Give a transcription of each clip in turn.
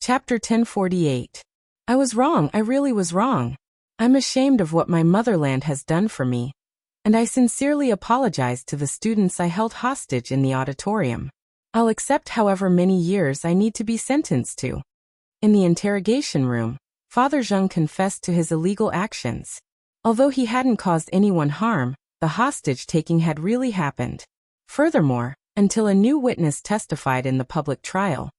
Chapter 1048. I was wrong, I really was wrong. I'm ashamed of what my motherland has done for me. And I sincerely apologize to the students I held hostage in the auditorium. I'll accept however many years I need to be sentenced to. In the interrogation room, Father Zheng confessed to his illegal actions. Although he hadn't caused anyone harm, the hostage-taking had really happened. Furthermore, until a new witness testified in the public trial,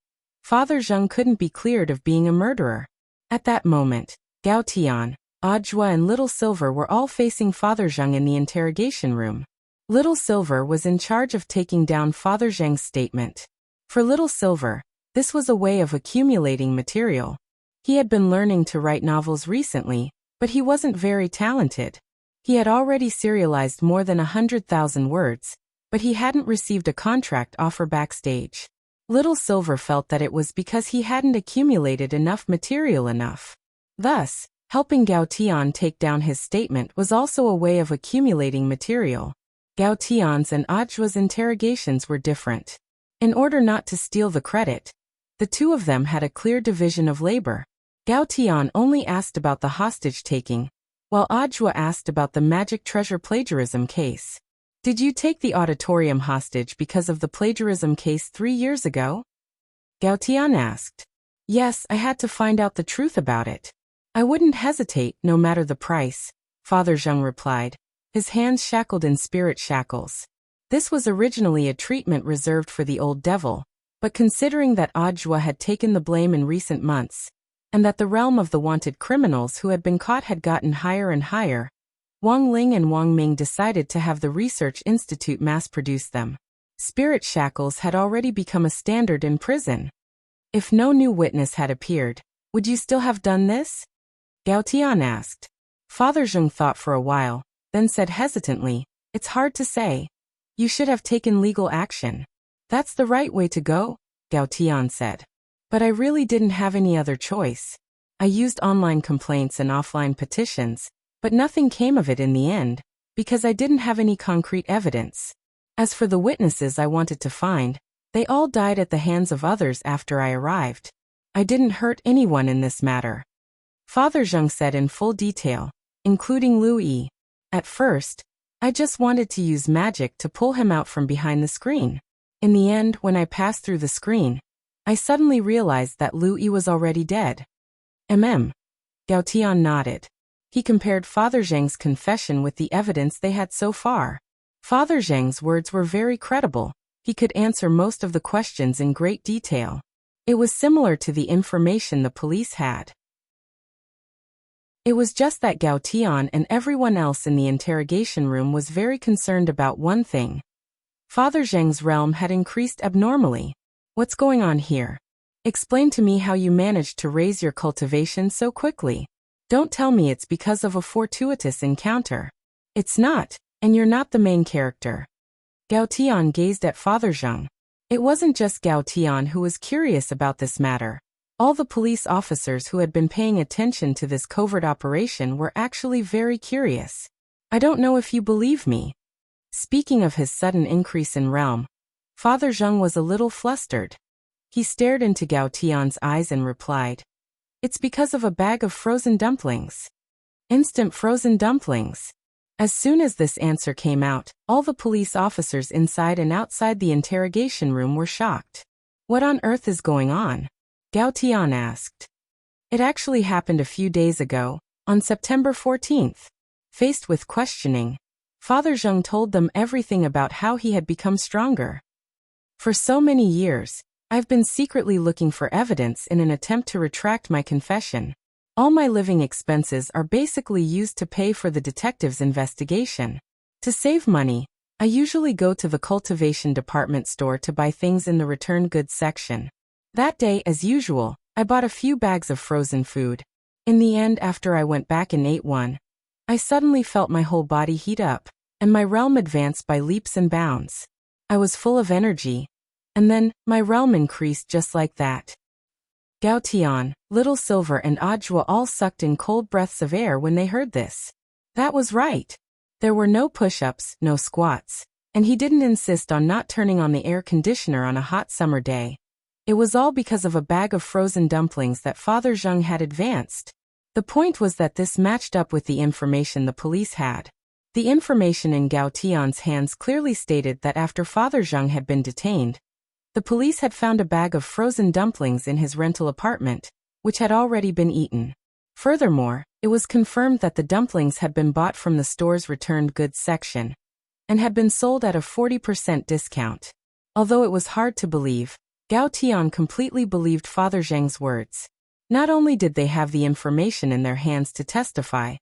Father Zheng couldn't be cleared of being a murderer. At that moment, Gao Tian, Ajua and Little Silver were all facing Father Zheng in the interrogation room. Little Silver was in charge of taking down Father Zheng's statement. For Little Silver, this was a way of accumulating material. He had been learning to write novels recently, but he wasn't very talented. He had already serialized more than 100,000 words, but he hadn't received a contract offer backstage. Little Silver felt that it was because he hadn't accumulated enough material enough. Thus, helping Gao Tian take down his statement was also a way of accumulating material. Gao Tian's and Ajua's interrogations were different. In order not to steal the credit, the two of them had a clear division of labor. Gao Tian only asked about the hostage-taking, while Ajua asked about the magic treasure plagiarism case. Did you take the auditorium hostage because of the plagiarism case 3 years ago? Gao Tian asked. Yes, I had to find out the truth about it. I wouldn't hesitate, no matter the price, Father Zheng replied, his hands shackled in spirit shackles. This was originally a treatment reserved for the old devil, but considering that Ajua had taken the blame in recent months, and that the realm of the wanted criminals who had been caught had gotten higher and higher, Wang Ling and Wang Ming decided to have the Research Institute mass-produce them. Spirit shackles had already become a standard in prison. If no new witness had appeared, would you still have done this? Gao Tian asked. Father Zheng thought for a while, then said hesitantly, It's hard to say. You should have taken legal action. That's the right way to go, Gao Tian said. But I really didn't have any other choice. I used online complaints and offline petitions, but nothing came of it in the end, because I didn't have any concrete evidence. As for the witnesses I wanted to find, they all died at the hands of others after I arrived. I didn't hurt anyone in this matter. Father Zheng said in full detail, including Lu Yi. At first, I just wanted to use magic to pull him out from behind the screen. In the end, when I passed through the screen, I suddenly realized that Lu Yi was already dead. Gao Tian nodded. He compared Father Zheng's confession with the evidence they had so far. Father Zheng's words were very credible. He could answer most of the questions in great detail. It was similar to the information the police had. It was just that Gao Tian and everyone else in the interrogation room was very concerned about one thing. Father Zheng's realm had increased abnormally. What's going on here? Explain to me how you managed to raise your cultivation so quickly. Don't tell me it's because of a fortuitous encounter. It's not, and you're not the main character. Gao Tian gazed at Father Zheng. It wasn't just Gao Tian who was curious about this matter. All the police officers who had been paying attention to this covert operation were actually very curious. I don't know if you believe me. Speaking of his sudden increase in realm, Father Zheng was a little flustered. He stared into Gao Tian's eyes and replied, It's because of a bag of frozen dumplings. Instant frozen dumplings. As soon as this answer came out, all the police officers inside and outside the interrogation room were shocked. What on earth is going on? Gao Tian asked. It actually happened a few days ago, on September 14th. Faced with questioning, Father Zheng told them everything about how he had become stronger. For so many years, I've been secretly looking for evidence in an attempt to retract my confession. All my living expenses are basically used to pay for the detective's investigation. To save money, I usually go to the cultivation department store to buy things in the return goods section. That day, as usual, I bought a few bags of frozen food. In the end, after I went back and ate one, I suddenly felt my whole body heat up, and my realm advanced by leaps and bounds. I was full of energy. And then, my realm increased just like that. Gao Tian, Little Silver and Ajua all sucked in cold breaths of air when they heard this. That was right. There were no push-ups, no squats, and he didn't insist on not turning on the air conditioner on a hot summer day. It was all because of a bag of frozen dumplings that Father Zheng had advanced. The point was that this matched up with the information the police had. The information in Gao Tian's hands clearly stated that after Father Zheng had been detained, the police had found a bag of frozen dumplings in his rental apartment, which had already been eaten. Furthermore, it was confirmed that the dumplings had been bought from the store's returned goods section and had been sold at a 40% discount. Although it was hard to believe, Gao Tian completely believed Father Zheng's words. Not only did they have the information in their hands to testify,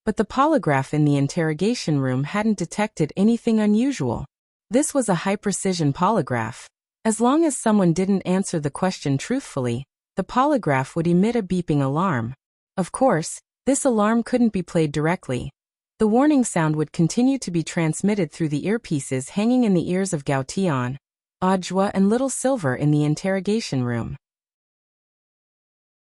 but the polygraph in the interrogation room hadn't detected anything unusual. This was a high-precision polygraph. As long as someone didn't answer the question truthfully, the polygraph would emit a beeping alarm. Of course, this alarm couldn't be played directly. The warning sound would continue to be transmitted through the earpieces hanging in the ears of Gao Tian, Ajwa and Little Silver in the interrogation room.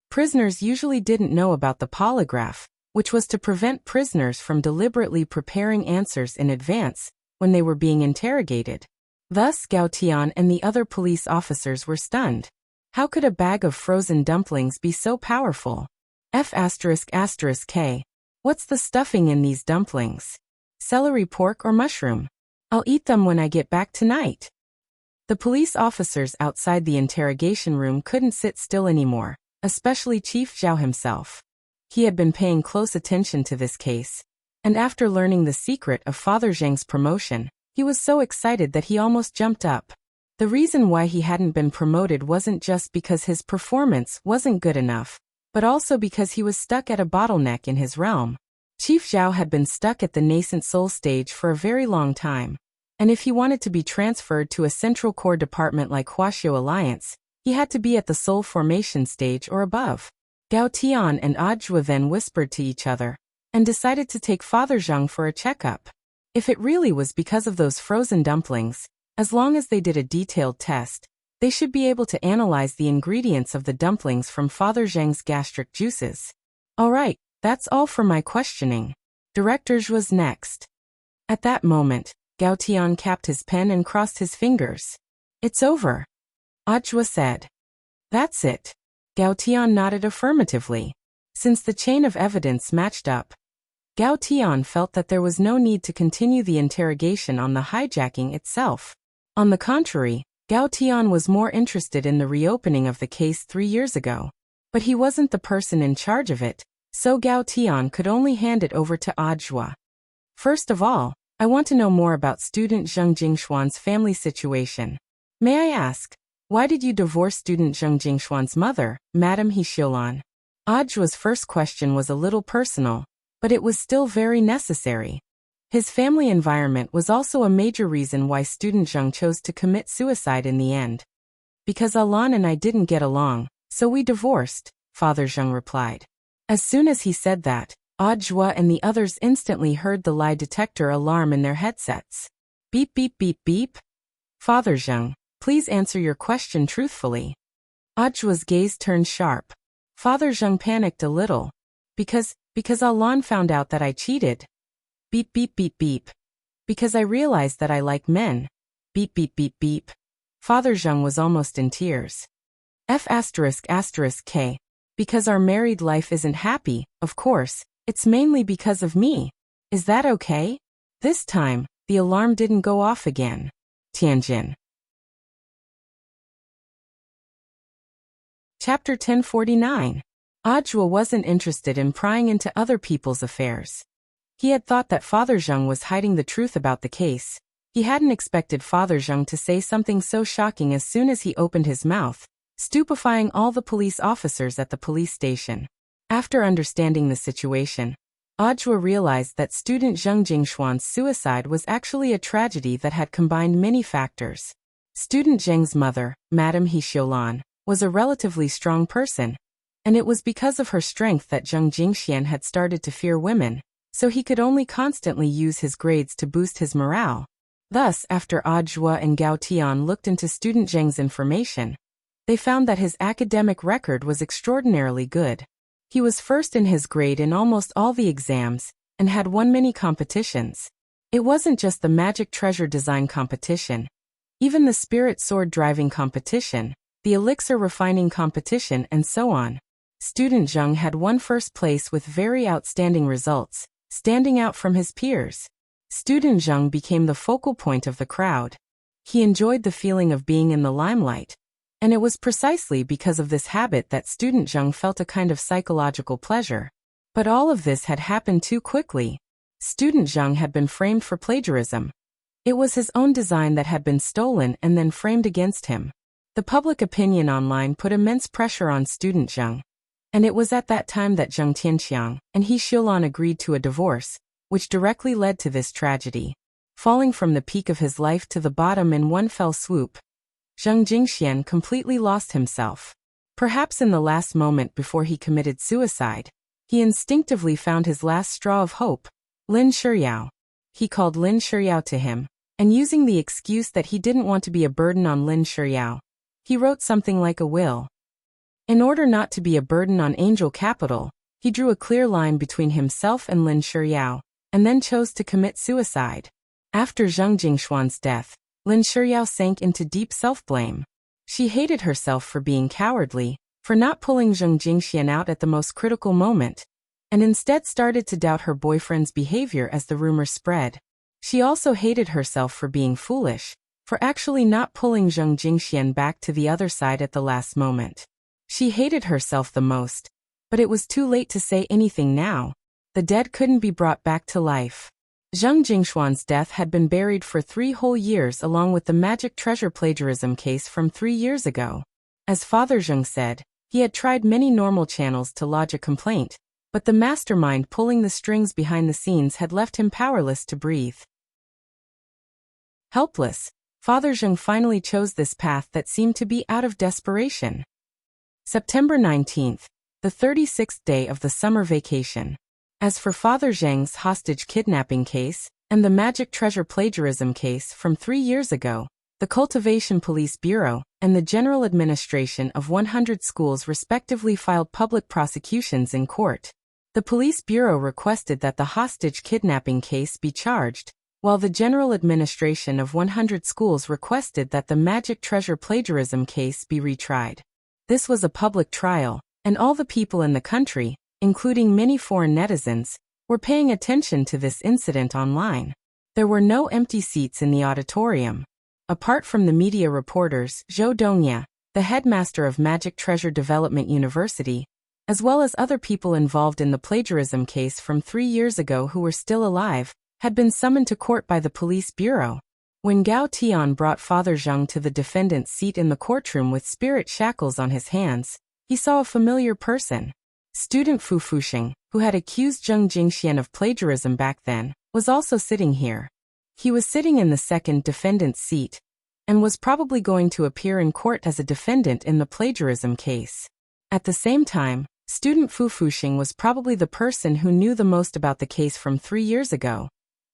Prisoners usually didn't know about the polygraph, which was to prevent prisoners from deliberately preparing answers in advance when they were being interrogated. Thus, Gao Tian and the other police officers were stunned. How could a bag of frozen dumplings be so powerful? F***K. What's the stuffing in these dumplings? Celery, pork, or mushroom? I'll eat them when I get back tonight. The police officers outside the interrogation room couldn't sit still anymore, especially Chief Zhao himself. He had been paying close attention to this case, and after learning the secret of Father Zheng's promotion, he was so excited that he almost jumped up. The reason why he hadn't been promoted wasn't just because his performance wasn't good enough, but also because he was stuck at a bottleneck in his realm. Chief Zhao had been stuck at the nascent soul stage for a very long time, and if he wanted to be transferred to a central core department like Huaxiu Alliance, he had to be at the soul formation stage or above. Gao Tian and Ajwa then whispered to each other, and decided to take Father Zheng for a checkup. If it really was because of those frozen dumplings, as long as they did a detailed test, they should be able to analyze the ingredients of the dumplings from Father Zheng's gastric juices. Alright, that's all for my questioning. Director Zhu was next. At that moment, Gao Tian capped his pen and crossed his fingers. It's over. Ajwa said. That's it. Gao Tian nodded affirmatively. Since the chain of evidence matched up, Gao Tian felt that there was no need to continue the interrogation on the hijacking itself. On the contrary, Gao Tian was more interested in the reopening of the case 3 years ago. But he wasn't the person in charge of it, so Gao Tian could only hand it over to Ajwa. First of all, I want to know more about student Zheng Jingshuan's family situation. May I ask, why did you divorce student Zheng Jingshuan's mother, Madame He Xiulan? Ajwa's first question was a little personal, but it was still very necessary. His family environment was also a major reason why student Zheng chose to commit suicide in the end. Because Alan and I didn't get along, so we divorced, Father Zheng replied. As soon as he said that, Ajwa and the others instantly heard the lie detector alarm in their headsets. Beep beep beep beep. Father Zheng, please answer your question truthfully. Ajwa's gaze turned sharp. Father Zheng panicked a little. Because Alan found out that I cheated. Beep beep beep beep. Because I realized that I like men. Beep beep beep beep. Father Zheng was almost in tears. F***K. Because our married life isn't happy, of course, it's mainly because of me. Is that okay? This time, the alarm didn't go off again. Tianjin. Chapter 1049. Ajwa wasn't interested in prying into other people's affairs. He had thought that Father Zheng was hiding the truth about the case. He hadn't expected Father Zheng to say something so shocking as soon as he opened his mouth, stupefying all the police officers at the police station. After understanding the situation, Ajwa realized that student Zheng Jingshuan's suicide was actually a tragedy that had combined many factors. Student Zheng's mother, Madame He Xiulan, was a relatively strong person, and it was because of her strength that Zheng Jingxian had started to fear women, so he could only constantly use his grades to boost his morale. Thus, after Ajwa and Gao Tian looked into student Zheng's information, they found that his academic record was extraordinarily good. He was first in his grade in almost all the exams, and had won many competitions. It wasn't just the magic treasure design competition. Even the spirit sword driving competition, the elixir refining competition, and so on. Student Zheng had won first place with very outstanding results, standing out from his peers. Student Zheng became the focal point of the crowd. He enjoyed the feeling of being in the limelight, and it was precisely because of this habit that Student Zheng felt a kind of psychological pleasure. But all of this had happened too quickly. Student Zheng had been framed for plagiarism. It was his own design that had been stolen and then framed against him. The public opinion online put immense pressure on Student Zheng, and it was at that time that Zheng Tianqiang and He Xiulan agreed to a divorce, which directly led to this tragedy. Falling from the peak of his life to the bottom in one fell swoop, Zheng Jingxian completely lost himself. Perhaps in the last moment before he committed suicide, he instinctively found his last straw of hope, Lin Shiyao. He called Lin Shiyao to him, and using the excuse that he didn't want to be a burden on Lin Shiyao, he wrote something like a will. In order not to be a burden on Angel Capital, he drew a clear line between himself and Lin Shiyao, and then chose to commit suicide. After Zheng Jingshuan's death, Lin Shiyao sank into deep self-blame. She hated herself for being cowardly, for not pulling Zheng Jingxian out at the most critical moment, and instead started to doubt her boyfriend's behavior as the rumors spread. She also hated herself for being foolish, for actually not pulling Zheng Jingxian back to the other side at the last moment. She hated herself the most, but it was too late to say anything now. The dead couldn't be brought back to life. Zheng Jingshuan's death had been buried for 3 whole years along with the magic treasure plagiarism case from 3 years ago. As Father Zheng said, he had tried many normal channels to lodge a complaint, but the mastermind pulling the strings behind the scenes had left him powerless to breathe. Helpless, Father Zheng finally chose this path that seemed to be out of desperation. September 19th, the 36th day of the summer vacation. As for Father Zheng's hostage kidnapping case, and the magic treasure plagiarism case from 3 years ago, the Cultivation Police Bureau and the General Administration of 100 schools respectively filed public prosecutions in court. The Police Bureau requested that the hostage kidnapping case be charged, while the General Administration of 100 schools requested that the magic treasure plagiarism case be retried. This was a public trial, and all the people in the country, including many foreign netizens, were paying attention to this incident online. There were no empty seats in the auditorium. Apart from the media reporters, Zhou Dongya, the headmaster of Magic Treasure Development University, as well as other people involved in the plagiarism case from 3 years ago who were still alive, had been summoned to court by the police bureau. When Gao Tian brought Father Zheng to the defendant's seat in the courtroom with spirit shackles on his hands, he saw a familiar person. Student Fu Fuxing, who had accused Zheng Jingxian of plagiarism back then, was also sitting here. He was sitting in the second defendant's seat, and was probably going to appear in court as a defendant in the plagiarism case. At the same time, Student Fu Fuxing was probably the person who knew the most about the case from 3 years ago.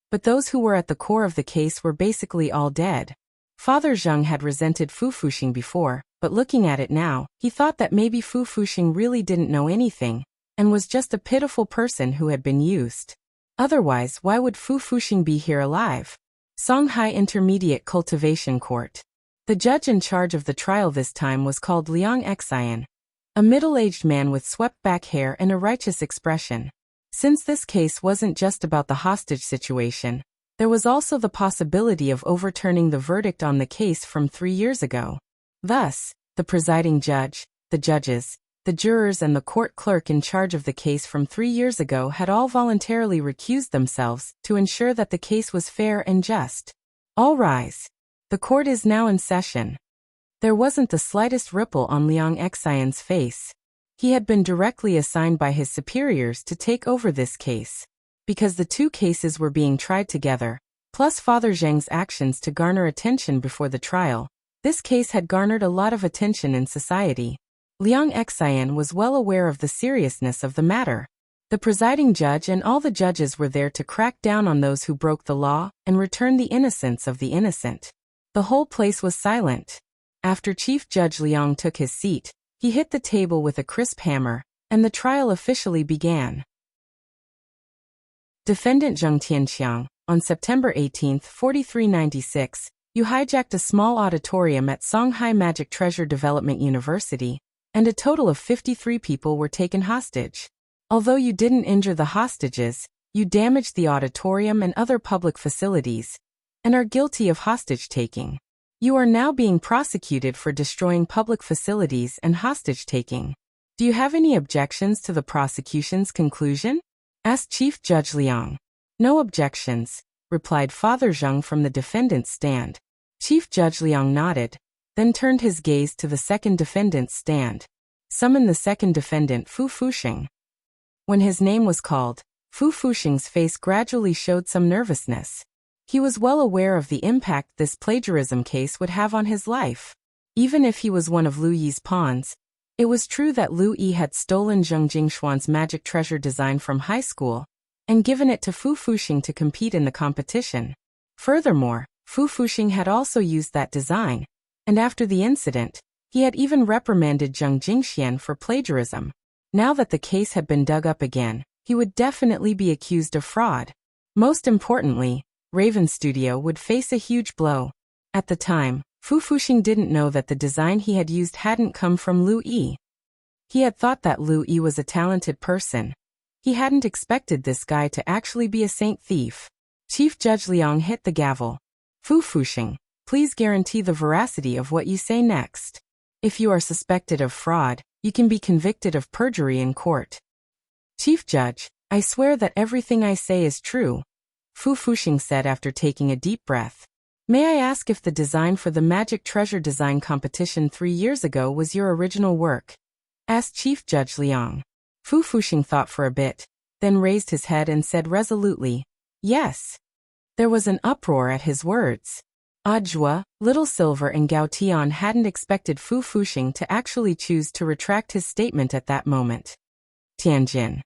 But those who were at the core of the case were basically all dead. Father Zheng had resented Fu Fuxing before, but looking at it now, he thought that maybe Fu Fuxing really didn't know anything, and was just a pitiful person who had been used. Otherwise, why would Fu Fuxing be here alive? Songhai Intermediate Cultivation Court. The judge in charge of the trial this time was called Liang Xian, a middle-aged man with swept-back hair and a righteous expression. Since this case wasn't just about the hostage situation, there was also the possibility of overturning the verdict on the case from 3 years ago. Thus, the presiding judge, the judges, the jurors and the court clerk in charge of the case from 3 years ago had all voluntarily recused themselves to ensure that the case was fair and just. All rise. The court is now in session. There wasn't the slightest ripple on Liang Xian's face. He had been directly assigned by his superiors to take over this case. Because the 2 cases were being tried together, plus Father Zheng's actions to garner attention before the trial, this case had garnered a lot of attention in society. Liang Xian was well aware of the seriousness of the matter. The presiding judge and all the judges were there to crack down on those who broke the law and return the innocence of the innocent. The whole place was silent. After Chief Judge Liang took his seat, he hit the table with a crisp hammer, and the trial officially began. Defendant Zheng Tianqiang, on September 18, 4396, You hijacked a small auditorium at Songhai Magic Treasure Development University, and a total of 53 people were taken hostage. Although you didn't injure the hostages, you damaged the auditorium and other public facilities, and are guilty of hostage-taking. You are now being prosecuted for destroying public facilities and hostage-taking. Do you have any objections to the prosecution's conclusion? Asked Chief Judge Liang. No objections, replied Father Zheng from the defendant's stand. Chief Judge Liang nodded, then turned his gaze to the second defendant's stand. Summon the second defendant, Fu Fuxing. When his name was called, Fu Fuxing's face gradually showed some nervousness. He was well aware of the impact this plagiarism case would have on his life. Even if he was one of Lu Yi's pawns, it was true that Lu Yi had stolen Zheng Jingshuan's magic treasure design from high school and given it to Fu Fuxing to compete in the competition. Furthermore, Fu Fuxing had also used that design, and after the incident, he had even reprimanded Zheng Jingxian for plagiarism. Now that the case had been dug up again, he would definitely be accused of fraud. Most importantly, Raven Studio would face a huge blow. At the time, Fu Fuxing didn't know that the design he had used hadn't come from Lu Yi. He had thought that Lu Yi was a talented person. He hadn't expected this guy to actually be a saint thief. Chief Judge Liang hit the gavel. Fu Fuxing, please guarantee the veracity of what you say next. If you are suspected of fraud, you can be convicted of perjury in court. Chief Judge, I swear that everything I say is true, Fu Fuxing said after taking a deep breath. May I ask if the design for the Magic Treasure Design competition 3 years ago was your original work? Asked Chief Judge Liang. Fu Fuxing thought for a bit, then raised his head and said resolutely, yes. There was an uproar at his words. Ajua, Little Silver and Gao Tian hadn't expected Fu Fuxing to actually choose to retract his statement at that moment. Tianjin.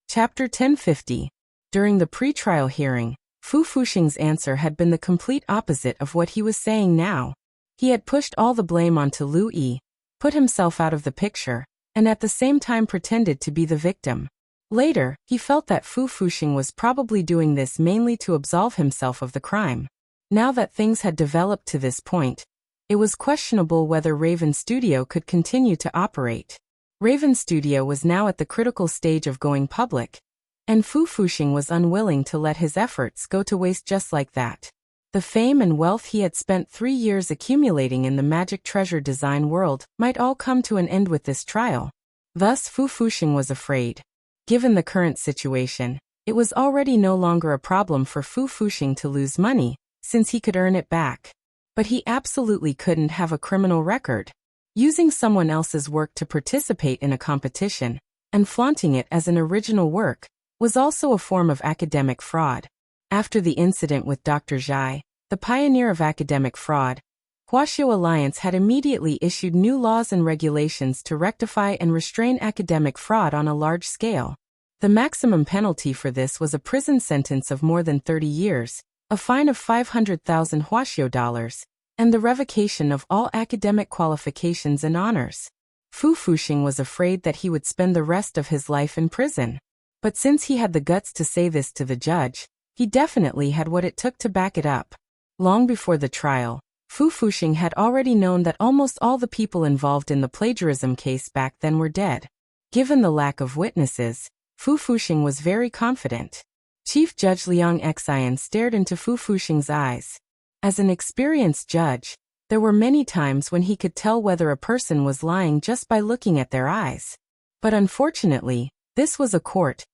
Chapter 1050. During the pre-trial hearing, Fu Fuxing's answer had been the complete opposite of what he was saying now. He had pushed all the blame onto Lu Yi, put himself out of the picture, and at the same time pretended to be the victim. Later, he felt that Fu Fuxing was probably doing this mainly to absolve himself of the crime. Now that things had developed to this point, it was questionable whether Raven Studio could continue to operate. Raven Studio was now at the critical stage of going public, and Fu Fuxing was unwilling to let his efforts go to waste just like that. The fame and wealth he had spent 3 years accumulating in the magic treasure design world might all come to an end with this trial. Thus Fu Fuxing was afraid. Given the current situation, it was already no longer a problem for Fu Fuxing to lose money, since he could earn it back. But he absolutely couldn't have a criminal record. Using someone else's work to participate in a competition, and flaunting it as an original work, was also a form of academic fraud. After the incident with Dr. Zhai, the pioneer of academic fraud, Huaxiu Alliance had immediately issued new laws and regulations to rectify and restrain academic fraud on a large scale. The maximum penalty for this was a prison sentence of more than 30 years, a fine of 500,000 Huaxiu dollars, and the revocation of all academic qualifications and honors. Fu Fuxing was afraid that he would spend the rest of his life in prison. But since he had the guts to say this to the judge, he definitely had what it took to back it up. Long before the trial, Fu Fuxing had already known that almost all the people involved in the plagiarism case back then were dead. Given the lack of witnesses, Fu Fuxing was very confident. Chief Judge Liang Xian stared into Fu Fuxing's eyes. As an experienced judge, there were many times when he could tell whether a person was lying just by looking at their eyes. But unfortunately, this was a court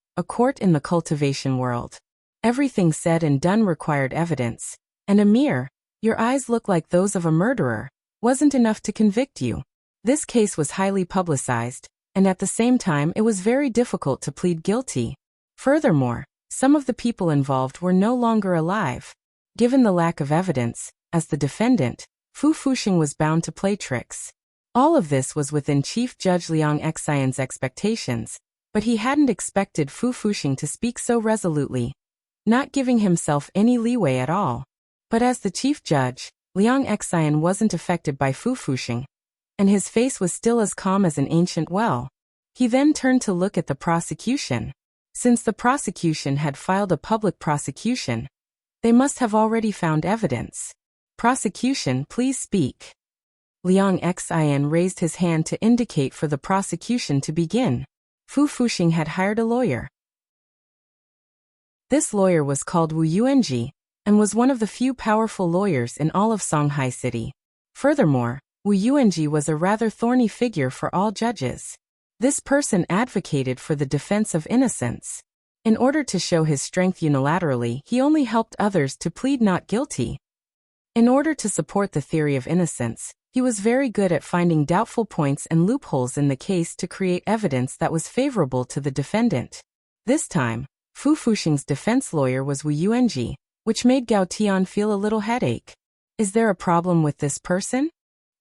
in the cultivation world. Everything said and done required evidence, and a mere, your eyes look like those of a murderer, wasn't enough to convict you. This case was highly publicized, and at the same time it was very difficult to plead guilty. Furthermore, some of the people involved were no longer alive. Given the lack of evidence, as the defendant, Fu Fuxing was bound to play tricks. All of this was within Chief Judge Liang Xian's expectations, but he hadn't expected Fu Fuxing to speak so resolutely, not giving himself any leeway at all. But as the chief judge, Liang Xian wasn't affected by Fu Fuxing, and his face was still as calm as an ancient well. He then turned to look at the prosecution. Since the prosecution had filed a public prosecution, they must have already found evidence. Prosecution, please speak. Liang Xin raised his hand to indicate for the prosecution to begin. Fu Fuxing had hired a lawyer. This lawyer was called Wu Yuanji, and was one of the few powerful lawyers in all of Songhai City. Furthermore, Wu Yuanji was a rather thorny figure for all judges. This person advocated for the defense of innocence. In order to show his strength unilaterally, he only helped others to plead not guilty. In order to support the theory of innocence, he was very good at finding doubtful points and loopholes in the case to create evidence that was favorable to the defendant. This time, Fu Fuxing's defense lawyer was Wu Yuanji, which made Gao Tian feel a little headache. Is there a problem with this person?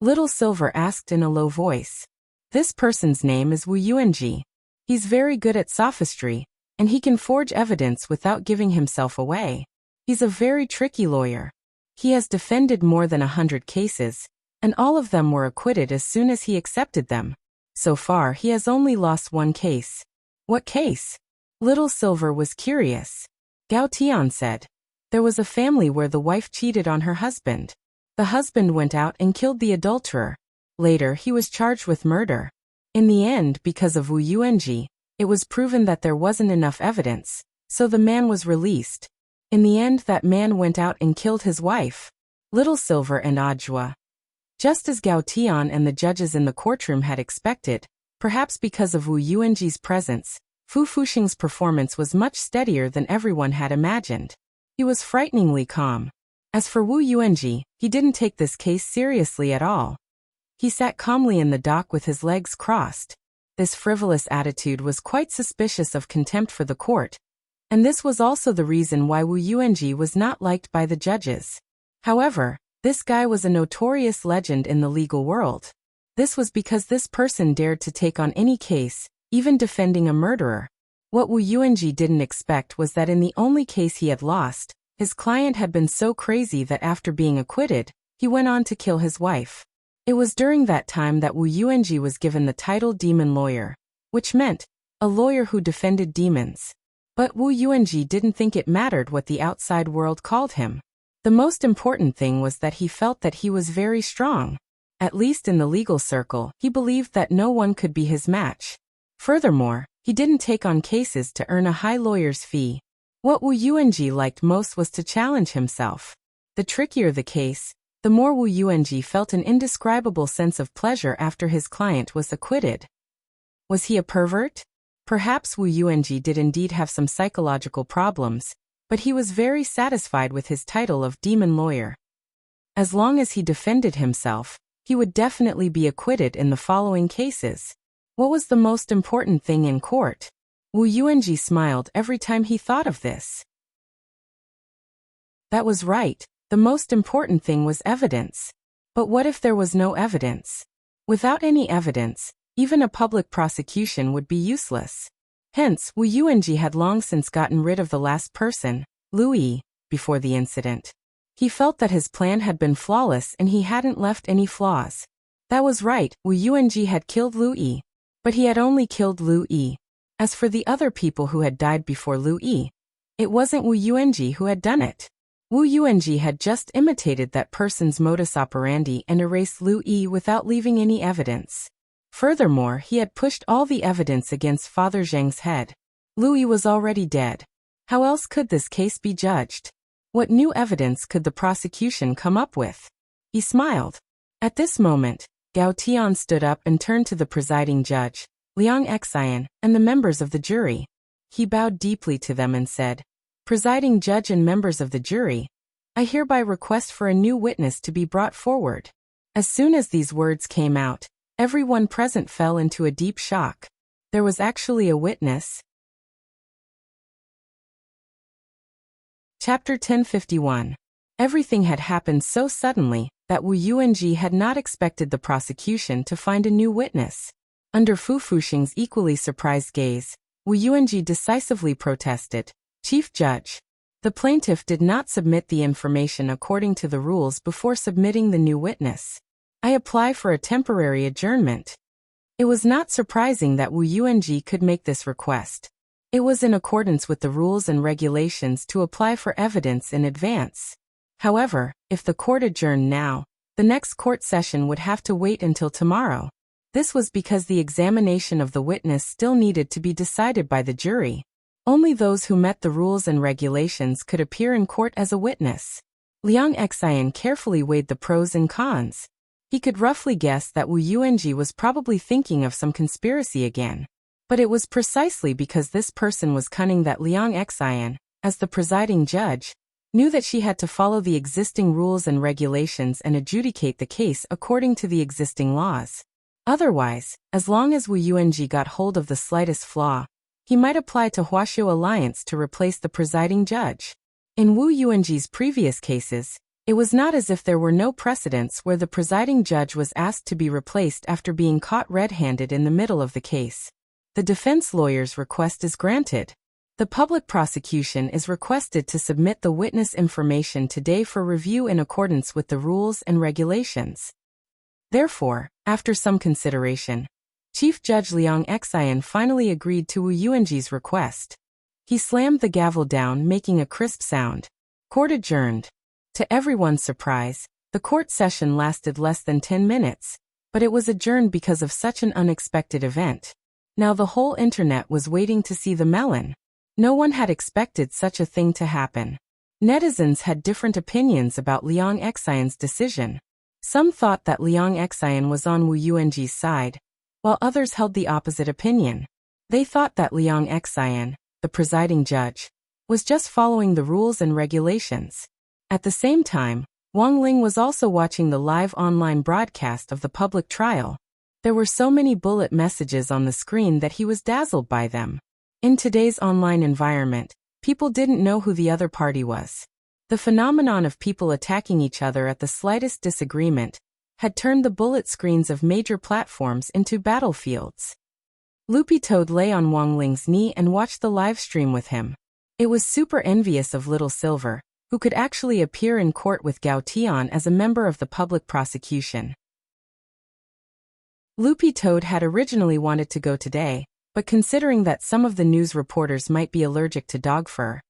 Little Silver asked in a low voice. This person's name is Wu Yuanji. He's very good at sophistry, and he can forge evidence without giving himself away. He's a very tricky lawyer. He has defended more than 100 cases, and all of them were acquitted as soon as he accepted them. So far, he has only lost one case. What case? Little Silver was curious. Gao Tian said. There was a family where the wife cheated on her husband. The husband went out and killed the adulterer. Later, he was charged with murder. In the end, because of Wu Yuanji, it was proven that there wasn't enough evidence, so the man was released. In the end, that man went out and killed his wife. Little Silver and Ajua. Just as Gao Tian and the judges in the courtroom had expected, perhaps because of Wu Yuanji's presence, Fu Fuxing's performance was much steadier than everyone had imagined. He was frighteningly calm. As for Wu Yuanji, he didn't take this case seriously at all. He sat calmly in the dock with his legs crossed. This frivolous attitude was quite suspicious of contempt for the court, and this was also the reason why Wu Yuanji was not liked by the judges. However, this guy was a notorious legend in the legal world. This was because this person dared to take on any case, even defending a murderer. What Wu Yuanji didn't expect was that in the only case he had lost, his client had been so crazy that after being acquitted, he went on to kill his wife. It was during that time that Wu Yuanji was given the title Demon Lawyer, which meant a lawyer who defended demons. But Wu Yuanji didn't think it mattered what the outside world called him. The most important thing was that he felt that he was very strong. At least in the legal circle, he believed that no one could be his match. Furthermore, he didn't take on cases to earn a high lawyer's fee. What Wu Yuanji liked most was to challenge himself. The trickier the case, the more Wu Yuanji felt an indescribable sense of pleasure after his client was acquitted. Was he a pervert? Perhaps Wu Yuanji did indeed have some psychological problems, but he was very satisfied with his title of Demon Lawyer. As long as he defended himself, he would definitely be acquitted in the following cases. What was the most important thing in court? Wu Yuanji smiled every time he thought of this. That was right. The most important thing was evidence. But what if there was no evidence? Without any evidence, even a public prosecution would be useless. Hence, Wu Yuanji had long since gotten rid of the last person, Lu Yi, before the incident. He felt that his plan had been flawless and he hadn't left any flaws. That was right, Wu Yuanji had killed Lu Yi. But he had only killed Lu Yi. As for the other people who had died before Lu Yi, it wasn't Wu Yuanji who had done it. Wu Yuanji had just imitated that person's modus operandi and erased Lu Yi without leaving any evidence. Furthermore, he had pushed all the evidence against Father Zheng's head. Lu Yi was already dead. How else could this case be judged? What new evidence could the prosecution come up with? He smiled. At this moment, Gao Tian stood up and turned to the presiding judge, Liang Xin, and the members of the jury. He bowed deeply to them and said, "Presiding judge and members of the jury, I hereby request for a new witness to be brought forward." As soon as these words came out, everyone present fell into a deep shock. There was actually a witness. Chapter 1051. Everything had happened so suddenly that Wu Yuanji had not expected the prosecution to find a new witness. Under Fu Fuxing's equally surprised gaze, Wu Yuanji decisively protested, "Chief Judge, the plaintiff did not submit the information according to the rules before submitting the new witness. I apply for a temporary adjournment." It was not surprising that Wu Yuanji could make this request. It was in accordance with the rules and regulations to apply for evidence in advance. However, if the court adjourned now, the next court session would have to wait until tomorrow. This was because the examination of the witness still needed to be decided by the jury. Only those who met the rules and regulations could appear in court as a witness. Liang Xian carefully weighed the pros and cons. He could roughly guess that Wu Yuanji was probably thinking of some conspiracy again. But it was precisely because this person was cunning that Liang Xian, as the presiding judge, knew that she had to follow the existing rules and regulations and adjudicate the case according to the existing laws. Otherwise, as long as Wu Yuanji got hold of the slightest flaw, he might apply to Huaxiu Alliance to replace the presiding judge. In Wu Yuanji's previous cases, it was not as if there were no precedents where the presiding judge was asked to be replaced after being caught red-handed in the middle of the case. The defense lawyer's request is granted. The public prosecution is requested to submit the witness information today for review in accordance with the rules and regulations. Therefore, after some consideration, Chief Judge Liang Xian finally agreed to Wu Yuanji's request. He slammed the gavel down, making a crisp sound. Court adjourned. To everyone's surprise, the court session lasted less than 10 minutes, but it was adjourned because of such an unexpected event. Now the whole internet was waiting to see the melon. No one had expected such a thing to happen. Netizens had different opinions about Liang Xian's decision. Some thought that Liang Xian was on Wu Yuanji's side, while others held the opposite opinion. They thought that Liang Xian, the presiding judge, was just following the rules and regulations. At the same time, Wang Ling was also watching the live online broadcast of the public trial. There were so many bullet messages on the screen that he was dazzled by them. In today's online environment, people didn't know who the other party was. The phenomenon of people attacking each other at the slightest disagreement had turned the bullet screens of major platforms into battlefields. Loopy Toad lay on Wang Ling's knee and watched the live stream with him. It was super envious of Little Silver, who could actually appear in court with Gao Tian as a member of the public prosecution. Loopy Toad had originally wanted to go today, but considering that some of the news reporters might be allergic to dog fur,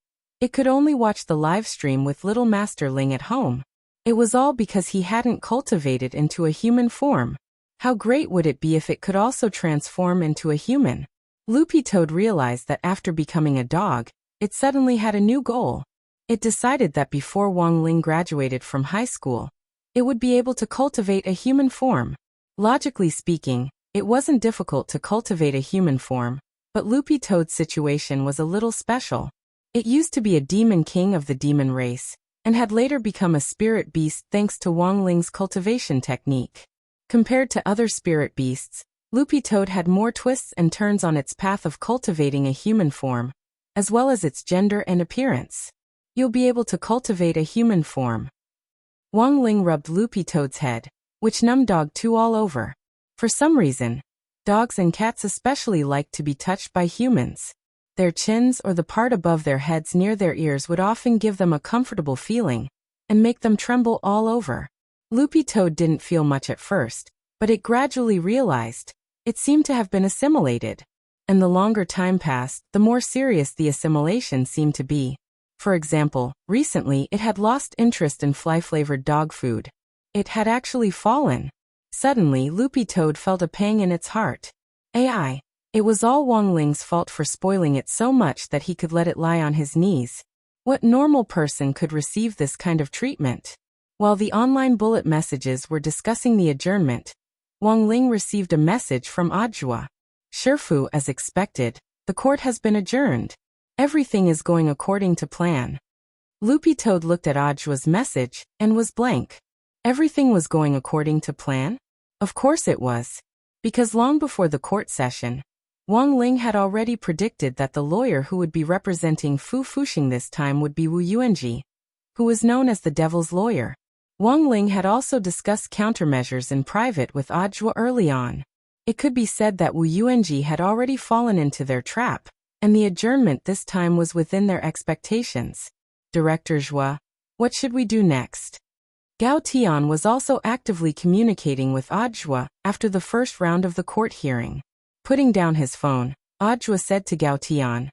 it could only watch the live stream with Little Master Ling at home. It was all because he hadn't cultivated into a human form. How great would it be if it could also transform into a human? Loopy Toad realized that after becoming a dog, it suddenly had a new goal. It decided that before Wang Ling graduated from high school, it would be able to cultivate a human form. Logically speaking, it wasn't difficult to cultivate a human form, but Loopy Toad's situation was a little special. It used to be a demon king of the demon race, and had later become a spirit beast thanks to Wang Ling's cultivation technique. Compared to other spirit beasts, Loopy Toad had more twists and turns on its path of cultivating a human form, as well as its gender and appearance. You'll be able to cultivate a human form. Wang Ling rubbed Loopy Toad's head, which numbed Dog 2 all over. For some reason, dogs and cats especially like to be touched by humans. Their chins or the part above their heads near their ears would often give them a comfortable feeling, and make them tremble all over. Loopy Toad didn't feel much at first, but it gradually realized. It seemed to have been assimilated. And the longer time passed, the more serious the assimilation seemed to be. For example, recently it had lost interest in fly-flavored dog food. It had actually fallen. Suddenly, Loopy Toad felt a pang in its heart. AI. It was all Wang Ling's fault for spoiling it so much that he could let it lie on his knees. What normal person could receive this kind of treatment? While the online bullet messages were discussing the adjournment, Wang Ling received a message from Audiobook. Shifu, as expected, the court has been adjourned. Everything is going according to plan. Loopy Toad looked at Audiobook's message and was blank. Everything was going according to plan? Of course it was. Because long before the court session, Wang Ling had already predicted that the lawyer who would be representing Fu Fuxing this time would be Wu Yuanji, who was known as the Devil's Lawyer. Wang Ling had also discussed countermeasures in private with Audiobook early on. It could be said that Wu Yuanji had already fallen into their trap, and the adjournment this time was within their expectations. Director Zhua, what should we do next? Gao Tian was also actively communicating with Audiobook after the first round of the court hearing. Putting down his phone, Audiobook said to Gao Tian,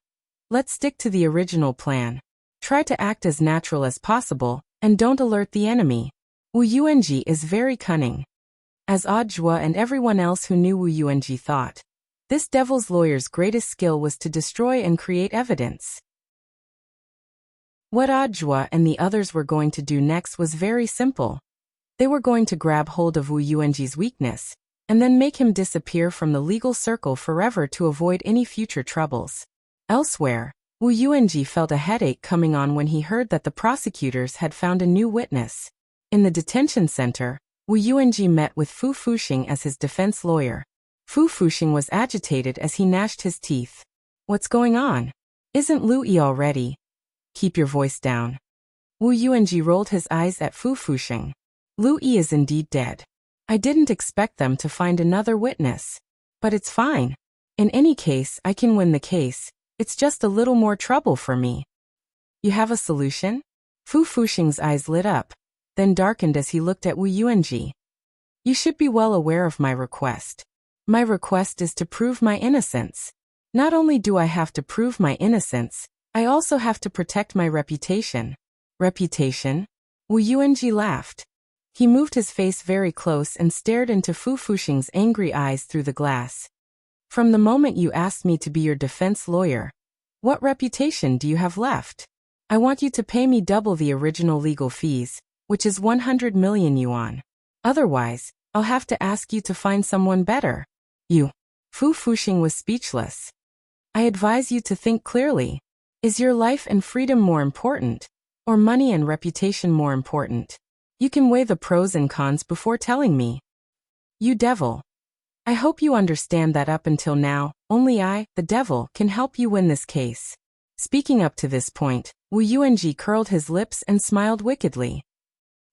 Let's stick to the original plan. Try to act as natural as possible, and don't alert the enemy. Wu Yuanji is very cunning. As Audjua and everyone else who knew Wu Yuanji thought, this devil's lawyer's greatest skill was to destroy and create evidence. What Audjua and the others were going to do next was very simple. They were going to grab hold of Wu Yuanji's weakness, and then make him disappear from the legal circle forever to avoid any future troubles. Elsewhere, Wu Yuanji felt a headache coming on when he heard that the prosecutors had found a new witness. In the detention center, Wu Yuanji met with Fu Fuxing as his defense lawyer. Fu Fuxing was agitated as he gnashed his teeth. What's going on? Isn't Lu Yi already? Keep your voice down. Wu Yuanji rolled his eyes at Fu Fuxing. Lu Yi is indeed dead. I didn't expect them to find another witness. But it's fine. In any case, I can win the case. It's just a little more trouble for me. You have a solution? Fu Fuxing's eyes lit up, then darkened as he looked at Wu Yuanji. You should be well aware of my request. My request is to prove my innocence. Not only do I have to prove my innocence, I also have to protect my reputation. Reputation? Wu Yuanji laughed. He moved his face very close and stared into Fu Fuxing's angry eyes through the glass. From the moment you asked me to be your defense lawyer, what reputation do you have left? I want you to pay me double the original legal fees, which is 100 million yuan. Otherwise, I'll have to ask you to find someone better. You. Fu Fuxing was speechless. I advise you to think clearly. Is your life and freedom more important, or money and reputation more important? You can weigh the pros and cons before telling me. You devil. I hope you understand that up until now, only I, the devil, can help you win this case. Speaking up to this point, Wu Yuanji curled his lips and smiled wickedly.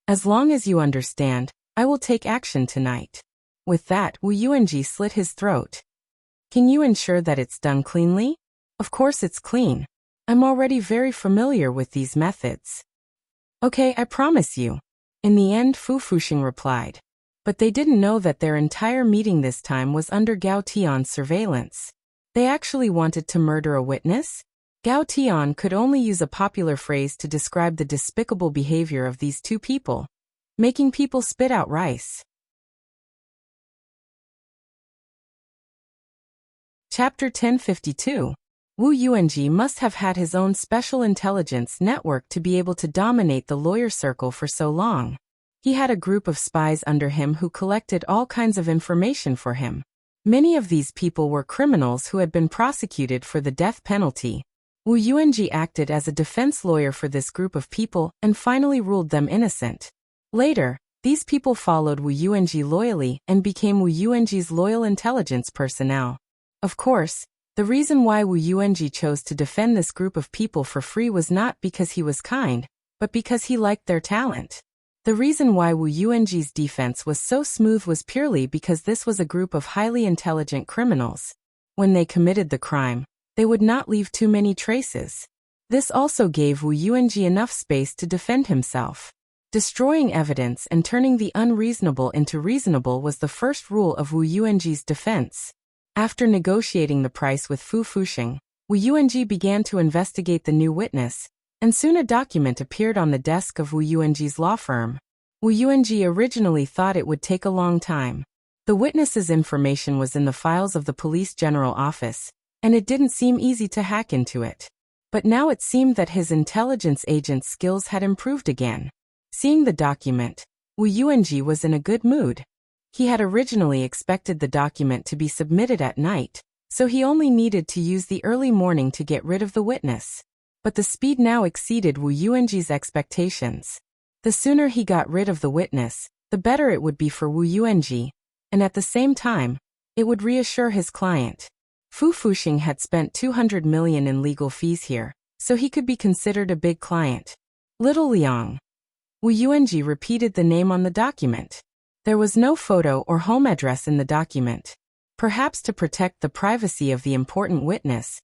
As long as you understand, I will take action tonight. With that, Wu Yuanji slit his throat. Can you ensure that it's done cleanly? Of course it's clean. I'm already very familiar with these methods. Okay, I promise you. In the end, Fu Fuxing replied. But they didn't know that their entire meeting this time was under Gao Tian's surveillance. They actually wanted to murder a witness? Gao Tian could only use a popular phrase to describe the despicable behavior of these two people, making people spit out rice. Chapter 1052. Wu Yuanji must have had his own special intelligence network to be able to dominate the lawyer circle for so long. He had a group of spies under him who collected all kinds of information for him. Many of these people were criminals who had been prosecuted for the death penalty. Wu Yuanji acted as a defense lawyer for this group of people and finally ruled them innocent. Later, these people followed Wu Yuanji loyally and became Wu Yuanji's loyal intelligence personnel. Of course, the reason why Wu Yuanji chose to defend this group of people for free was not because he was kind, but because he liked their talent. The reason why Wu Yuanji's defense was so smooth was purely because this was a group of highly intelligent criminals. When they committed the crime, they would not leave too many traces. This also gave Wu Yuanji enough space to defend himself. Destroying evidence and turning the unreasonable into reasonable was the first rule of Wu Yuanji's defense. After negotiating the price with Fu Fuxing, Wu Yuanji began to investigate the new witness, and soon a document appeared on the desk of Wu Yuanji's law firm. Wu Yuanji originally thought it would take a long time. The witness's information was in the files of the police general office, and it didn't seem easy to hack into it. But now it seemed that his intelligence agent's skills had improved again. Seeing the document, Wu Yuanji was in a good mood. He had originally expected the document to be submitted at night, so he only needed to use the early morning to get rid of the witness. But the speed now exceeded Wu Yuanji's expectations. The sooner he got rid of the witness, the better it would be for Wu Yuanji, and at the same time, it would reassure his client. Fu Fuxing had spent 200 million in legal fees here, so he could be considered a big client. Little Liang. Wu Yuanji repeated the name on the document. There was no photo or home address in the document. Perhaps to protect the privacy of the important witness,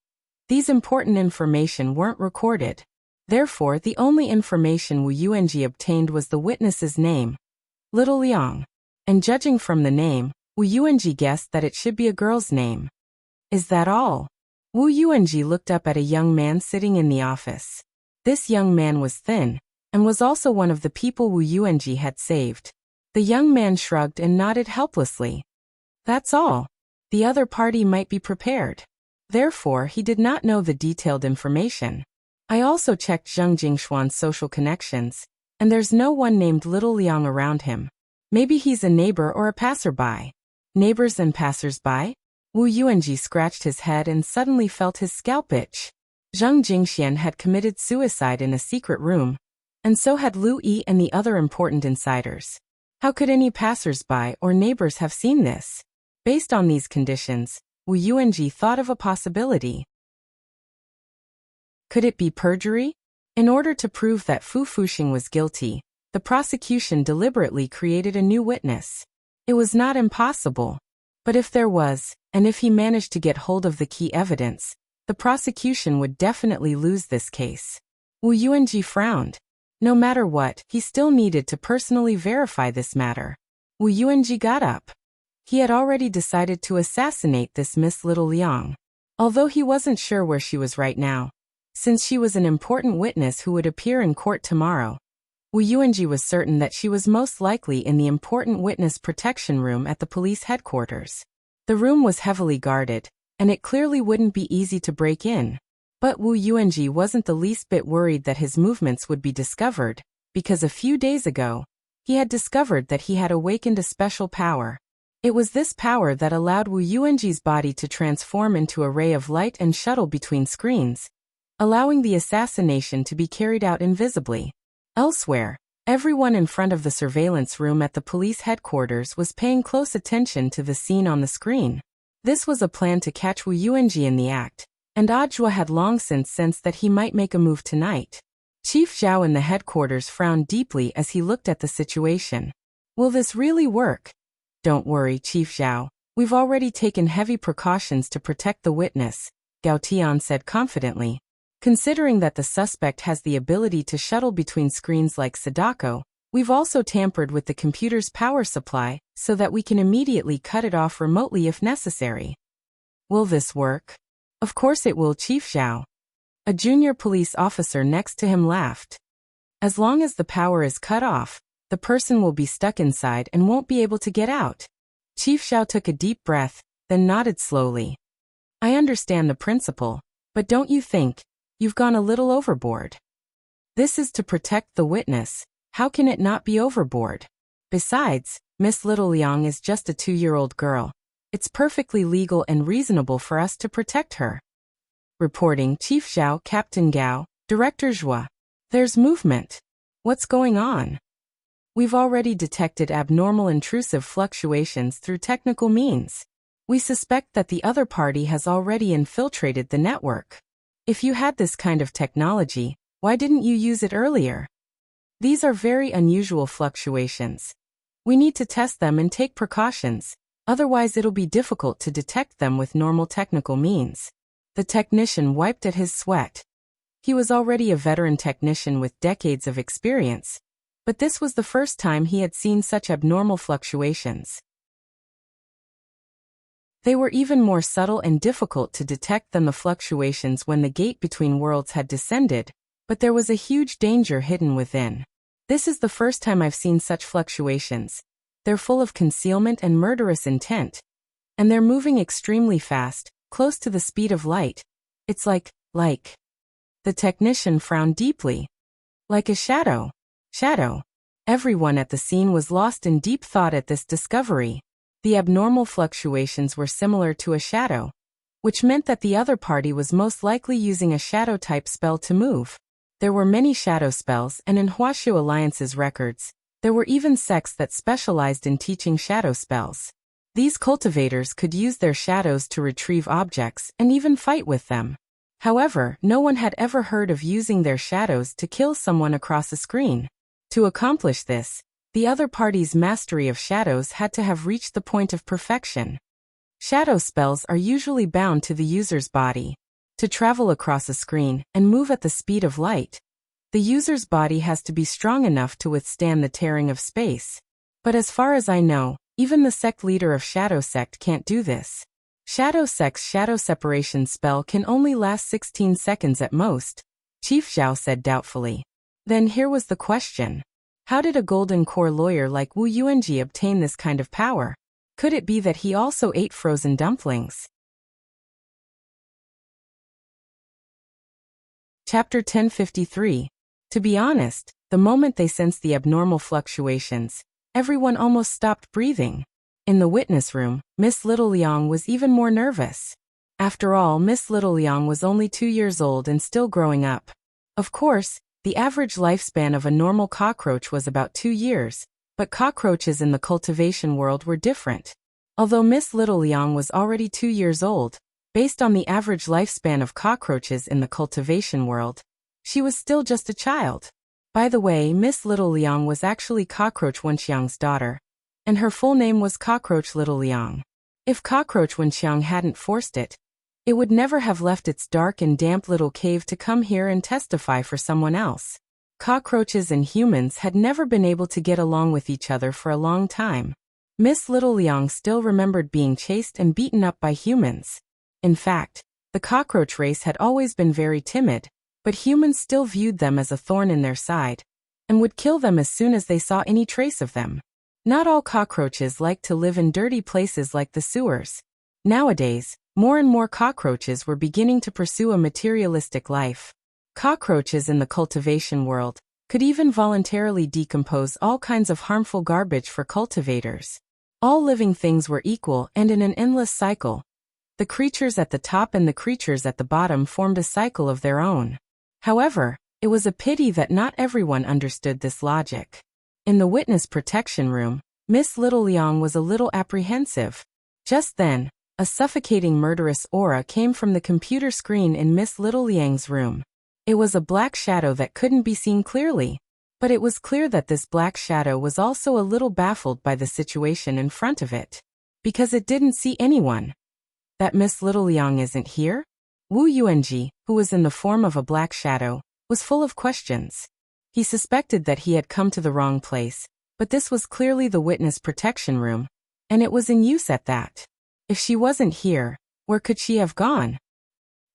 these important information weren't recorded. Therefore, the only information Wu Yuanji obtained was the witness's name, Little Liang. And judging from the name, Wu Yuanji guessed that it should be a girl's name. Is that all? Wu Yuanji looked up at a young man sitting in the office. This young man was thin, and was also one of the people Wu Yuanji had saved. The young man shrugged and nodded helplessly. That's all. The other party might be prepared. Therefore, he did not know the detailed information. I also checked Zheng Jingshuan's social connections, and there's no one named Little Liang around him. Maybe he's a neighbor or a passerby. Neighbors and passersby? Wu Yuanji scratched his head and suddenly felt his scalp itch. Zheng Jingxian had committed suicide in a secret room, and so had Lu Yi and the other important insiders. How could any passersby or neighbors have seen this? Based on these conditions, Wu Yuanji thought of a possibility. Could it be perjury? In order to prove that Fu Fuxing was guilty, the prosecution deliberately created a new witness. It was not impossible. But if there was, and if he managed to get hold of the key evidence, the prosecution would definitely lose this case. Wu Yuanji frowned. No matter what, he still needed to personally verify this matter. Wu Yuanji got up. He had already decided to assassinate this Miss Little Liang. Although he wasn't sure where she was right now, since she was an important witness who would appear in court tomorrow, Wu Yuanji was certain that she was most likely in the important witness protection room at the police headquarters. The room was heavily guarded, and it clearly wouldn't be easy to break in. But Wu Yuanji wasn't the least bit worried that his movements would be discovered, because a few days ago, he had discovered that he had awakened a special power. It was this power that allowed Wu Yuanji's body to transform into a ray of light and shuttle between screens, allowing the assassination to be carried out invisibly. Elsewhere, everyone in front of the surveillance room at the police headquarters was paying close attention to the scene on the screen. This was a plan to catch Wu Yuanji in the act, and Ajua had long since sensed that he might make a move tonight. Chief Zhao in the headquarters frowned deeply as he looked at the situation. Will this really work? Don't worry, Chief Zhao. We've already taken heavy precautions to protect the witness, Gao Tian said confidently. Considering that the suspect has the ability to shuttle between screens like Sadako, we've also tampered with the computer's power supply so that we can immediately cut it off remotely if necessary. Will this work? Of course it will, Chief Zhao. A junior police officer next to him laughed. As long as the power is cut off, the person will be stuck inside and won't be able to get out. Chief Zhao took a deep breath, then nodded slowly. I understand the principle, but don't you think you've gone a little overboard? This is to protect the witness. How can it not be overboard? Besides, Miss Little Liang is just a 2-year-old girl. It's perfectly legal and reasonable for us to protect her. Reporting Chief Zhao, Captain Gao, Director Zhua. There's movement. What's going on? We've already detected abnormal intrusive fluctuations through technical means. We suspect that the other party has already infiltrated the network. If you had this kind of technology, why didn't you use it earlier? These are very unusual fluctuations. We need to test them and take precautions, otherwise it'll be difficult to detect them with normal technical means. The technician wiped at his sweat. He was already a veteran technician with decades of experience, but this was the first time he had seen such abnormal fluctuations. They were even more subtle and difficult to detect than the fluctuations when the gate between worlds had descended, but there was a huge danger hidden within. This is the first time I've seen such fluctuations. They're full of concealment and murderous intent. And they're moving extremely fast, close to the speed of light. It's like. The technician frowned deeply. Like a shadow. Shadow. Everyone at the scene was lost in deep thought at this discovery. The abnormal fluctuations were similar to a shadow, which meant that the other party was most likely using a shadow-type spell to move. There were many shadow spells, and in Huashu Alliance's records, there were even sects that specialized in teaching shadow spells. These cultivators could use their shadows to retrieve objects and even fight with them. However, no one had ever heard of using their shadows to kill someone across a screen. To accomplish this, the other party's mastery of shadows had to have reached the point of perfection. Shadow spells are usually bound to the user's body. To travel across a screen and move at the speed of light, the user's body has to be strong enough to withstand the tearing of space. But as far as I know, even the sect leader of Shadow Sect can't do this. Shadow separation spell can only last 16 seconds at most, Chief Zhao said doubtfully. Then here was the question. How did a golden core lawyer like Wu Yuanji obtain this kind of power? Could it be that he also ate frozen dumplings? Chapter 1053. To be honest, the moment they sensed the abnormal fluctuations, everyone almost stopped breathing. In the witness room, Miss Little Liang was even more nervous. After all, Miss Little Liang was only 2 years old and still growing up. Of course, the average lifespan of a normal cockroach was about 2 years, but cockroaches in the cultivation world were different. Although Miss Little Liang was already 2 years old, based on the average lifespan of cockroaches in the cultivation world, she was still just a child. By the way, Miss Little Liang was actually Cockroach Wenxiang's daughter, and her full name was Cockroach Little Liang. If Cockroach Wenxiang hadn't forced it, it would never have left its dark and damp little cave to come here and testify for someone else. Cockroaches and humans had never been able to get along with each other for a long time. Miss Little Liang still remembered being chased and beaten up by humans. In fact, the cockroach race had always been very timid, but humans still viewed them as a thorn in their side, and would kill them as soon as they saw any trace of them. Not all cockroaches like to live in dirty places like the sewers. Nowadays, more and more cockroaches were beginning to pursue a materialistic life. Cockroaches in the cultivation world could even voluntarily decompose all kinds of harmful garbage for cultivators. All living things were equal and in an endless cycle. The creatures at the top and the creatures at the bottom formed a cycle of their own. However, it was a pity that not everyone understood this logic. In the witness protection room, Miss Little Liang was a little apprehensive. Just then, a suffocating murderous aura came from the computer screen in Miss Little Liang's room. It was a black shadow that couldn't be seen clearly, but it was clear that this black shadow was also a little baffled by the situation in front of it, because it didn't see anyone. That Miss Little Liang isn't here? Wu Yuanji, who was in the form of a black shadow, was full of questions. He suspected that he had come to the wrong place, but this was clearly the witness protection room, and it was in use at that. If she wasn't here, where could she have gone?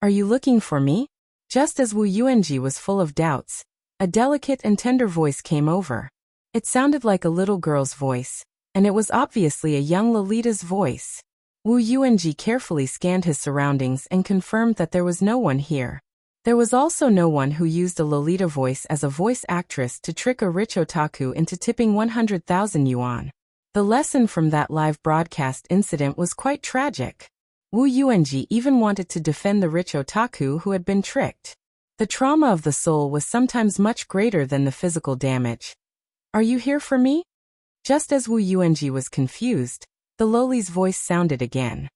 Are you looking for me? Just as Wu Yuanji was full of doubts, a delicate and tender voice came over. It sounded like a little girl's voice, and it was obviously a young Lolita's voice. Wu Yuanji carefully scanned his surroundings and confirmed that there was no one here. There was also no one who used a Lolita voice as a voice actress to trick a rich otaku into tipping 100,000 yuan. The lesson from that live broadcast incident was quite tragic. Wu Yuanji even wanted to defend the rich otaku who had been tricked. The trauma of the soul was sometimes much greater than the physical damage. Are you here for me? Just as Wu Yuanji was confused, the loli's voice sounded again.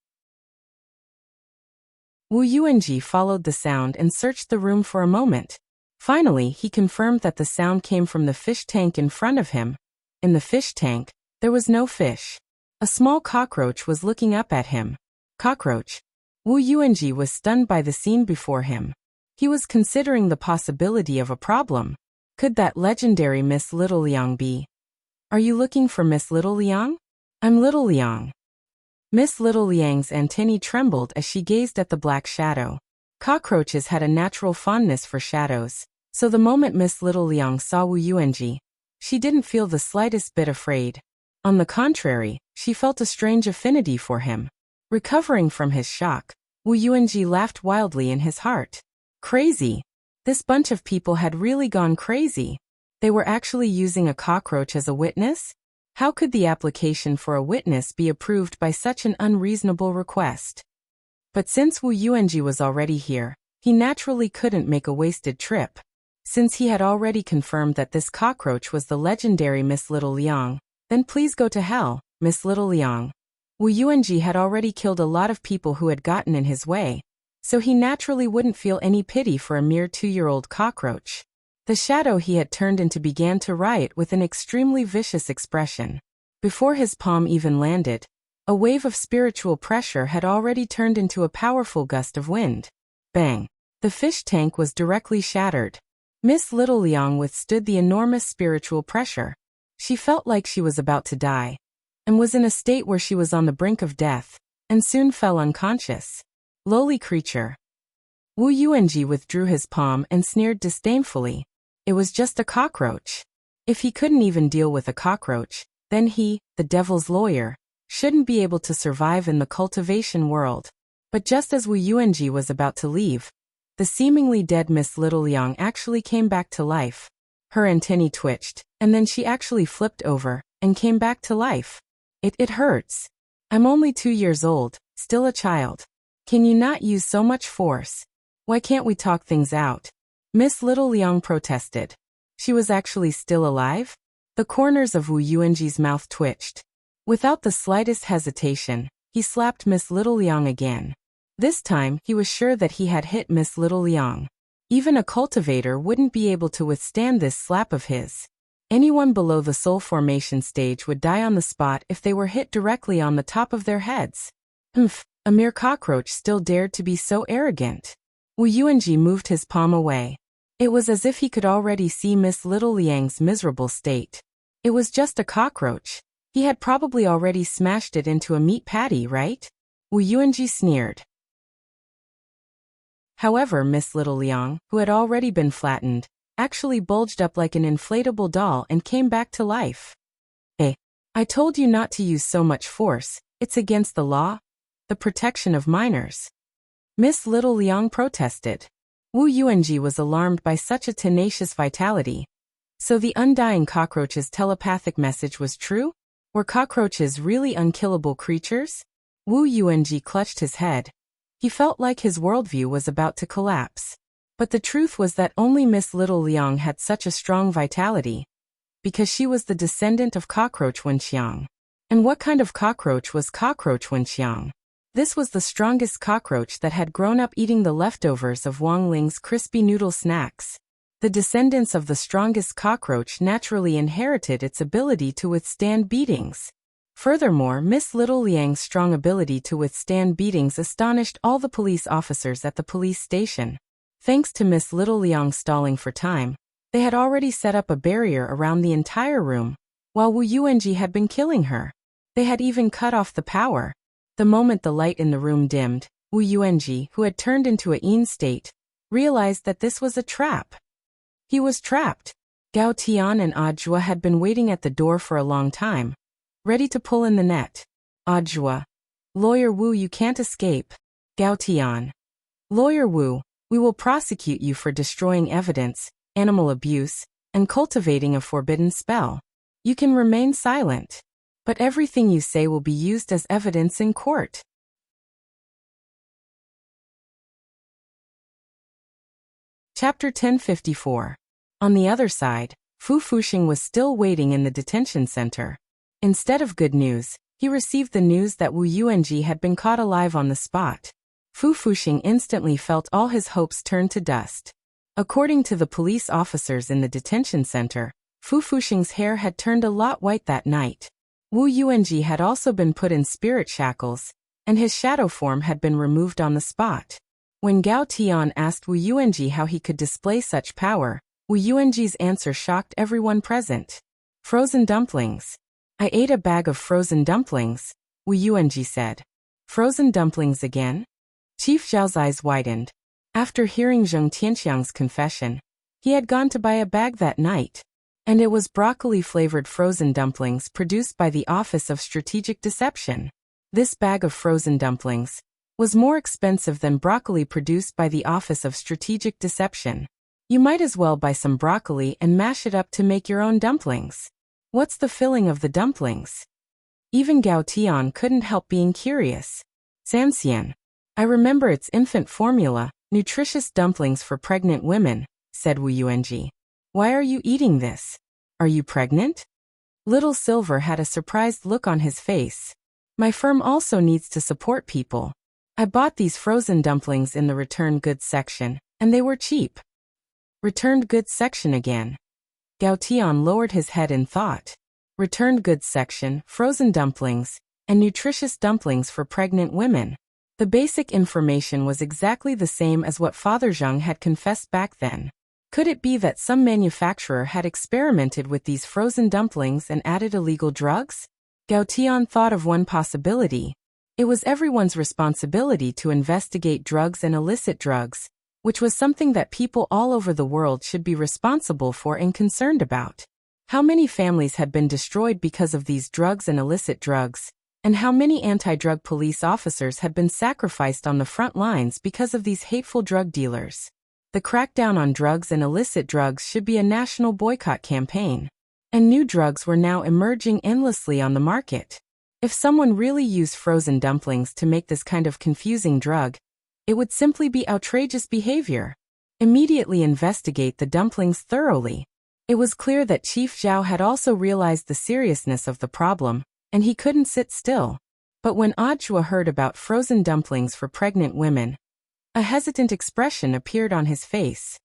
Wu Yuanji followed the sound and searched the room for a moment. Finally, he confirmed that the sound came from the fish tank in front of him. In the fish tank, there was no fish. A small cockroach was looking up at him. Cockroach. Wu Yuanji was stunned by the scene before him. He was considering the possibility of a problem. Could that legendary Miss Little Liang be? Are you looking for Miss Little Liang? I'm Little Liang. Miss Little Liang's antennae trembled as she gazed at the black shadow. Cockroaches had a natural fondness for shadows, so the moment Miss Little Liang saw Wu Yuanji, she didn't feel the slightest bit afraid. On the contrary, she felt a strange affinity for him. Recovering from his shock, Wu Yuanji laughed wildly in his heart. Crazy! This bunch of people had really gone crazy. They were actually using a cockroach as a witness? How could the application for a witness be approved by such an unreasonable request? But since Wu Yuanji was already here, he naturally couldn't make a wasted trip. Since he had already confirmed that this cockroach was the legendary Miss Little Liang, then please go to hell, Miss Little Liang. Wu Yuanji had already killed a lot of people who had gotten in his way, so he naturally wouldn't feel any pity for a mere 2-year-old cockroach. The shadow he had turned into began to riot with an extremely vicious expression. Before his palm even landed, a wave of spiritual pressure had already turned into a powerful gust of wind. Bang! The fish tank was directly shattered. Miss Little Liang withstood the enormous spiritual pressure. She felt like she was about to die, and was in a state where she was on the brink of death, and soon fell unconscious. Lowly creature. Wu Yuanji withdrew his palm and sneered disdainfully. It was just a cockroach. If he couldn't even deal with a cockroach, then he, the devil's lawyer, shouldn't be able to survive in the cultivation world. But just as Wu Yuanji was about to leave, the seemingly dead Miss Little Liang actually came back to life. Her antennae twitched, and then she actually flipped over and came back to life. It hurts. I'm only 2 years old, still a child. Can you not use so much force? Why can't we talk things out? Miss Little Liang protested. She was actually still alive? The corners of Wu Yuanji's mouth twitched. Without the slightest hesitation, he slapped Miss Little Liang again. This time, he was sure that he had hit Miss Little Liang. Even a cultivator wouldn't be able to withstand this slap of his. Anyone below the soul formation stage would die on the spot if they were hit directly on the top of their heads. A mere cockroach still dared to be so arrogant. Wu Yuanji moved his palm away. It was as if he could already see Miss Little Liang's miserable state. It was just a cockroach. He had probably already smashed it into a meat patty, right? Wu Yuanji sneered. However, Miss Little Liang, who had already been flattened, actually bulged up like an inflatable doll and came back to life. I told you not to use so much force. It's against the law. The protection of minors. Miss Little Liang protested. Wu Yuanji was alarmed by such a tenacious vitality. So the undying cockroach's telepathic message was true? Were cockroaches really unkillable creatures? Wu Yuanji clutched his head. He felt like his worldview was about to collapse. But the truth was that only Miss Little Liang had such a strong vitality, because she was the descendant of cockroach Wenxiang. And what kind of cockroach was cockroach Wenxiang? This was the strongest cockroach that had grown up eating the leftovers of Wang Ling's crispy noodle snacks. The descendants of the strongest cockroach naturally inherited its ability to withstand beatings. Furthermore, Miss Little Liang's strong ability to withstand beatings astonished all the police officers at the police station. Thanks to Miss Little Liang stalling for time, they had already set up a barrier around the entire room, while Wu Yuanji had been killing her. They had even cut off the power. The moment the light in the room dimmed, Wu Yuanji, who had turned into a yin state, realized that this was a trap. He was trapped. Gao Tian and Ajua had been waiting at the door for a long time, ready to pull in the net. Ajua. Lawyer Wu, you can't escape. Gao Tian. Lawyer Wu, we will prosecute you for destroying evidence, animal abuse, and cultivating a forbidden spell. You can remain silent, but everything you say will be used as evidence in court. Chapter 1054. On the other side, Fu Fuxing was still waiting in the detention center. Instead of good news, he received the news that Wu Yuanji had been caught alive on the spot. Fu Fuxing instantly felt all his hopes turn to dust. According to the police officers in the detention center, Fu Fuxing's hair had turned a lot white that night. Wu Yuanji had also been put in spirit shackles, and his shadow form had been removed on the spot. When Gao Tian asked Wu Yuanji how he could display such power, Wu Yuanji's answer shocked everyone present. Frozen dumplings. I ate a bag of frozen dumplings, Wu Yuanji said. Frozen dumplings again? Chief Zhao's eyes widened. After hearing Zheng Tianxiang's confession, he had gone to buy a bag that night. And it was broccoli-flavored frozen dumplings produced by the Office of Strategic Deception. This bag of frozen dumplings was more expensive than broccoli produced by the Office of Strategic Deception. You might as well buy some broccoli and mash it up to make your own dumplings. What's the filling of the dumplings? Even Gao Tian couldn't help being curious. Sanxian. I remember its infant formula, nutritious dumplings for pregnant women, said Wu Yuanji. Why are you eating this? Are you pregnant? Little Silver had a surprised look on his face. My firm also needs to support people. I bought these frozen dumplings in the returned goods section, and they were cheap. Returned goods section again. Gao Tian lowered his head in thought. Returned goods section, frozen dumplings, and nutritious dumplings for pregnant women. The basic information was exactly the same as what Father Zhang had confessed back then. Could it be that some manufacturer had experimented with these frozen dumplings and added illegal drugs? Gao Tian thought of one possibility. It was everyone's responsibility to investigate drugs and illicit drugs, which was something that people all over the world should be responsible for and concerned about. How many families had been destroyed because of these drugs and illicit drugs, and how many anti-drug police officers had been sacrificed on the front lines because of these hateful drug dealers. The crackdown on drugs and illicit drugs should be a national boycott campaign. And new drugs were now emerging endlessly on the market. If someone really used frozen dumplings to make this kind of confusing drug, it would simply be outrageous behavior. Immediately investigate the dumplings thoroughly. It was clear that Chief Zhao had also realized the seriousness of the problem, and he couldn't sit still. But when Audua heard about frozen dumplings for pregnant women, a hesitant expression appeared on his face.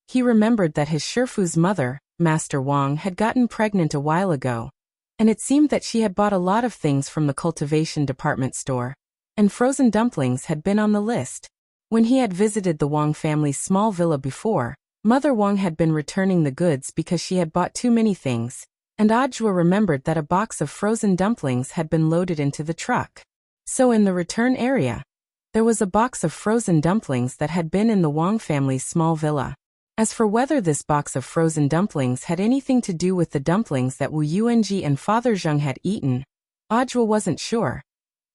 He remembered that his Shifu's mother, Master Wang, had gotten pregnant a while ago, and it seemed that she had bought a lot of things from the cultivation department store, and frozen dumplings had been on the list. When he had visited the Wang family's small villa before, Mother Wang had been returning the goods because she had bought too many things, and Audua remembered that a box of frozen dumplings had been loaded into the truck. So in the return area, there was a box of frozen dumplings that had been in the Wang family's small villa. As for whether this box of frozen dumplings had anything to do with the dumplings that Wu Yuanji and Father Zheng had eaten, Audua wasn't sure.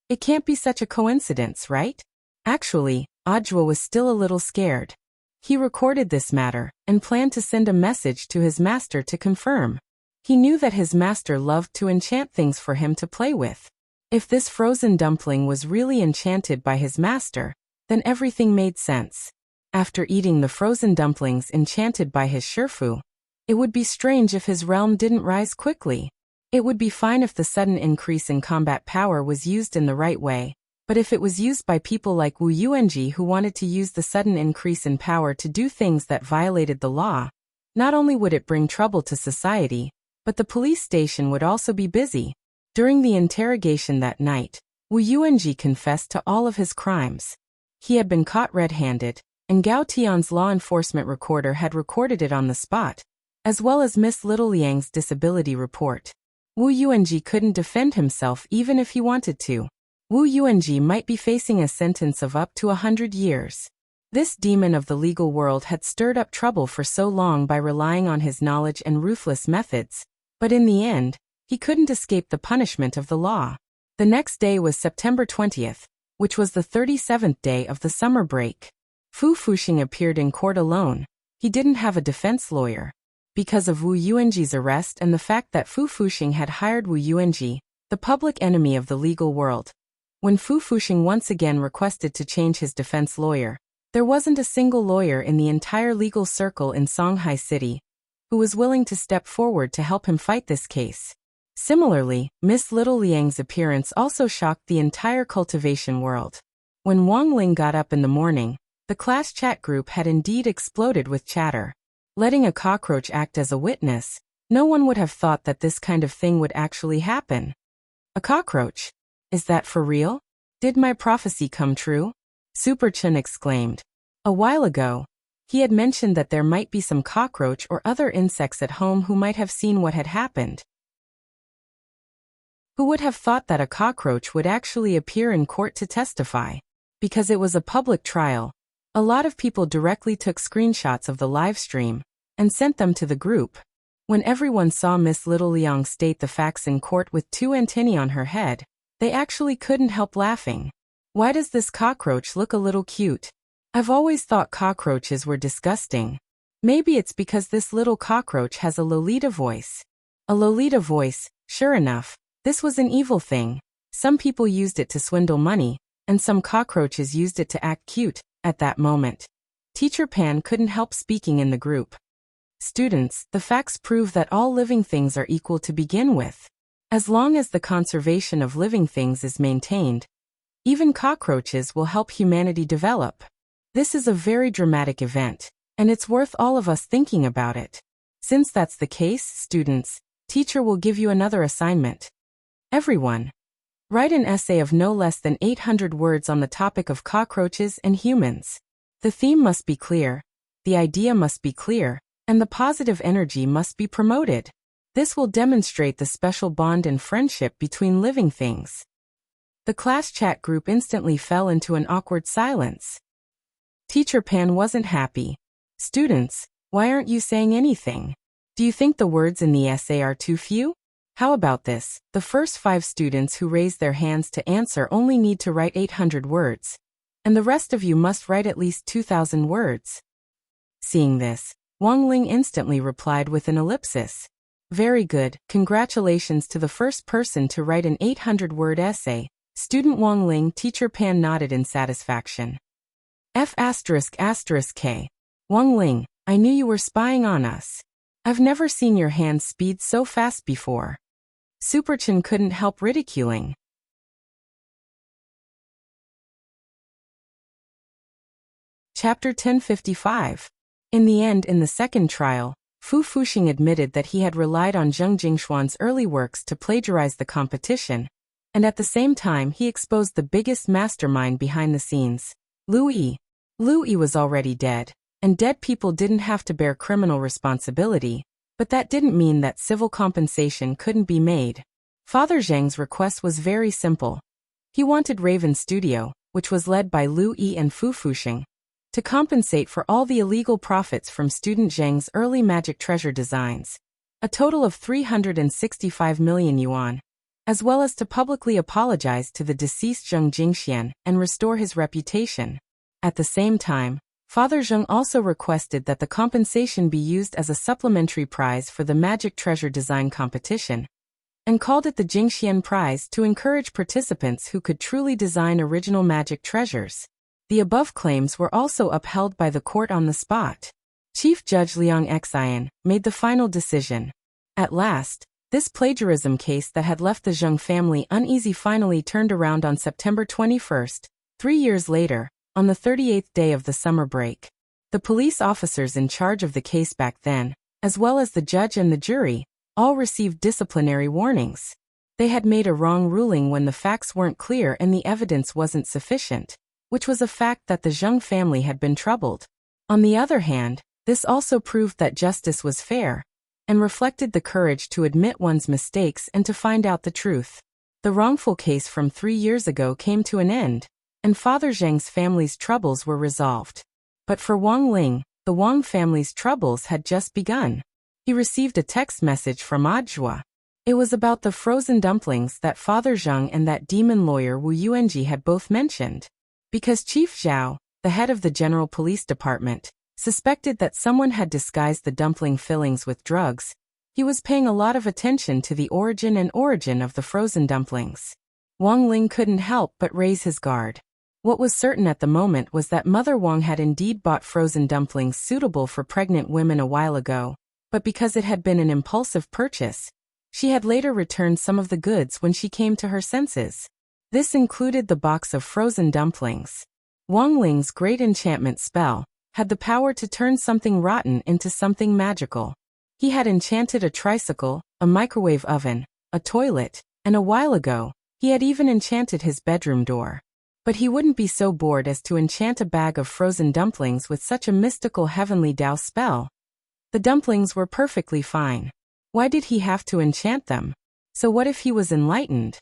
It can't be such a coincidence, right? Actually, Audua was still a little scared. He recorded this matter and planned to send a message to his master to confirm. He knew that his master loved to enchant things for him to play with. If this frozen dumpling was really enchanted by his master, then everything made sense. After eating the frozen dumplings enchanted by his Shifu, it would be strange if his realm didn't rise quickly. It would be fine if the sudden increase in combat power was used in the right way, but if it was used by people like Wu Yuanji who wanted to use the sudden increase in power to do things that violated the law, not only would it bring trouble to society, but the police station would also be busy. During the interrogation that night, Wu Yuanji confessed to all of his crimes. He had been caught red-handed, and Gao Tian's law enforcement recorder had recorded it on the spot, as well as Miss Little Liang's disability report. Wu Yuanji couldn't defend himself even if he wanted to. Wu Yuanji might be facing a sentence of up to 100 years. This demon of the legal world had stirred up trouble for so long by relying on his knowledge and ruthless methods, but in the end, he couldn't escape the punishment of the law. The next day was September 20th, which was the 37th day of the summer break. Fu Fuxing appeared in court alone. He didn't have a defense lawyer. Because of Wu Yuanji's arrest and the fact that Fu Fuxing had hired Wu Yuanji, the public enemy of the legal world. When Fu Fuxing once again requested to change his defense lawyer, there wasn't a single lawyer in the entire legal circle in Songhai City who was willing to step forward to help him fight this case. Similarly, Miss Little Liang's appearance also shocked the entire cultivation world. When Wang Ling got up in the morning, the class chat group had indeed exploded with chatter. Letting a cockroach act as a witness, no one would have thought that this kind of thing would actually happen. A cockroach? Is that for real? Did my prophecy come true? Super Chen exclaimed. A while ago, he had mentioned that there might be some cockroach or other insects at home who might have seen what had happened. Who would have thought that a cockroach would actually appear in court to testify? Because it was a public trial, a lot of people directly took screenshots of the live stream and sent them to the group. When everyone saw Miss Little Liang state the facts in court with two antennae on her head, they actually couldn't help laughing. Why does this cockroach look a little cute? I've always thought cockroaches were disgusting. Maybe it's because this little cockroach has a Lolita voice. A Lolita voice, sure enough, this was an evil thing. Some people used it to swindle money, and some cockroaches used it to act cute. At that moment, Teacher Pan couldn't help speaking in the group. Students, the facts prove that all living things are equal to begin with. As long as the conservation of living things is maintained, even cockroaches will help humanity develop. This is a very dramatic event, and it's worth all of us thinking about it. Since that's the case, students, teacher will give you another assignment. Everyone, write an essay of no less than 800 words on the topic of cockroaches and humans. The theme must be clear, the idea must be clear, and the positive energy must be promoted. This will demonstrate the special bond and friendship between living things. The class chat group instantly fell into an awkward silence. Teacher Pan wasn't happy. Students, why aren't you saying anything? Do you think the words in the essay are too few? How about this? The first 5 students who raise their hands to answer only need to write 800 words. And the rest of you must write at least 2,000 words. Seeing this, Wang Ling instantly replied with an ellipsis. Very good, congratulations to the first person to write an 800-word essay. Student Wang Ling. Teacher Pan nodded in satisfaction. F***K. Wang Ling, I knew you were spying on us. I've never seen your hand speed so fast before. Superchin couldn't help ridiculing. Chapter 1055. In the end, in the second trial, Fu Fuxing admitted that he had relied on Zheng Jingshuan's early works to plagiarize the competition, and at the same time he exposed the biggest mastermind behind the scenes, Lu Yi. Lu Yi was already dead, and dead people didn't have to bear criminal responsibility, but that didn't mean that civil compensation couldn't be made. Father Zheng's request was very simple. He wanted Raven Studio, which was led by Lu Yi and Fu Fuxing, to compensate for all the illegal profits from student Zheng's early magic treasure designs, a total of 365 million yuan, as well as to publicly apologize to the deceased Zheng Jingxian and restore his reputation. At the same time, Father Zheng also requested that the compensation be used as a supplementary prize for the magic treasure design competition, and called it the Jingxian Prize to encourage participants who could truly design original magic treasures. The above claims were also upheld by the court on the spot. Chief Judge Liang Xian made the final decision. At last, this plagiarism case that had left the Zheng family uneasy finally turned around on September 21st, 3 years later, on the 38th day of the summer break. The police officers in charge of the case back then, as well as the judge and the jury, all received disciplinary warnings. They had made a wrong ruling when the facts weren't clear and the evidence wasn't sufficient, which was a fact that the Zheng family had been troubled. On the other hand, this also proved that justice was fair, and reflected the courage to admit one's mistakes and to find out the truth. The wrongful case from 3 years ago came to an end, and Father Zheng's family's troubles were resolved. But for Wang Ling, the Wang family's troubles had just begun. He received a text message from Ajua. It was about the frozen dumplings that Father Zheng and that demon lawyer Wu Yuanji had both mentioned. Because Chief Zhao, the head of the General Police Department, suspected that someone had disguised the dumpling fillings with drugs, he was paying a lot of attention to the origin of the frozen dumplings. Wang Ling couldn't help but raise his guard. What was certain at the moment was that Mother Wang had indeed bought frozen dumplings suitable for pregnant women a while ago, but because it had been an impulsive purchase, she had later returned some of the goods when she came to her senses. This included the box of frozen dumplings. Wang Ling's great enchantment spell had the power to turn something rotten into something magical. He had enchanted a tricycle, a microwave oven, a toilet, and a while ago, he had even enchanted his bedroom door. But he wouldn't be so bored as to enchant a bag of frozen dumplings with such a mystical heavenly Dao spell. The dumplings were perfectly fine. Why did he have to enchant them? So what if he was enlightened?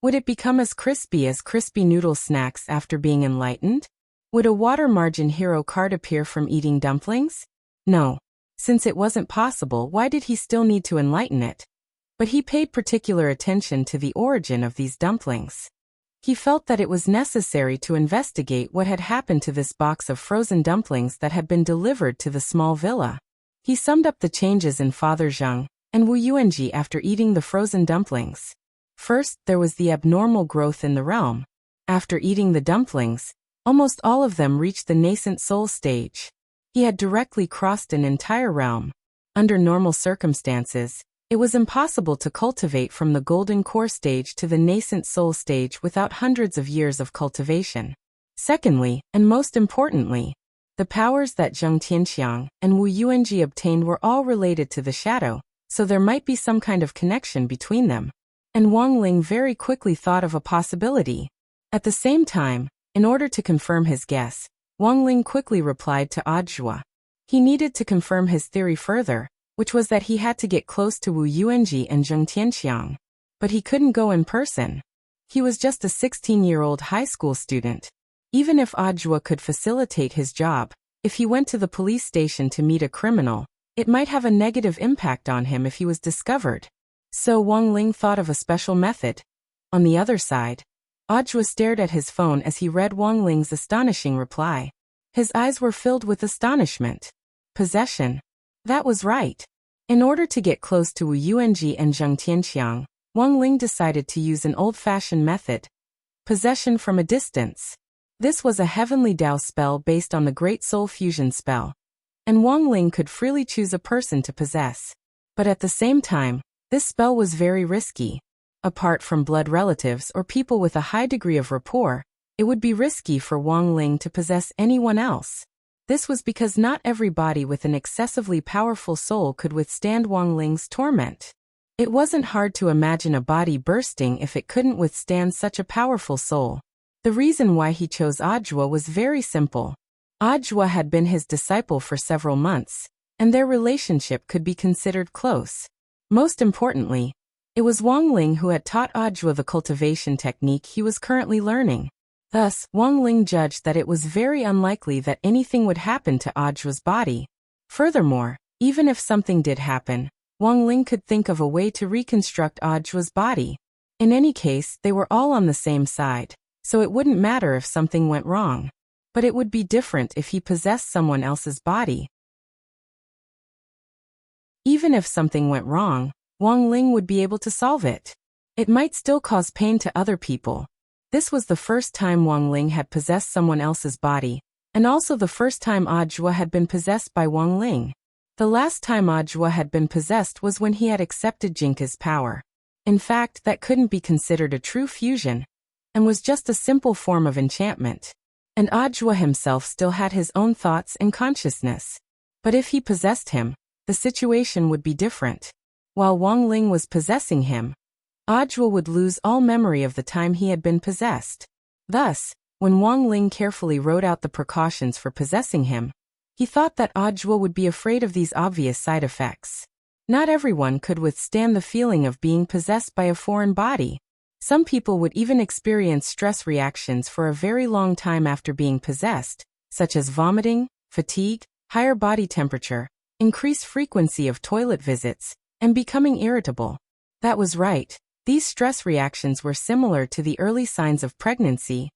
Would it become as crispy noodle snacks after being enlightened? Would a water margin hero card appear from eating dumplings? No. Since it wasn't possible, why did he still need to enlighten it? But he paid particular attention to the origin of these dumplings. He felt that it was necessary to investigate what had happened to this box of frozen dumplings that had been delivered to the small villa. He summed up the changes in Father Zheng and Wu Yuanji after eating the frozen dumplings. First, there was the abnormal growth in the realm. After eating the dumplings, almost all of them reached the nascent soul stage. He had directly crossed an entire realm. Under normal circumstances, it was impossible to cultivate from the golden core stage to the nascent soul stage without hundreds of years of cultivation. Secondly, and most importantly, the powers that Zheng Tianqiang and Wu Yuanji obtained were all related to the shadow, so there might be some kind of connection between them. And Wang Ling very quickly thought of a possibility. At the same time, in order to confirm his guess, Wang Ling quickly replied to Ajua. He needed to confirm his theory further, which was that he had to get close to Wu Yuanji and Zheng Tianqiang. But he couldn't go in person. He was just a 16-year-old high school student. Even if Ajwa could facilitate his job, if he went to the police station to meet a criminal, it might have a negative impact on him if he was discovered. So Wang Ling thought of a special method. On the other side, Ajwa stared at his phone as he read Wang Ling's astonishing reply. His eyes were filled with astonishment. Possession. That was right. In order to get close to Wu Yuanji and Zheng Tianqiang, Wang Ling decided to use an old-fashioned method. Possession from a distance. This was a heavenly Dao spell based on the Great Soul Fusion spell. And Wang Ling could freely choose a person to possess. But at the same time, this spell was very risky. Apart from blood relatives or people with a high degree of rapport, it would be risky for Wang Ling to possess anyone else. This was because not every body with an excessively powerful soul could withstand Wang Ling's torment. It wasn't hard to imagine a body bursting if it couldn't withstand such a powerful soul. The reason why he chose Ajwa was very simple. Ajwa had been his disciple for several months, and their relationship could be considered close. Most importantly, it was Wang Ling who had taught Ajwa the cultivation technique he was currently learning. Thus, Wang Ling judged that it was very unlikely that anything would happen to Ajwa's body. Furthermore, even if something did happen, Wang Ling could think of a way to reconstruct Ajwa's body. In any case, they were all on the same side, so it wouldn't matter if something went wrong. But it would be different if he possessed someone else's body. Even if something went wrong, Wang Ling would be able to solve it. It might still cause pain to other people. This was the first time Wang Ling had possessed someone else's body, and also the first time Ajwa had been possessed by Wang Ling. The last time Ajwa had been possessed was when he had accepted Jinka's power. In fact, that couldn't be considered a true fusion, and was just a simple form of enchantment. And Ajwa himself still had his own thoughts and consciousness. But if he possessed him, the situation would be different. While Wang Ling was possessing him, Ajwa would lose all memory of the time he had been possessed. Thus, when Wang Ling carefully wrote out the precautions for possessing him, he thought that Ajwa would be afraid of these obvious side effects. Not everyone could withstand the feeling of being possessed by a foreign body. Some people would even experience stress reactions for a very long time after being possessed, such as vomiting, fatigue, higher body temperature, increased frequency of toilet visits, and becoming irritable. That was right. These stress reactions were similar to the early signs of pregnancy.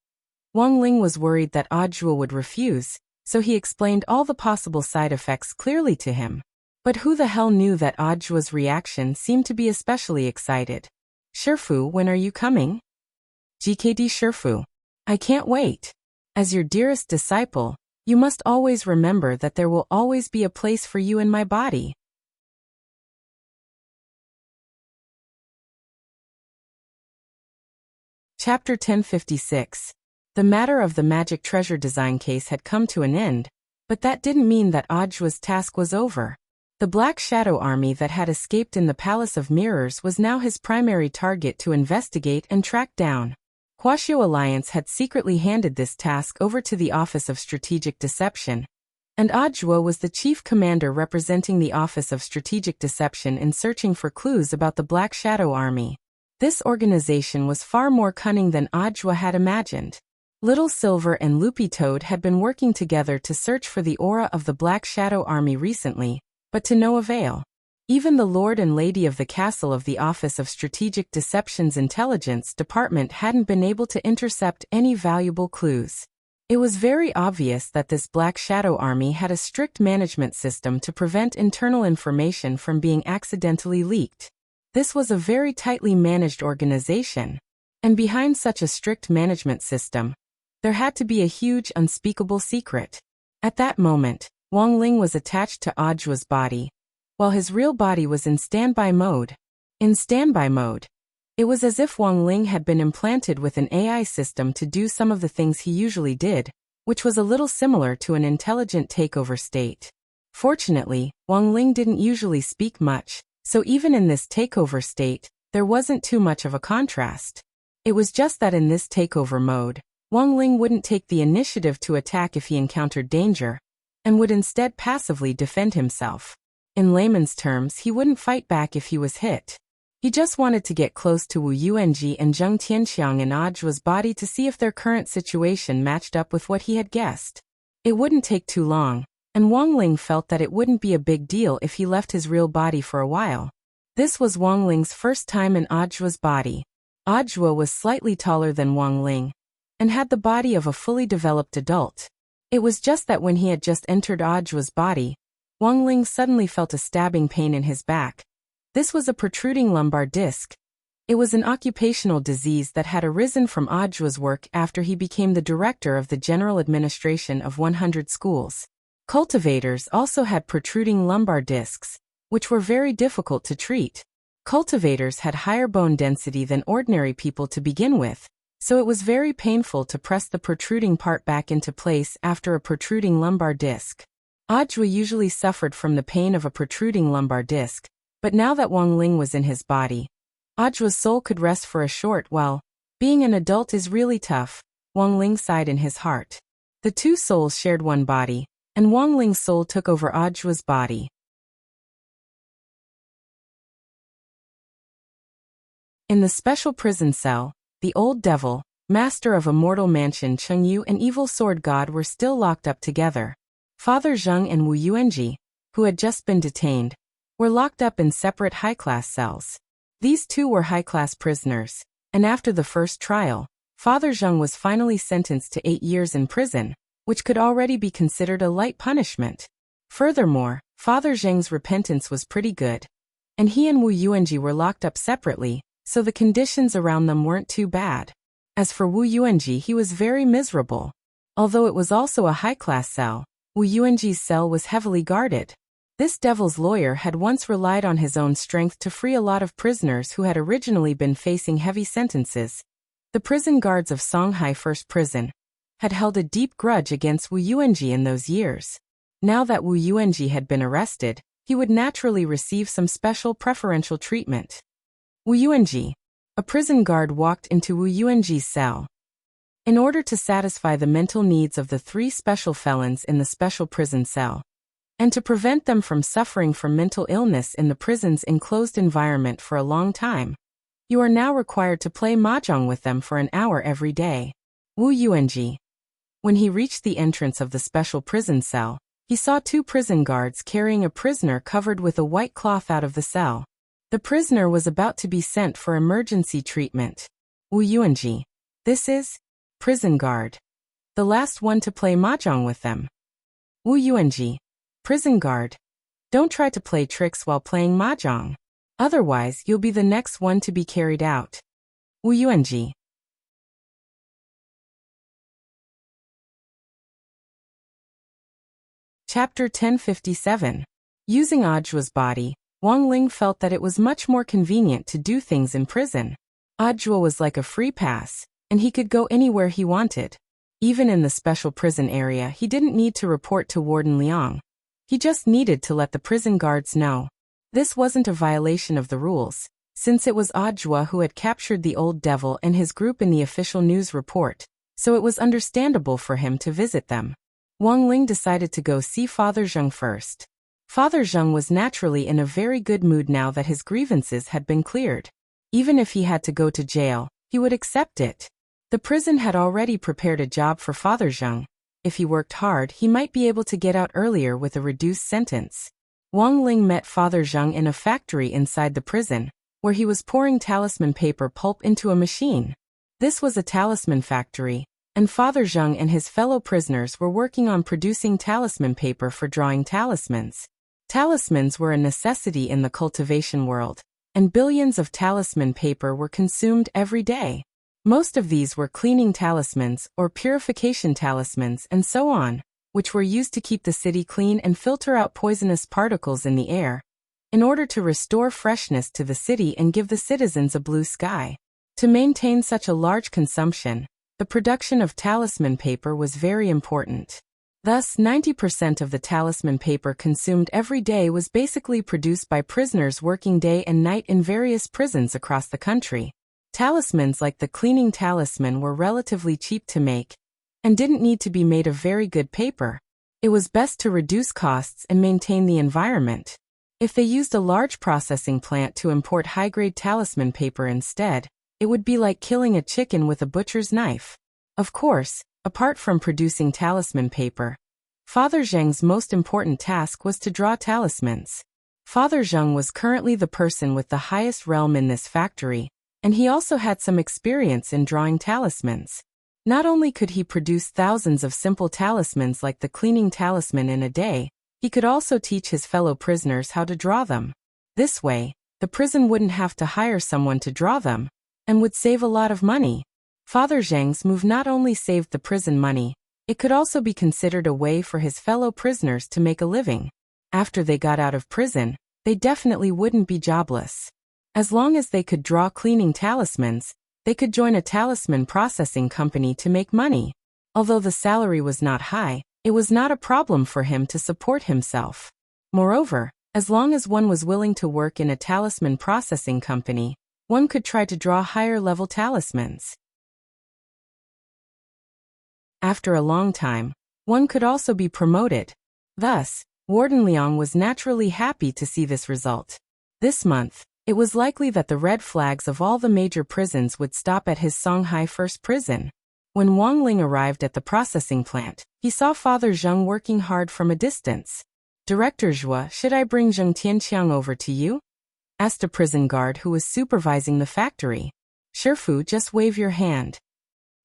Wang Ling was worried that Ajwa would refuse, so he explained all the possible side effects clearly to him. But who the hell knew that Ajwa's reaction seemed to be especially excited? Shifu, when are you coming? GKD Shifu. I can't wait. As your dearest disciple, you must always remember that there will always be a place for you in my body. Chapter 1056. The matter of the magic treasure design case had come to an end, but that didn't mean that Ajwa's task was over. The Black Shadow Army that had escaped in the Palace of Mirrors was now his primary target to investigate and track down. Huaxiao Alliance had secretly handed this task over to the Office of Strategic Deception, and Ajwa was the chief commander representing the Office of Strategic Deception in searching for clues about the Black Shadow Army. This organization was far more cunning than Ajwa had imagined. Little Silver and Loopy Toad had been working together to search for the aura of the Black Shadow Army recently, but to no avail. Even the Lord and Lady of the Castle of the Office of Strategic Deception's Intelligence Department hadn't been able to intercept any valuable clues. It was very obvious that this Black Shadow Army had a strict management system to prevent internal information from being accidentally leaked. This was a very tightly managed organization, and behind such a strict management system, there had to be a huge unspeakable secret. At that moment, Wang Ling was attached to Ajwa's body, while his real body was in standby mode. In standby mode, it was as if Wang Ling had been implanted with an AI system to do some of the things he usually did, which was a little similar to an intelligent takeover state. Fortunately, Wang Ling didn't usually speak much, so even in this takeover state, there wasn't too much of a contrast. It was just that in this takeover mode, Wang Ling wouldn't take the initiative to attack if he encountered danger, and would instead passively defend himself. In layman's terms, he wouldn't fight back if he was hit. He just wanted to get close to Wu Yuanji and Zheng Tianxiang and Ajua's body to see if their current situation matched up with what he had guessed. It wouldn't take too long, and Wang Ling felt that it wouldn't be a big deal if he left his real body for a while. This was Wang Ling's first time in Ajua's body. Ajua was slightly taller than Wang Ling, and had the body of a fully developed adult. It was just that when he had just entered Ajua's body, Wang Ling suddenly felt a stabbing pain in his back. This was a protruding lumbar disc. It was an occupational disease that had arisen from Ajua's work after he became the director of the general administration of 100 schools. Cultivators also had protruding lumbar discs, which were very difficult to treat. Cultivators had higher bone density than ordinary people to begin with, so it was very painful to press the protruding part back into place after a protruding lumbar disc. Ajua usually suffered from the pain of a protruding lumbar disc, but now that Wang Ling was in his body, Ajua's soul could rest for a short while. Being an adult is really tough, Wang Ling sighed in his heart. The two souls shared one body, and Wang Ling's soul took over Ajua's body. In the special prison cell, the old devil, master of a mortal mansion Chengyu and evil sword god were still locked up together. Father Zheng and Wu Yuanji, who had just been detained, were locked up in separate high-class cells. These two were high-class prisoners, and after the first trial, Father Zheng was finally sentenced to 8 years in prison, which could already be considered a light punishment. Furthermore, Father Zheng's repentance was pretty good, and he and Wu Yuanji were locked up separately, so the conditions around them weren't too bad. As for Wu Yuanji, he was very miserable. Although it was also a high-class cell, Wu Yuanji's cell was heavily guarded. This devil's lawyer had once relied on his own strength to free a lot of prisoners who had originally been facing heavy sentences. The prison guards of Songhai First Prison had held a deep grudge against Wu Yuanji in those years. Now that Wu Yuanji had been arrested, he would naturally receive some special preferential treatment. Wu Yuanji. A prison guard walked into Wu Yuanji's cell. In order to satisfy the mental needs of the 3 special felons in the special prison cell, and to prevent them from suffering from mental illness in the prison's enclosed environment for a long time, you are now required to play mahjong with them for an hour every day. Wu Yuanji. When he reached the entrance of the special prison cell, he saw 2 prison guards carrying a prisoner covered with a white cloth out of the cell. The prisoner was about to be sent for emergency treatment. Wu Yuanji. This is? Prison guard. The last one to play mahjong with them. Wu Yuanji. Prison guard. Don't try to play tricks while playing mahjong. Otherwise, you'll be the next one to be carried out. Wu Yuanji. Chapter 1057. Using Ajua's body, Wang Ling felt that it was much more convenient to do things in prison. Ajua was like a free pass, and he could go anywhere he wanted. Even in the special prison area, he didn't need to report to Warden Liang. He just needed to let the prison guards know. This wasn't a violation of the rules, since it was Ajua who had captured the old devil and his group in the official news report, so it was understandable for him to visit them. Wang Ling decided to go see Father Zheng first. Father Zheng was naturally in a very good mood now that his grievances had been cleared. Even if he had to go to jail, he would accept it. The prison had already prepared a job for Father Zheng. If he worked hard, he might be able to get out earlier with a reduced sentence. Wang Ling met Father Zheng in a factory inside the prison, where he was pouring talisman paper pulp into a machine. This was a talisman factory, and Father Zheng and his fellow prisoners were working on producing talisman paper for drawing talismans. Talismans were a necessity in the cultivation world, and billions of talisman paper were consumed every day. Most of these were cleaning talismans or purification talismans and so on, which were used to keep the city clean and filter out poisonous particles in the air, in order to restore freshness to the city and give the citizens a blue sky. To maintain such a large consumption, the production of talisman paper was very important. Thus, 90% of the talisman paper consumed every day was basically produced by prisoners working day and night in various prisons across the country. Talismans like the cleaning talisman were relatively cheap to make, and didn't need to be made of very good paper. It was best to reduce costs and maintain the environment. If they used a large processing plant to import high-grade talisman paper instead, it would be like killing a chicken with a butcher's knife. Of course, apart from producing talisman paper, Father Zheng's most important task was to draw talismans. Father Zheng was currently the person with the highest realm in this factory, and he also had some experience in drawing talismans. Not only could he produce thousands of simple talismans like the cleaning talisman in a day, he could also teach his fellow prisoners how to draw them. This way, the prison wouldn't have to hire someone to draw them, and would save a lot of money. Father Zheng's move not only saved the prison money, it could also be considered a way for his fellow prisoners to make a living. After they got out of prison, they definitely wouldn't be jobless. As long as they could draw cleaning talismans, they could join a talisman processing company to make money. Although the salary was not high, it was not a problem for him to support himself. Moreover, as long as one was willing to work in a talisman processing company, one could try to draw higher-level talismans. After a long time, one could also be promoted. Thus, Warden Liang was naturally happy to see this result. This month, it was likely that the red flags of all the major prisons would stop at his Songhai First Prison. When Wang Ling arrived at the processing plant, he saw Father Zheng working hard from a distance. "Director Zhua, should I bring Zheng Tianqiang over to you?" asked a prison guard who was supervising the factory. "Shifu, just wave your hand."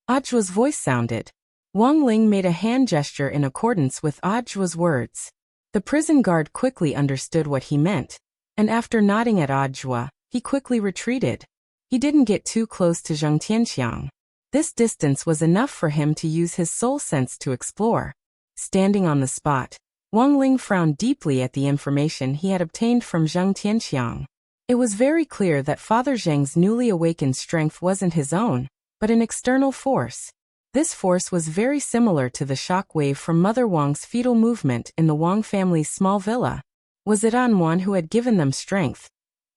Zhua's voice sounded. Wang Ling made a hand gesture in accordance with Zhua's words. The prison guard quickly understood what he meant, and after nodding at Zhua, he quickly retreated. He didn't get too close to Zheng Tianqiang. This distance was enough for him to use his soul sense to explore. Standing on the spot, Wang Ling frowned deeply at the information he had obtained from Zheng Tianqiang. It was very clear that Father Zheng's newly awakened strength wasn't his own, but an external force. This force was very similar to the shock wave from Mother Wang's fetal movement in the Wang family's small villa. Was it Anwan who had given them strength?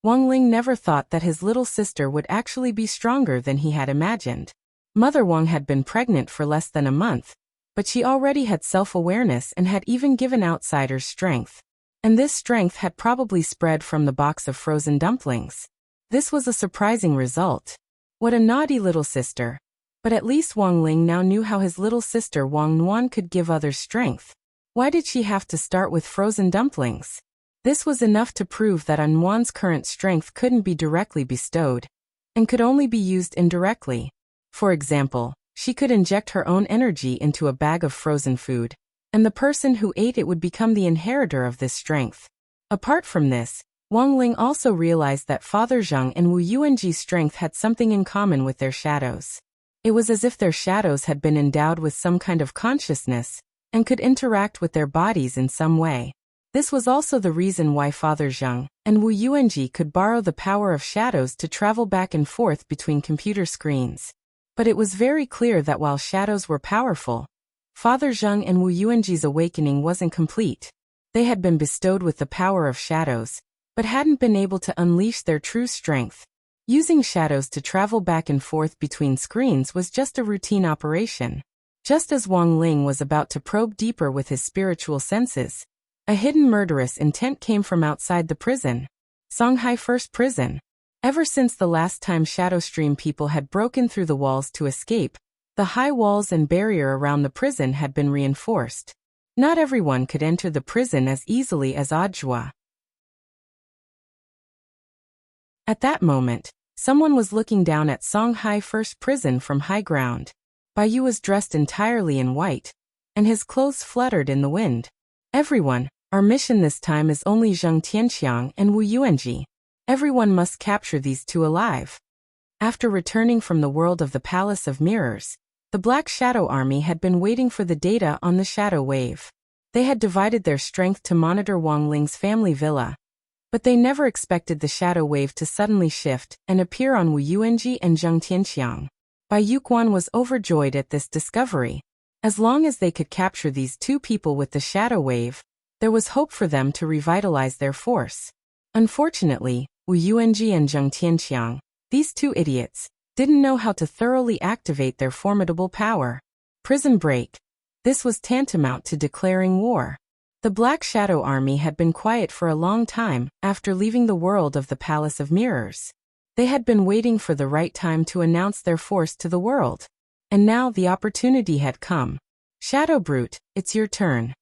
Wang Ling never thought that his little sister would actually be stronger than he had imagined. Mother Wang had been pregnant for less than a month, but she already had self-awareness and had even given outsiders strength. And this strength had probably spread from the box of frozen dumplings. This was a surprising result. What a naughty little sister. But at least Wang Ling now knew how his little sister Wang Nuan could give others strength. Why did she have to start with frozen dumplings? This was enough to prove that Anwan's current strength couldn't be directly bestowed, and could only be used indirectly. For example, she could inject her own energy into a bag of frozen food, and the person who ate it would become the inheritor of this strength. Apart from this, Wang Ling also realized that Father Zheng and Wu Yuanji's strength had something in common with their shadows. It was as if their shadows had been endowed with some kind of consciousness, and could interact with their bodies in some way. This was also the reason why Father Zheng and Wu Yuanji could borrow the power of shadows to travel back and forth between computer screens. But it was very clear that while shadows were powerful, Father Zheng and Wu Yuanji's awakening wasn't complete. They had been bestowed with the power of shadows, but hadn't been able to unleash their true strength. Using shadows to travel back and forth between screens was just a routine operation. Just as Wang Ling was about to probe deeper with his spiritual senses, a hidden murderous intent came from outside the prison. Songhai First Prison. Ever since the last time Shadow Stream people had broken through the walls to escape, the high walls and barrier around the prison had been reinforced. Not everyone could enter the prison as easily as Zhua. At that moment, someone was looking down at Songhai First Prison from high ground. Baiyu was dressed entirely in white, and his clothes fluttered in the wind. "Everyone, our mission this time is only Zheng Tianqiang and Wu Yuanji. Everyone must capture these two alive." After returning from the world of the Palace of Mirrors, the Black Shadow Army had been waiting for the data on the Shadow Wave. They had divided their strength to monitor Wang Ling's family villa, but they never expected the Shadow Wave to suddenly shift and appear on Wu Yuanji and Zheng Tianqiang. Bai Yuquan was overjoyed at this discovery. As long as they could capture these two people with the Shadow Wave, there was hope for them to revitalize their force. Unfortunately, Wu Yuanji and Zheng Tianqiang, these two idiots, didn't know how to thoroughly activate their formidable power. Prison break. This was tantamount to declaring war. The Black Shadow Army had been quiet for a long time after leaving the world of the Palace of Mirrors. They had been waiting for the right time to announce their force to the world. And now the opportunity had come. Shadow Brute, it's your turn.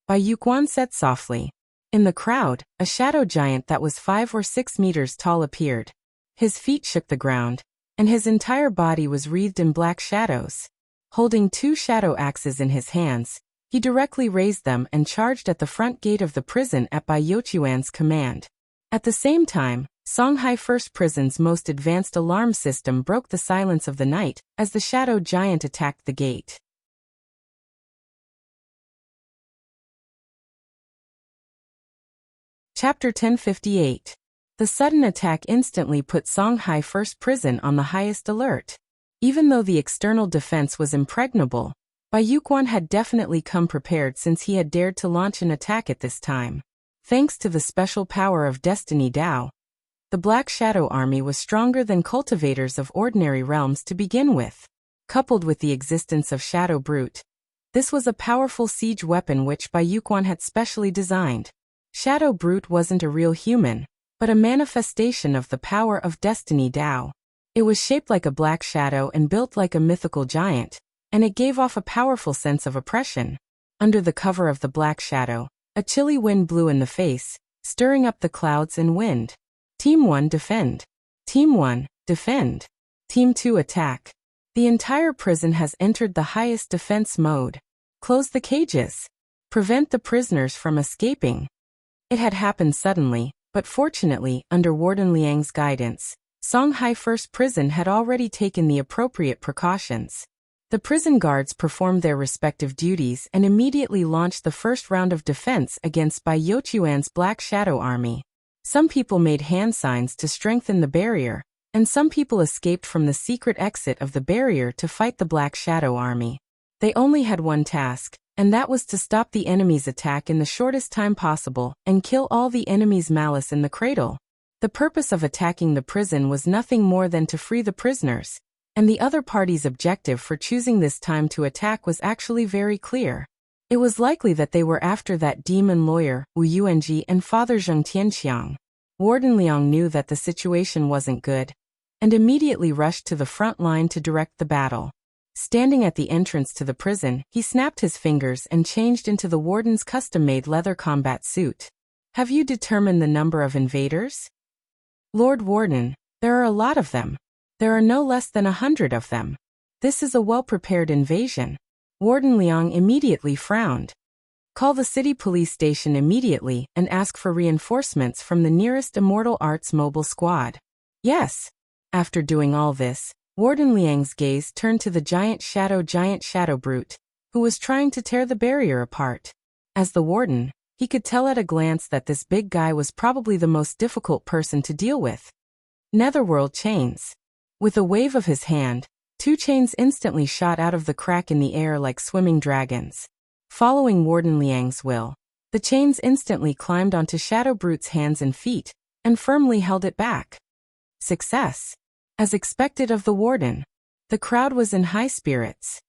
Bai Yuquan said softly. In the crowd, a shadow giant that was 5 or 6 meters tall appeared. His feet shook the ground, and his entire body was wreathed in black shadows. Holding 2 shadow axes in his hands, he directly raised them and charged at the front gate of the prison at Bai Yuquan's command. At the same time, Songhai First Prison's most advanced alarm system broke the silence of the night as the shadow giant attacked the gate. Chapter 1058. The sudden attack instantly put Songhai First Prison on the highest alert. Even though the external defense was impregnable, Bai Yuquan had definitely come prepared since he had dared to launch an attack at this time. Thanks to the special power of Destiny Dao, the Black Shadow Army was stronger than cultivators of ordinary realms to begin with. Coupled with the existence of Shadow Brute, this was a powerful siege weapon which Bai Yuquan had specially designed. Shadow Brute wasn't a real human, but a manifestation of the power of Destiny Dao. It was shaped like a black shadow and built like a mythical giant, and it gave off a powerful sense of oppression. Under the cover of the black shadow, a chilly wind blew in the face, stirring up the clouds and wind. Team 1 defend. Team 1, defend. Team 2 attack. The entire prison has entered the highest defense mode. Close the cages. Prevent the prisoners from escaping. It had happened suddenly, but fortunately, under Warden Liang's guidance, Songhai First Prison had already taken the appropriate precautions. The prison guards performed their respective duties and immediately launched the first round of defense against Bai Yuquan's Black Shadow Army. Some people made hand signs to strengthen the barrier, and some people escaped from the secret exit of the barrier to fight the Black Shadow Army. They only had one task, and that was to stop the enemy's attack in the shortest time possible and kill all the enemy's malice in the cradle. The purpose of attacking the prison was nothing more than to free the prisoners, and the other party's objective for choosing this time to attack was actually very clear. It was likely that they were after that demon lawyer, Wu Yuanji, and Father Zheng Tianqiang. Warden Liang knew that the situation wasn't good, and immediately rushed to the front line to direct the battle. Standing at the entrance to the prison, he snapped his fingers and changed into the warden's custom-made leather combat suit. Have you determined the number of invaders? Lord Warden, there are a lot of them. There are no less than 100 of them. This is a well-prepared invasion. Warden Liang immediately frowned. Call the city police station immediately and ask for reinforcements from the nearest Immortal Arts mobile squad. Yes. After doing all this, Warden Liang's gaze turned to the giant Shadow Brute, who was trying to tear the barrier apart. As the warden, he could tell at a glance that this big guy was probably the most difficult person to deal with. Netherworld chains. With a wave of his hand, 2 chains instantly shot out of the crack in the air like swimming dragons. Following Warden Liang's will, the chains instantly climbed onto Shadow Brute's hands and feet, and firmly held it back. Success. As expected of the warden, the crowd was in high spirits.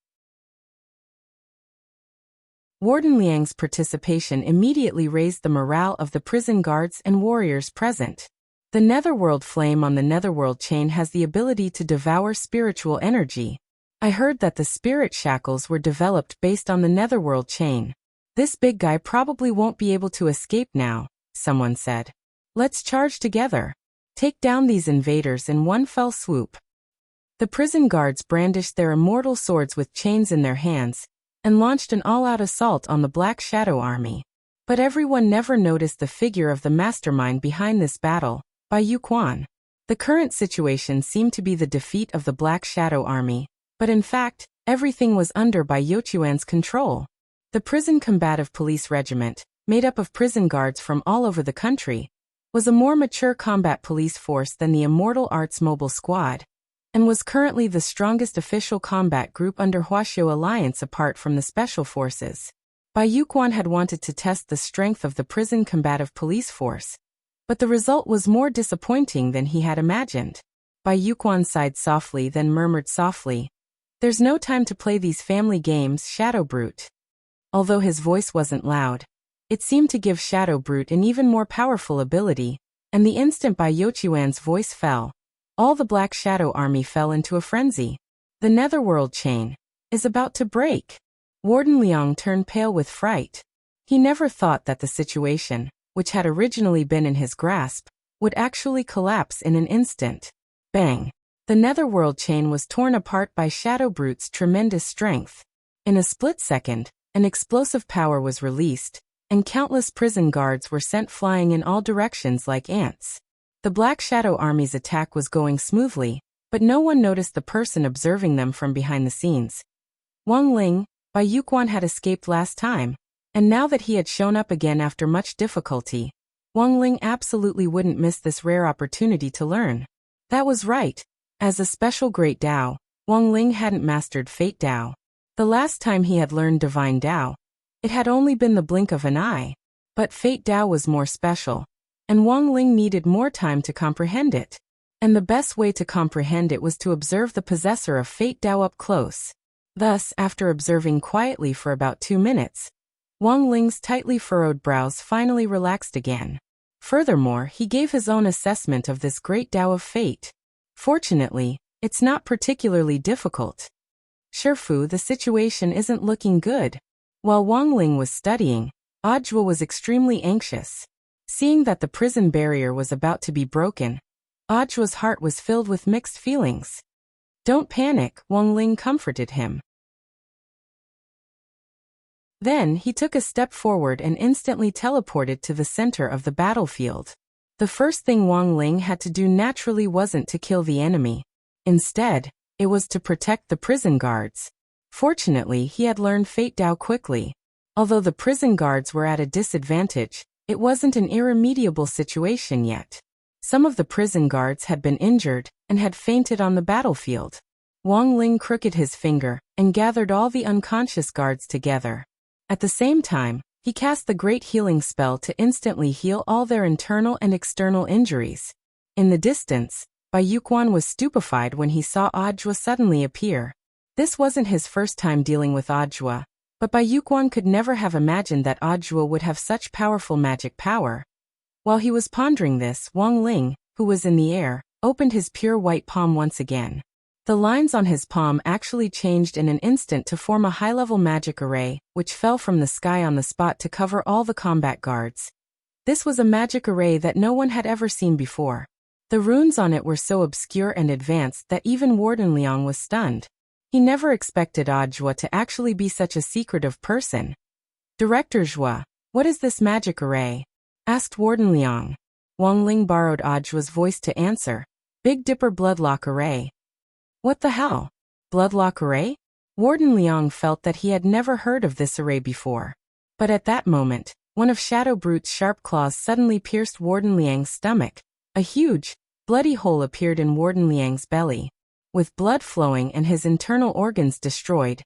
Warden Liang's participation immediately raised the morale of the prison guards and warriors present. The Netherworld flame on the Netherworld chain has the ability to devour spiritual energy. I heard that the spirit shackles were developed based on the Netherworld chain. This big guy probably won't be able to escape now, someone said. Let's charge together. Take down these invaders in one fell swoop. The prison guards brandished their immortal swords with chains in their hands, and launched an all-out assault on the Black Shadow Army. But everyone never noticed the figure of the mastermind behind this battle, Bai Yuquan. The current situation seemed to be the defeat of the Black Shadow Army, but in fact, everything was under Bai Yuquan's control. The Prison Combative Police Regiment, made up of prison guards from all over the country, was a more mature combat police force than the Immortal Arts Mobile Squad, and was currently the strongest official combat group under Huaxiu Alliance apart from the Special Forces. Bai Yuquan had wanted to test the strength of the Prison Combative Police Force, but the result was more disappointing than he had imagined. Bai Yuquan sighed softly, then murmured softly, "There's no time to play these family games, Shadow Brute." Although his voice wasn't loud, It seemed to give Shadow Brute an even more powerful ability, and the instant Bai Yochuan's voice fell, all the Black Shadow army fell into a frenzy. The Netherworld chain is about to break. Warden Liang turned pale with fright. He never thought that the situation, which had originally been in his grasp, would actually collapse in an instant. Bang! The Netherworld chain was torn apart by Shadow Brute's tremendous strength. In a split second, an explosive power was released, and countless prison guards were sent flying in all directions like ants. The Black Shadow Army's attack was going smoothly, but no one noticed the person observing them from behind the scenes. Wang Ling, Bai Yuquan had escaped last time, and now that he had shown up again after much difficulty, Wang Ling absolutely wouldn't miss this rare opportunity to learn. That was right. As a special Great Dao, Wang Ling hadn't mastered Fate Dao. The last time he had learned Divine Dao, it had only been the blink of an eye, but Fate Dao was more special, and Wang Ling needed more time to comprehend it. And the best way to comprehend it was to observe the possessor of Fate Dao up close. Thus, after observing quietly for about 2 minutes, Wang Ling's tightly furrowed brows finally relaxed again. Furthermore, he gave his own assessment of this great Dao of fate. Fortunately, it's not particularly difficult. Shifu, the situation isn't looking good. While Wang Ling was studying, Ajua was extremely anxious. Seeing that the prison barrier was about to be broken, Ajua's heart was filled with mixed feelings. Don't panic, Wang Ling comforted him. Then he took a step forward and instantly teleported to the center of the battlefield. The first thing Wang Ling had to do naturally wasn't to kill the enemy. Instead, it was to protect the prison guards. Fortunately, he had learned Fate Dao quickly. Although the prison guards were at a disadvantage, it wasn't an irremediable situation yet. Some of the prison guards had been injured and had fainted on the battlefield. Wang Ling crooked his finger and gathered all the unconscious guards together. At the same time, he cast the great healing spell to instantly heal all their internal and external injuries. In the distance, Bai Yuquan was stupefied when he saw Ajua suddenly appear. This wasn't his first time dealing with Ajua, but Bai Yuquan could never have imagined that Ajua would have such powerful magic power. While he was pondering this, Wang Ling, who was in the air, opened his pure white palm once again. The lines on his palm actually changed in an instant to form a high-level magic array, which fell from the sky on the spot to cover all the combat guards. This was a magic array that no one had ever seen before. The runes on it were so obscure and advanced that even Warden Liang was stunned. He never expected Ajua to actually be such a secretive person. Director Zhua, what is this magic array? Asked Warden Liang. Wang Ling borrowed Ajua's voice to answer. Big Dipper Bloodlock Array. What the hell? Bloodlock Array? Warden Liang felt that he had never heard of this array before. But at that moment, one of Shadow Brute's sharp claws suddenly pierced Warden Liang's stomach. A huge, bloody hole appeared in Warden Liang's belly. With blood flowing and his internal organs destroyed,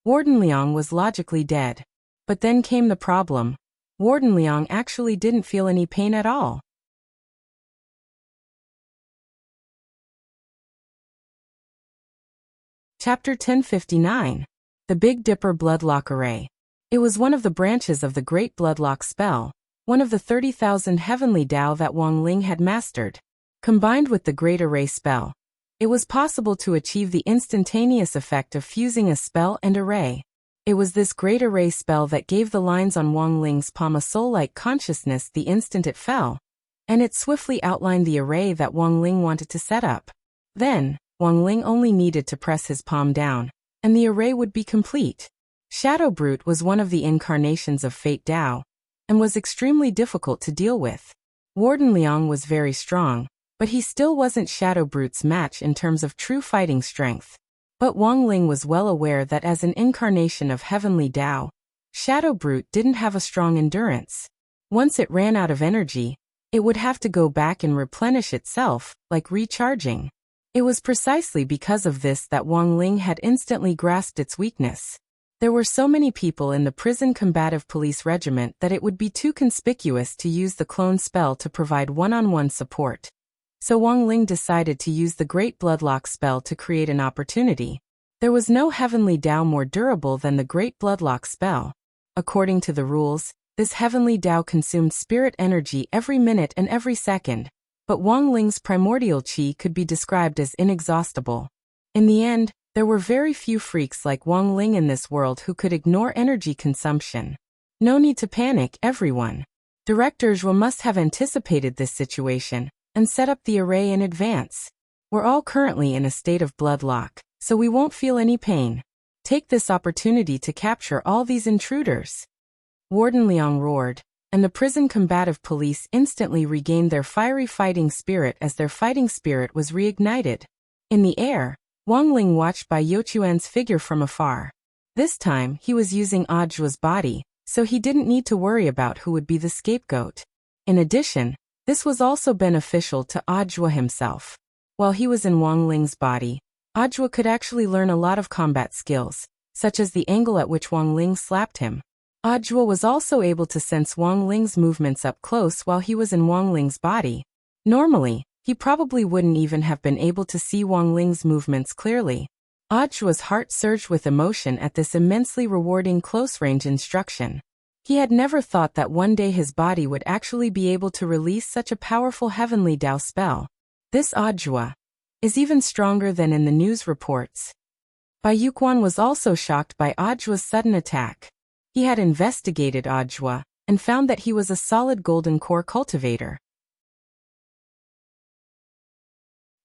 Warden Liang was logically dead. But then came the problem. Warden Liang actually didn't feel any pain at all. Chapter 1059. The Big Dipper Bloodlock Array. It was one of the branches of the Great Bloodlock spell, one of the 30,000 heavenly Dao that Wang Ling had mastered. Combined with the Great Array spell, it was possible to achieve the instantaneous effect of fusing a spell and array. It was this Great Array spell that gave the lines on Wang Ling's palm a soul-like consciousness the instant it fell, and it swiftly outlined the array that Wang Ling wanted to set up. Then, Wang Ling only needed to press his palm down, and the array would be complete. Shadow Brute was one of the incarnations of Fate Dao, and was extremely difficult to deal with. Warden Liang was very strong, but he still wasn't Shadow Brute's match in terms of true fighting strength. But Wang Ling was well aware that as an incarnation of Heavenly Dao, Shadow Brute didn't have a strong endurance. Once it ran out of energy, it would have to go back and replenish itself, like recharging. It was precisely because of this that Wang Ling had instantly grasped its weakness. There were so many people in the prison combative police regiment that it would be too conspicuous to use the clone spell to provide one-on-one support. So Wang Ling decided to use the Great Bloodlock spell to create an opportunity. There was no heavenly Dao more durable than the Great Bloodlock spell. According to the rules, This heavenly Tao consumed spirit energy every minute and every second, but Wang Ling's primordial qi could be described as inexhaustible. In the end, there were very few freaks like Wang Ling in this world who could ignore energy consumption. No need to panic, everyone. Director Zhuo must have anticipated this situation and set up the array in advance. We're all currently in a state of blood lock, so we won't feel any pain. Take this opportunity to capture all these intruders. Warden Liang roared, and the prison combative police instantly regained their fiery fighting spirit as their fighting spirit was reignited. In the air, Wang Ling watched Bai Youquan's figure from afar. This time, he was using Zhuo's body, so he didn't need to worry about who would be the scapegoat. In addition, this was also beneficial to Zhuo himself. While he was in Wang Ling's body, Zhuo could actually learn a lot of combat skills, such as the angle at which Wang Ling slapped him. Zhuo was also able to sense Wang Ling's movements up close while he was in Wang Ling's body. Normally, he probably wouldn't even have been able to see Wang Ling's movements clearly. Zhuo's heart surged with emotion at this immensely rewarding close-range instruction. He had never thought that one day his body would actually be able to release such a powerful heavenly Tao spell. This Zhuo is even stronger than in the news reports. Bai Youquan was also shocked by Zhuo's sudden attack. He had investigated Zhuo and found that he was a solid golden core cultivator.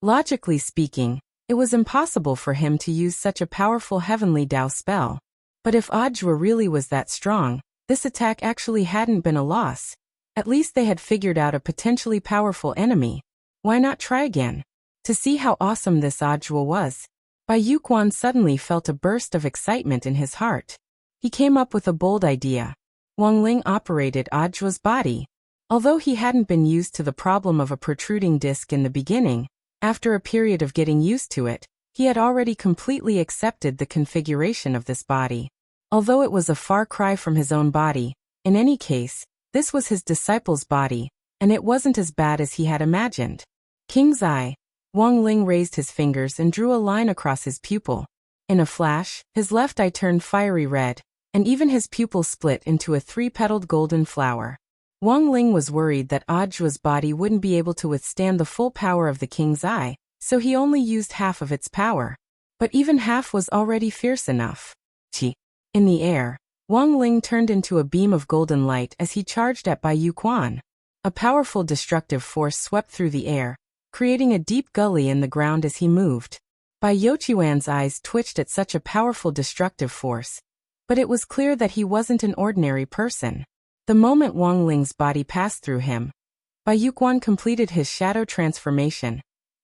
Logically speaking, it was impossible for him to use such a powerful heavenly Tao spell. But if Zhuo really was that strong, this attack actually hadn't been a loss. At least they had figured out a potentially powerful enemy. Why not try again? To see how awesome this Zhuo was, Bai Youquan suddenly felt a burst of excitement in his heart. He came up with a bold idea. Wang Ling operated Zhuo's body. Although he hadn't been used to the problem of a protruding disc in the beginning, after a period of getting used to it, he had already completely accepted the configuration of this body. Although it was a far cry from his own body, in any case, this was his disciple's body, and it wasn't as bad as he had imagined. King's eye. Wang Ling raised his fingers and drew a line across his pupil. In a flash, his left eye turned fiery red, and even his pupil split into a three-petaled golden flower. Wang Ling was worried that Zhuo's body wouldn't be able to withstand the full power of the king's eye, so he only used half of its power. But even half was already fierce enough. Qi. In the air, Wang Ling turned into a beam of golden light as he charged at Bai Youquan. A powerful destructive force swept through the air, creating a deep gully in the ground as he moved. Bai Youquan's eyes twitched at such a powerful destructive force. But it was clear that he wasn't an ordinary person. The moment Wang Ling's body passed through him, Bai Youquan completed his shadow transformation,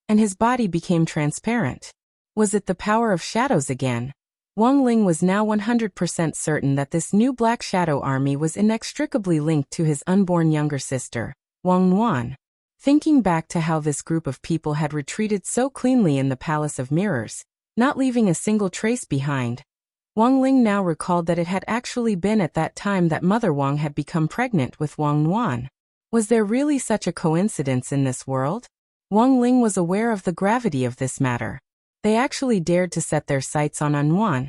and his body became transparent. Was it the power of shadows again? Wang Ling was now 100% certain that this new Black Shadow army was inextricably linked to his unborn younger sister, Wang Nuan. Thinking back to how this group of people had retreated so cleanly in the Palace of Mirrors, not leaving a single trace behind, Wang Ling now recalled that it had actually been at that time that Mother Wang had become pregnant with Wang Nuan. Was there really such a coincidence in this world? Wang Ling was aware of the gravity of this matter. They actually dared to set their sights on Nuan.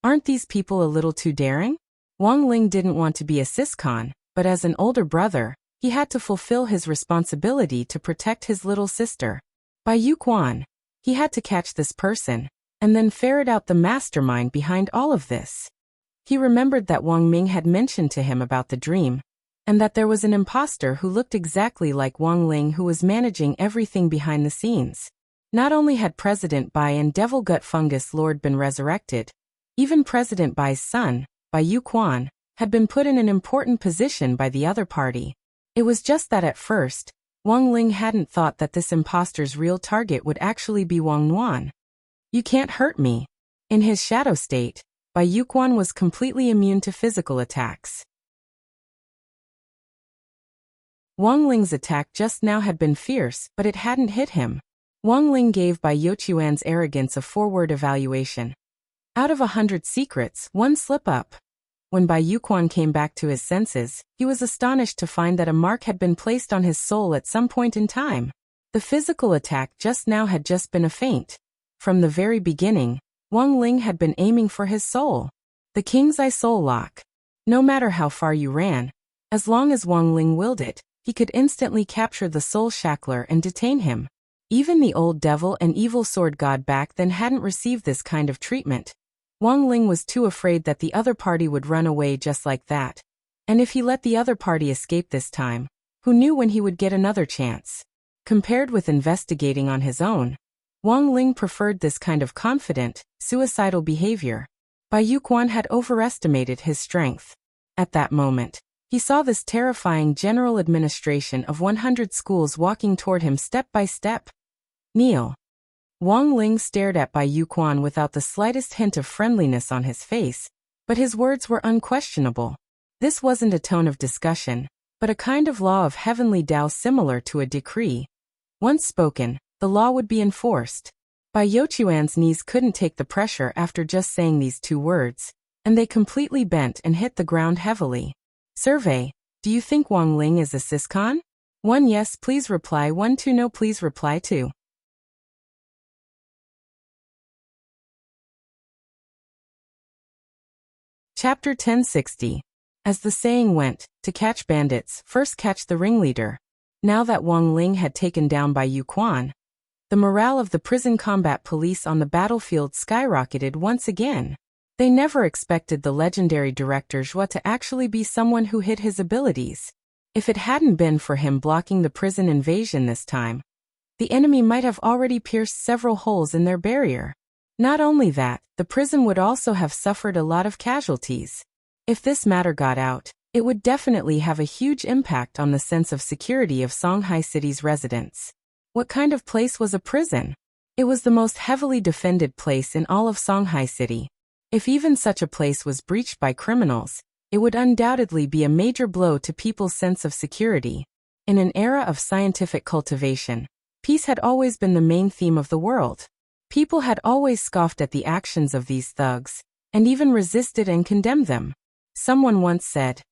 Aren't these people a little too daring? Wang Ling didn't want to be a siscon, but as an older brother, he had to fulfill his responsibility to protect his little sister. Bai Youquan. He had to catch this person, and then ferret out the mastermind behind all of this. He remembered that Wang Ming had mentioned to him about the dream, and that there was an imposter who looked exactly like Wang Ling who was managing everything behind the scenes. Not only had President Bai and Devil Gut Fungus Lord been resurrected, even President Bai's son, Bai Youquan, had been put in an important position by the other party. It was just that at first, Wang Ling hadn't thought that this imposter's real target would actually be Wang Nuan. You can't hurt me. In his shadow state, Bai Youquan was completely immune to physical attacks. Wang Ling's attack just now had been fierce, but it hadn't hit him. Wang Ling gave Bai Youquan's arrogance a forward evaluation. Out of 100 secrets, one slip-up. When Bai Youquan came back to his senses, he was astonished to find that a mark had been placed on his soul at some point in time. The physical attack just now had just been a feint. From the very beginning, Wang Ling had been aiming for his soul. The King's Eye Soul Lock. No matter how far you ran, As long as Wang Ling willed it, he could instantly capture the soul shackler and detain him. Even the old devil and evil sword god back then hadn't received this kind of treatment. Wang Ling was too afraid that the other party would run away just like that. And if he let the other party escape this time, who knew when he would get another chance? Compared with investigating on his own, Wang Ling preferred this kind of confident, suicidal behavior. Bai Yuquan had overestimated his strength. At that moment, he saw this terrifying general administration of 100 schools walking toward him step by step. Kneel. Wang Ling stared at Bai Yuquan without the slightest hint of friendliness on his face, but his words were unquestionable. This wasn't a tone of discussion, but a kind of law of heavenly Tao similar to a decree. Once spoken, the law would be enforced. Bai Yuquan's knees couldn't take the pressure after just saying these 2 words, and they completely bent and hit the ground heavily. Survey, do you think Wang Ling is a siscon? 1 yes please reply, 1 2 no please reply 2. Chapter 1060. As the saying went, to catch bandits, first catch the ringleader. Now that Wang Ling had taken down Bai Yuquan, the morale of the prison combat police on the battlefield skyrocketed once again. They never expected the legendary director Zhua to actually be someone who hid his abilities. If it hadn't been for him blocking the prison invasion this time, the enemy might have already pierced several holes in their barrier. Not only that, the prison would also have suffered a lot of casualties. If this matter got out, it would definitely have a huge impact on the sense of security of Songhai City's residents. What kind of place was a prison? It was the most heavily defended place in all of Songhai City. If even such a place was breached by criminals, it would undoubtedly be a major blow to people's sense of security. In an era of scientific cultivation, peace had always been the main theme of the world. People had always scoffed at the actions of these thugs, and even resisted and condemned them. Someone once said,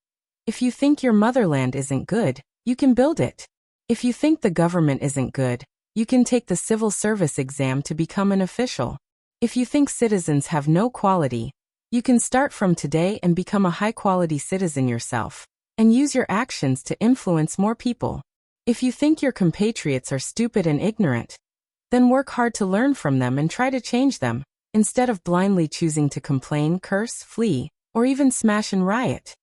"If you think your motherland isn't good, you can build it. If you think the government isn't good, you can take the civil service exam to become an official. If you think citizens have no quality, you can start from today and become a high-quality citizen yourself, and use your actions to influence more people. If you think your compatriots are stupid and ignorant, then work hard to learn from them and try to change them, instead of blindly choosing to complain, curse, flee, or even smash and riot.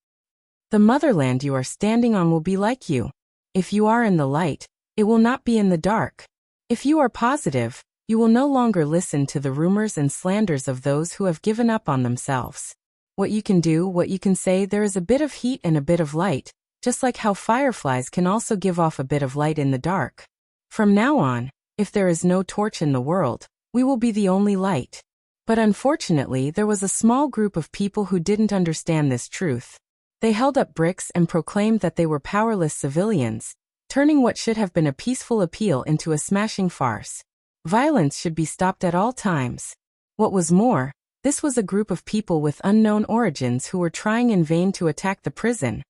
The motherland you are standing on will be like you. If you are in the light, it will not be in the dark. If you are positive, you will no longer listen to the rumors and slanders of those who have given up on themselves. What you can do, what you can say, there is a bit of heat and a bit of light, just like how fireflies can also give off a bit of light in the dark. From now on, if there is no torch in the world, we will be the only light." But unfortunately, there was a small group of people who didn't understand this truth. They held up bricks and proclaimed that they were powerless civilians, turning what should have been a peaceful appeal into a smashing farce. Violence should be stopped at all times. What was more, this was a group of people with unknown origins who were trying in vain to attack the prison.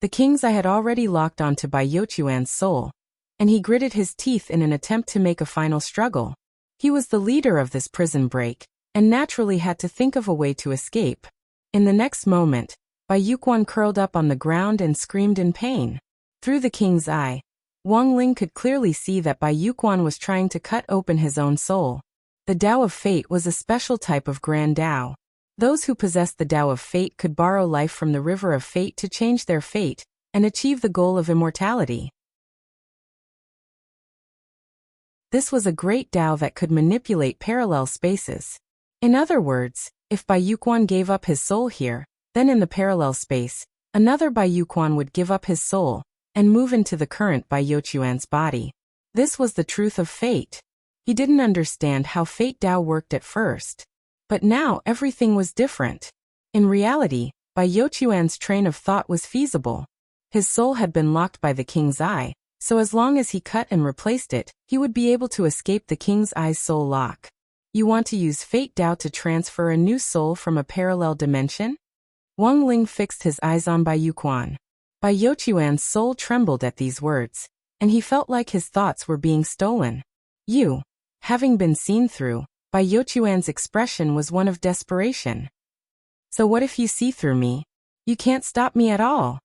The king's eye had already locked onto Bai Yuquan's soul, and he gritted his teeth in an attempt to make a final struggle. He was the leader of this prison break, and naturally had to think of a way to escape. In the next moment, Bai Yuquan curled up on the ground and screamed in pain. Through the king's eye, Wang Ling could clearly see that Bai Yuquan was trying to cut open his own soul. The Tao of Fate was a special type of Grand Tao. Those who possessed the Tao of Fate could borrow life from the River of Fate to change their fate, and achieve the goal of immortality. This was a great Tao that could manipulate parallel spaces. In other words, if Bai Yuquan gave up his soul here, then in the parallel space, another Bai Yuquan would give up his soul, and move into the current Bai Yuquan's body. This was the truth of fate. He didn't understand how fate Tao worked at first. But now everything was different. In reality, Bai Yuquan's train of thought was feasible. His soul had been locked by the king's eye, so as long as he cut and replaced it, he would be able to escape the king's eye's soul lock. You want to use fate Tao to transfer a new soul from a parallel dimension? Wang Ling fixed his eyes on Bai Yuquan. Bai Yuquan's soul trembled at these words, and he felt like his thoughts were being stolen. You. Having been seen through, Bai Yuquan's expression was one of desperation. So what if you see through me? You can't stop me at all.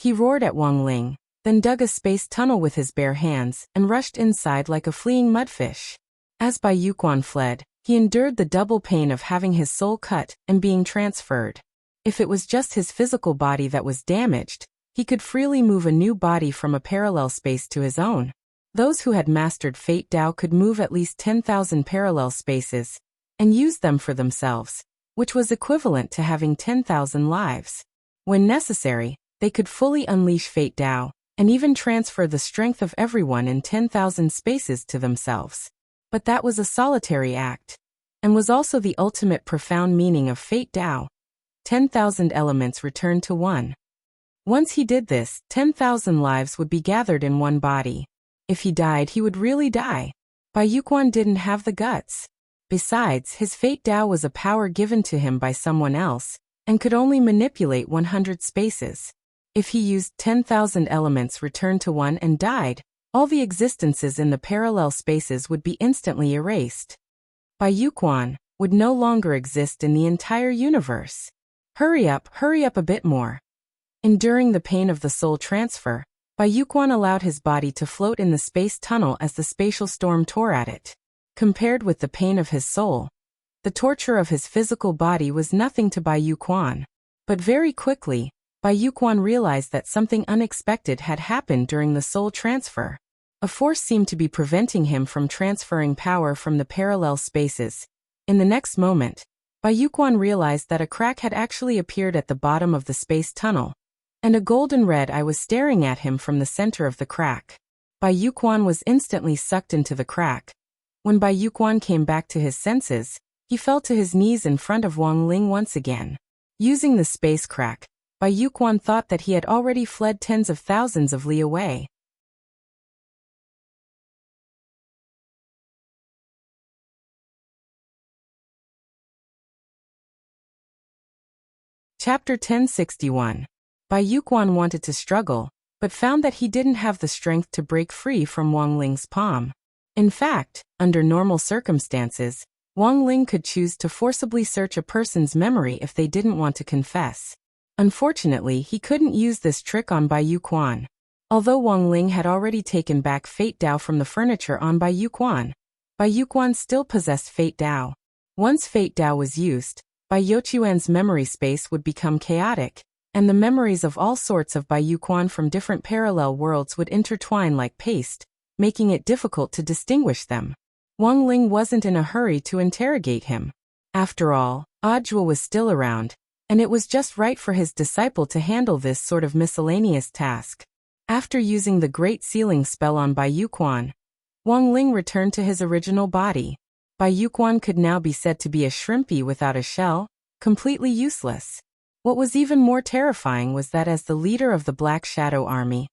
He roared at Wang Ling, then dug a space tunnel with his bare hands and rushed inside like a fleeing mudfish. As Bai Yuquan fled, he endured the double pain of having his soul cut and being transferred. If it was just his physical body that was damaged, he could freely move a new body from a parallel space to his own. Those who had mastered Fate Dao could move at least 10,000 parallel spaces and use them for themselves, which was equivalent to having 10,000 lives. When necessary, they could fully unleash Fate Dao and even transfer the strength of everyone in 10,000 spaces to themselves. But that was a solitary act, and was also the ultimate profound meaning of Fate Dao. 10,000 elements returned to one. Once he did this, 10,000 lives would be gathered in one body. If he died, he would really die. Bai Yuquan didn't have the guts. Besides, his Fate Dao was a power given to him by someone else, and could only manipulate 100 spaces. If he used 10,000 elements returned to one and died, all the existences in the parallel spaces would be instantly erased. Bai Yuquan would no longer exist in the entire universe. Hurry up a bit more. Enduring the pain of the soul transfer, Bai Yuquan allowed his body to float in the space tunnel as the spatial storm tore at it. Compared with the pain of his soul, the torture of his physical body was nothing to Bai Yuquan. But very quickly, Bai Yuquan realized that something unexpected had happened during the soul transfer. A force seemed to be preventing him from transferring power from the parallel spaces. In the next moment, Bai Yuquan realized that a crack had actually appeared at the bottom of the space tunnel, and a golden red eye was staring at him from the center of the crack. Bai Yuquan was instantly sucked into the crack. When Bai Yuquan came back to his senses, he fell to his knees in front of Wang Ling once again. Using the space crack, Bai Yuquan thought that he had already fled tens of thousands of li away. Chapter 1061. Bai Yuquan wanted to struggle, but found that he didn't have the strength to break free from Wang Ling's palm. In fact, under normal circumstances, Wang Ling could choose to forcibly search a person's memory if they didn't want to confess. Unfortunately, he couldn't use this trick on Bai Yuquan. Although Wang Ling had already taken back Fate Dao from the furniture on Bai Yuquan still possessed Fate Dao. Once Fate Dao was used, Bai Yuquan's memory space would become chaotic, and the memories of all sorts of Bai Yuquan from different parallel worlds would intertwine like paste, making it difficult to distinguish them. Wang Ling wasn't in a hurry to interrogate him. After all, Audiobook was still around, and it was just right for his disciple to handle this sort of miscellaneous task. After using the Great Sealing spell on Bai Yuquan, Wang Ling returned to his original body. Bai Yuquan could now be said to be a shrimpy without a shell, completely useless. What was even more terrifying was that as the leader of the Black Shadow Army,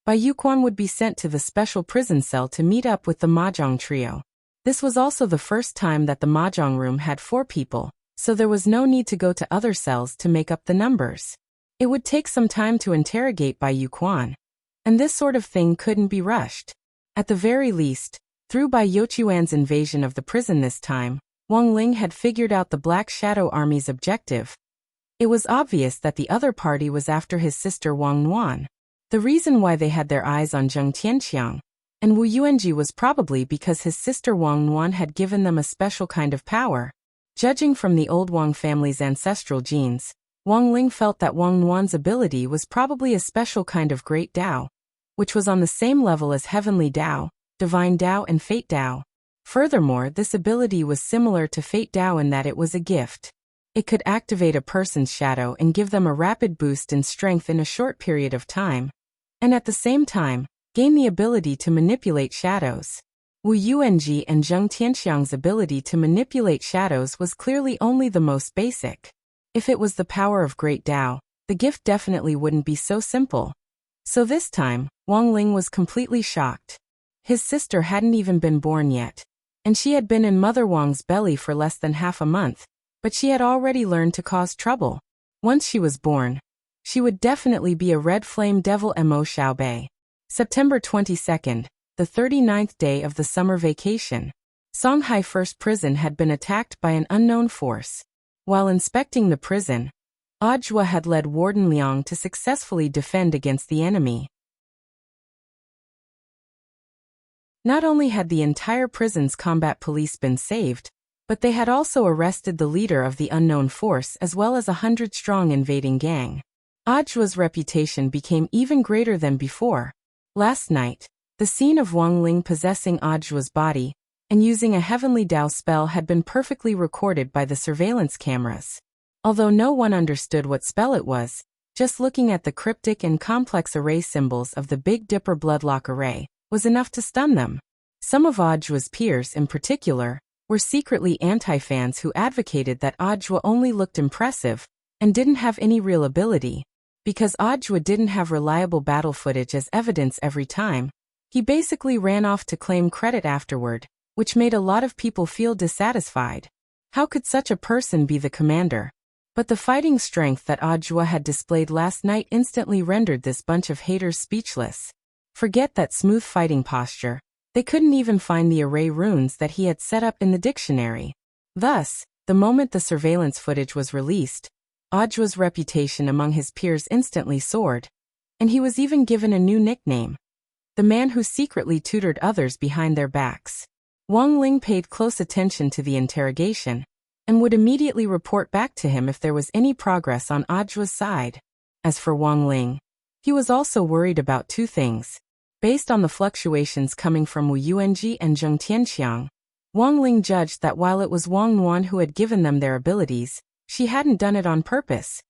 Bai Yuquan would be sent to the special prison cell to meet up with the Mahjong trio. This was also the first time that the Mahjong room had 4 people, so there was no need to go to other cells to make up the numbers. It would take some time to interrogate Bai Yuquan, and this sort of thing couldn't be rushed. At the very least, through Bai Yuquan's invasion of the prison this time, Wang Ling had figured out the Black Shadow Army's objective. It was obvious that the other party was after his sister Wang Nuan. The reason why they had their eyes on Zheng Tianqiang and Wu Yuanji was probably because his sister Wang Nuan had given them a special kind of power. Judging from the old Wang family's ancestral genes, Wang Ling felt that Wang Nuan's ability was probably a special kind of Great Dao, which was on the same level as Heavenly Dao, Divine Dao and Fate Dao. Furthermore, this ability was similar to Fate Dao in that it was a gift. It could activate a person's shadow and give them a rapid boost in strength in a short period of time, and at the same time, gain the ability to manipulate shadows. Wu Yuanji and Zheng Tianqiang's ability to manipulate shadows was clearly only the most basic. If it was the power of Great Dao, the gift definitely wouldn't be so simple. So this time, Wang Ling was completely shocked. His sister hadn't even been born yet, and she had been in Mother Wang's belly for less than half a month, but she had already learned to cause trouble. Once she was born, she would definitely be a red flame devil. Mo Xiaobei. September 22nd, the 39th day of the summer vacation. Songhai First Prison had been attacked by an unknown force. While inspecting the prison, Ajwa had led Warden Liang to successfully defend against the enemy. Not only had the entire prison's combat police been saved, but they had also arrested the leader of the unknown force as well as 100-strong invading gang. Ajwa's reputation became even greater than before. Last night, the scene of Wang Ling possessing Ajwa's body and using a heavenly Dao spell had been perfectly recorded by the surveillance cameras. Although no one understood what spell it was, just looking at the cryptic and complex array symbols of the Big Dipper Bloodlock array was enough to stun them. Some of Ajwa's peers, in particular, were secretly anti-fans who advocated that Ajwa only looked impressive and didn't have any real ability. Because Ajwa didn't have reliable battle footage as evidence every time, he basically ran off to claim credit afterward, which made a lot of people feel dissatisfied. How could such a person be the commander? But the fighting strength that Ajwa had displayed last night instantly rendered this bunch of haters speechless. Forget that smooth fighting posture. They couldn't even find the array runes that he had set up in the dictionary. Thus, the moment the surveillance footage was released, Ajwa's reputation among his peers instantly soared, and he was even given a new nickname: the man who secretly tutored others behind their backs. Wang Ling paid close attention to the interrogation, and would immediately report back to him if there was any progress on Ajwa's side. As for Wang Ling, he was also worried about two things. Based on the fluctuations coming from Wu Yuanji and Zheng Tianqiang, Wang Ling judged that while it was Wang Nuan who had given them their abilities, she hadn't done it on purpose.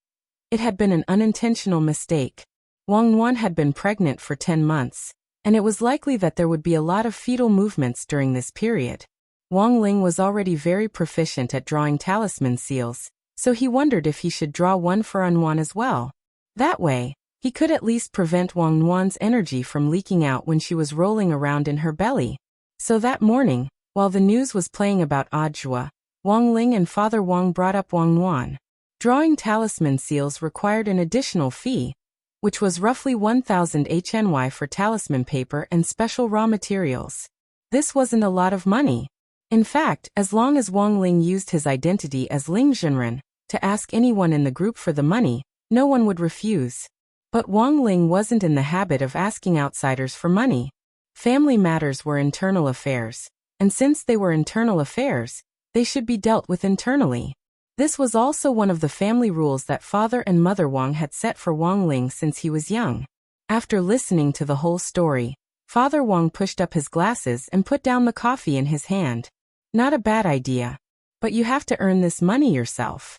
It had been an unintentional mistake. Wang Nuan had been pregnant for 10 months, and it was likely that there would be a lot of fetal movements during this period. Wang Ling was already very proficient at drawing talisman seals, so he wondered if he should draw one for Nuan as well. That way, he could at least prevent Wang Nuan's energy from leaking out when she was rolling around in her belly. So that morning, while the news was playing about Ajwa, Wang Ling and Father Wang brought up Wang Nuan. Drawing talisman seals required an additional fee, which was roughly 1,000 HNY for talisman paper and special raw materials. This wasn't a lot of money. In fact, as long as Wang Ling used his identity as Ling Zhenren to ask anyone in the group for the money, no one would refuse. But Wang Ling wasn't in the habit of asking outsiders for money. Family matters were internal affairs, and since they were internal affairs, they should be dealt with internally. This was also one of the family rules that Father and Mother Wang had set for Wang Ling since he was young. After listening to the whole story, Father Wang pushed up his glasses and put down the coffee in his hand. Not a bad idea. But you have to earn this money yourself.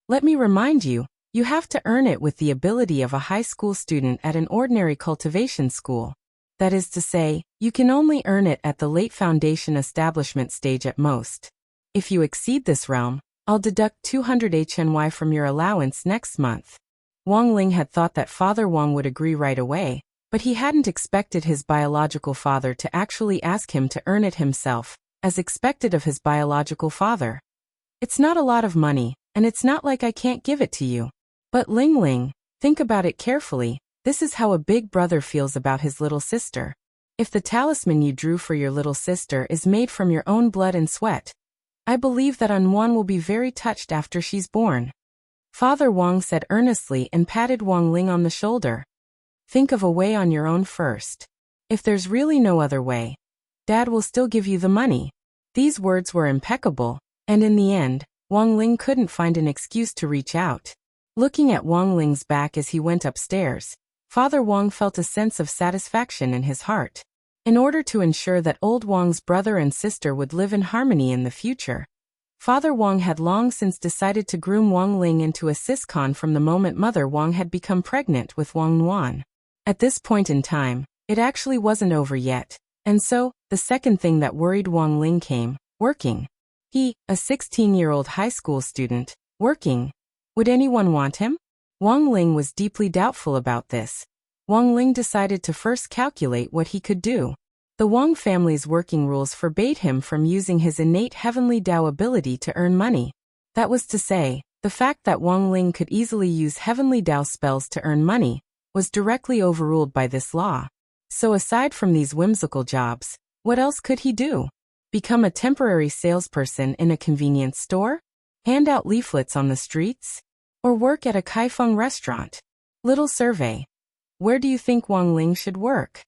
Let me remind you, you have to earn it with the ability of a high school student at an ordinary cultivation school. That is to say, you can only earn it at the late foundation establishment stage at most. If you exceed this realm, I'll deduct 200 HNY from your allowance next month. Wang Ling had thought that Father Wang would agree right away, but he hadn't expected his biological father to actually ask him to earn it himself, as expected of his biological father. It's not a lot of money, and it's not like I can't give it to you. But Ling, think about it carefully. This is how a big brother feels about his little sister. If the talisman you drew for your little sister is made from your own blood and sweat, I believe that Nuan will be very touched after she's born. Father Wang said earnestly and patted Wang Ling on the shoulder. Think of a way on your own first. If there's really no other way, Dad will still give you the money. These words were impeccable, and in the end, Wang Ling couldn't find an excuse to reach out. Looking at Wang Ling's back as he went upstairs, Father Wang felt a sense of satisfaction in his heart. In order to ensure that old Wang's brother and sister would live in harmony in the future, Father Wang had long since decided to groom Wang Ling into a siscon from the moment Mother Wang had become pregnant with Wang Nuan. At this point in time, it actually wasn't over yet, and so, the second thing that worried Wang Ling came: working. He, a 16-year-old high school student, working. Would anyone want him? Wang Ling was deeply doubtful about this. Wang Ling decided to first calculate what he could do. The Wang family's working rules forbade him from using his innate heavenly Dao ability to earn money. That was to say, the fact that Wang Ling could easily use heavenly Dao spells to earn money was directly overruled by this law. So aside from these whimsical jobs, what else could he do? Become a temporary salesperson in a convenience store? Hand out leaflets on the streets? Or work at a Kaifeng restaurant? Little survey. Where do you think Wang Ling should work?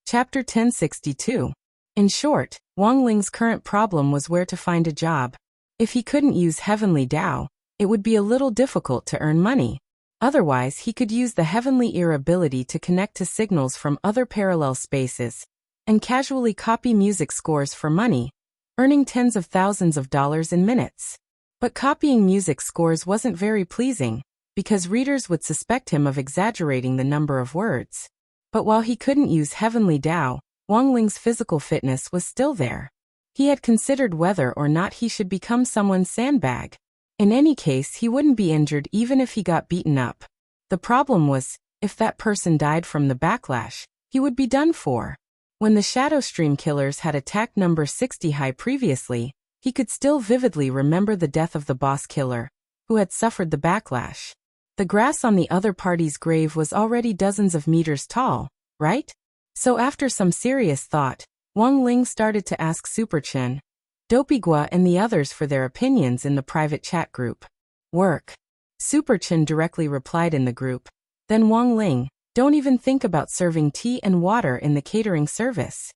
Chapter 1062. In short, Wang Ling's current problem was where to find a job. If he couldn't use Heavenly Dao, it would be a little difficult to earn money. Otherwise, he could use the Heavenly Ear ability to connect to signals from other parallel spaces and casually copy music scores for money, earning tens of thousands of dollars in minutes. But copying music scores wasn't very pleasing, because readers would suspect him of exaggerating the number of words. But while he couldn't use Heavenly Dao, Wang Ling's physical fitness was still there. He had considered whether or not he should become someone's sandbag. In any case, he wouldn't be injured even if he got beaten up. The problem was, if that person died from the backlash, he would be done for. When the Shadow Stream killers had attacked number 60 high previously, he could still vividly remember the death of the boss killer, who had suffered the backlash. The grass on the other party's grave was already dozens of meters tall, right? So after some serious thought, Wang Ling started to ask Super Chen, Dopigua and the others for their opinions in the private chat group. Work. Super Chen directly replied in the group. Then Wang Ling, don't even think about serving tea and water in the catering service.